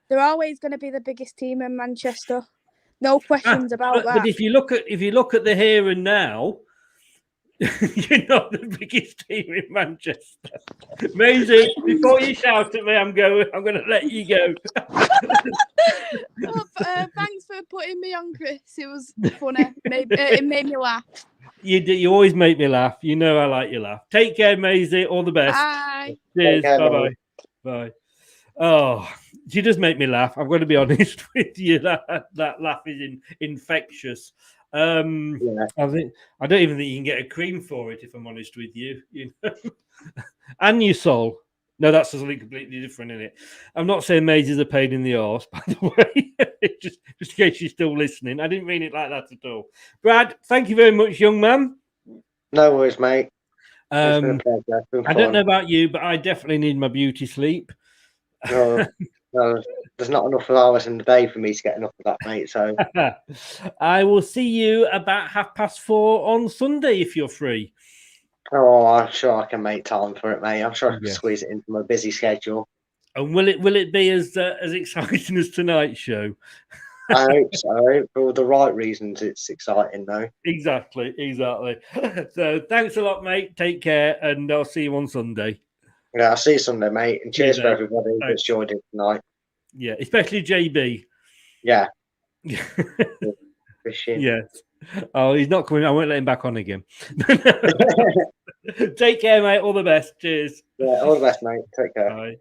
They're always going to be the biggest team in Manchester. No questions about that. But if you look at the here and now, you're not the biggest team in Manchester. Maisie, before you shout at me, I'm going to let you go. Thanks for putting me on, Chris. It was funny. It made me laugh. You always make me laugh. You know I like your laugh. Take care, Maisie. All the best. Bye. Cheers. Bye-bye. Bye. Oh, she does make me laugh. I've got to be honest with you. That laugh is infectious. I don't even think you can get a cream for it, if I'm honest with you. You know, and your soul. No, that's something completely different, isn't it? I'm not saying Maisie's a pain in the arse, by the way. just in case she's still listening. I didn't mean it like that at all. Brad, thank you very much, young man. No worries, mate. I don't know about you, but I definitely need my beauty sleep. No, there's not enough hours in the day for me to get enough of that, mate. So I will see you about 4:30 on Sunday if you're free. Oh, I'm sure I can make time for it, mate. I'm sure I can squeeze it into my busy schedule. And will it be as exciting as tonight's show? I hope so. For all the right reasons, it's exciting, though. Exactly. So thanks a lot, mate. Take care, and I'll see you on Sunday. Yeah, I'll see you Sunday, mate. And cheers for everybody that's joined in tonight. Yeah, especially JB. Yeah. Yes. Oh, he's not coming. I won't let him back on again. Take care, mate. All the best. Cheers. Yeah, all the best, mate. Take care. Bye.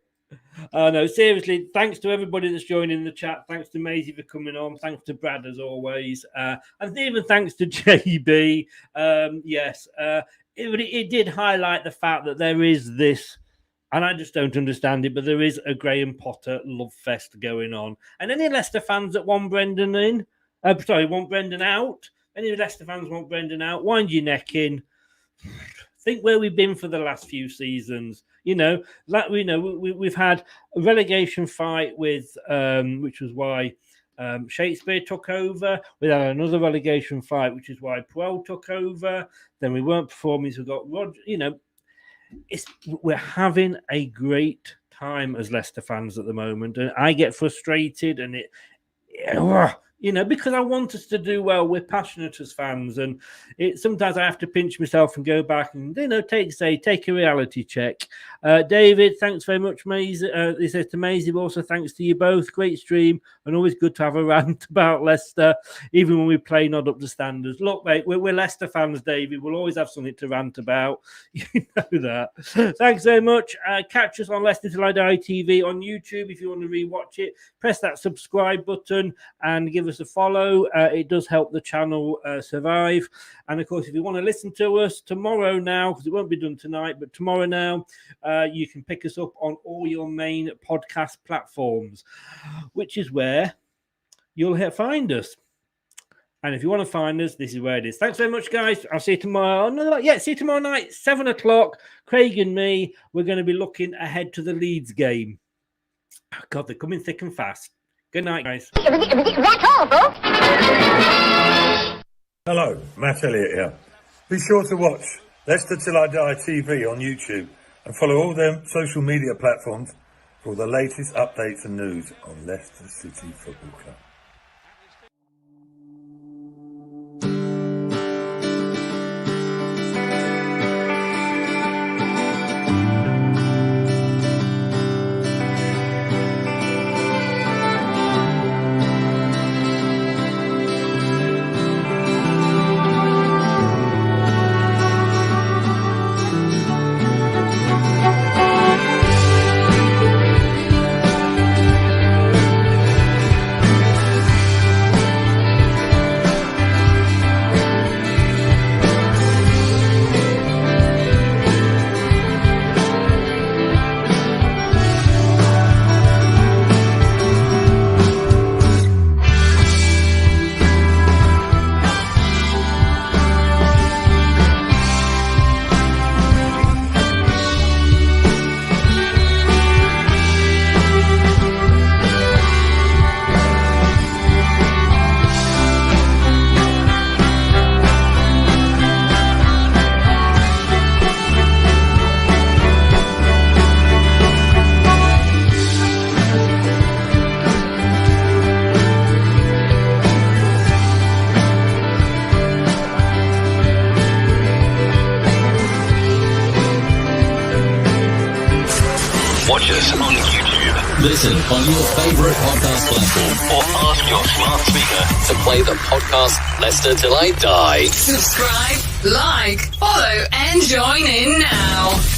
No, seriously, thanks to everybody that's joining the chat. Thanks to Maisie for coming on. Thanks to Brad, as always. And even thanks to JB. It did highlight the fact that there is this, and I just don't understand it, but there is a Graham Potter love fest going on. And any Leicester fans that want Brendan want Brendan out. Any Leicester fans want Brendan out. Wind your neck in. Think where we've been for the last few seasons. You know, we've had a relegation fight with, which was why Shakespeare took over. We had another relegation fight, which is why Puel took over. Then we weren't performing, so we got Roger. You know, we're having a great time as Leicester fans at the moment, and I get frustrated, and because I want us to do well. We're passionate as fans, and sometimes I have to pinch myself and go back and take a reality check. David, thanks very much, Maisie. He says to Maisie, also thanks to you both. Great stream, and always good to have a rant about Leicester, even when we play not up to standards. Look, mate, we're Leicester fans, David. We'll always have something to rant about. You know that. Thanks very much. Catch us on Leicester Till I Die TV on YouTube if you want to rewatch it. Press that subscribe button and give us a follow. It does help the channel survive. And of course, if you want to listen to us tomorrow now, because it won't be done tonight, but tomorrow now, you can pick us up on all your main podcast platforms, which is where you'll find us. And if you want to find us, this is where it is. Thanks very much, guys. I'll see you tomorrow. See you tomorrow night, 7:00. Craig and me, we're going to be looking ahead to the Leeds game. Oh, God, they're coming thick and fast. Good night, guys. That's all, folks. Hello, Matt Elliott here. Be sure to watch Leicester Till I Die TV on YouTube and follow all them social media platforms for all the latest updates and news on Leicester City Football Club. Watch us on YouTube. Listen on your favourite podcast platform. Or ask your smart speaker to play the podcast Leicester Till I Die. Subscribe, like, follow, and join in now.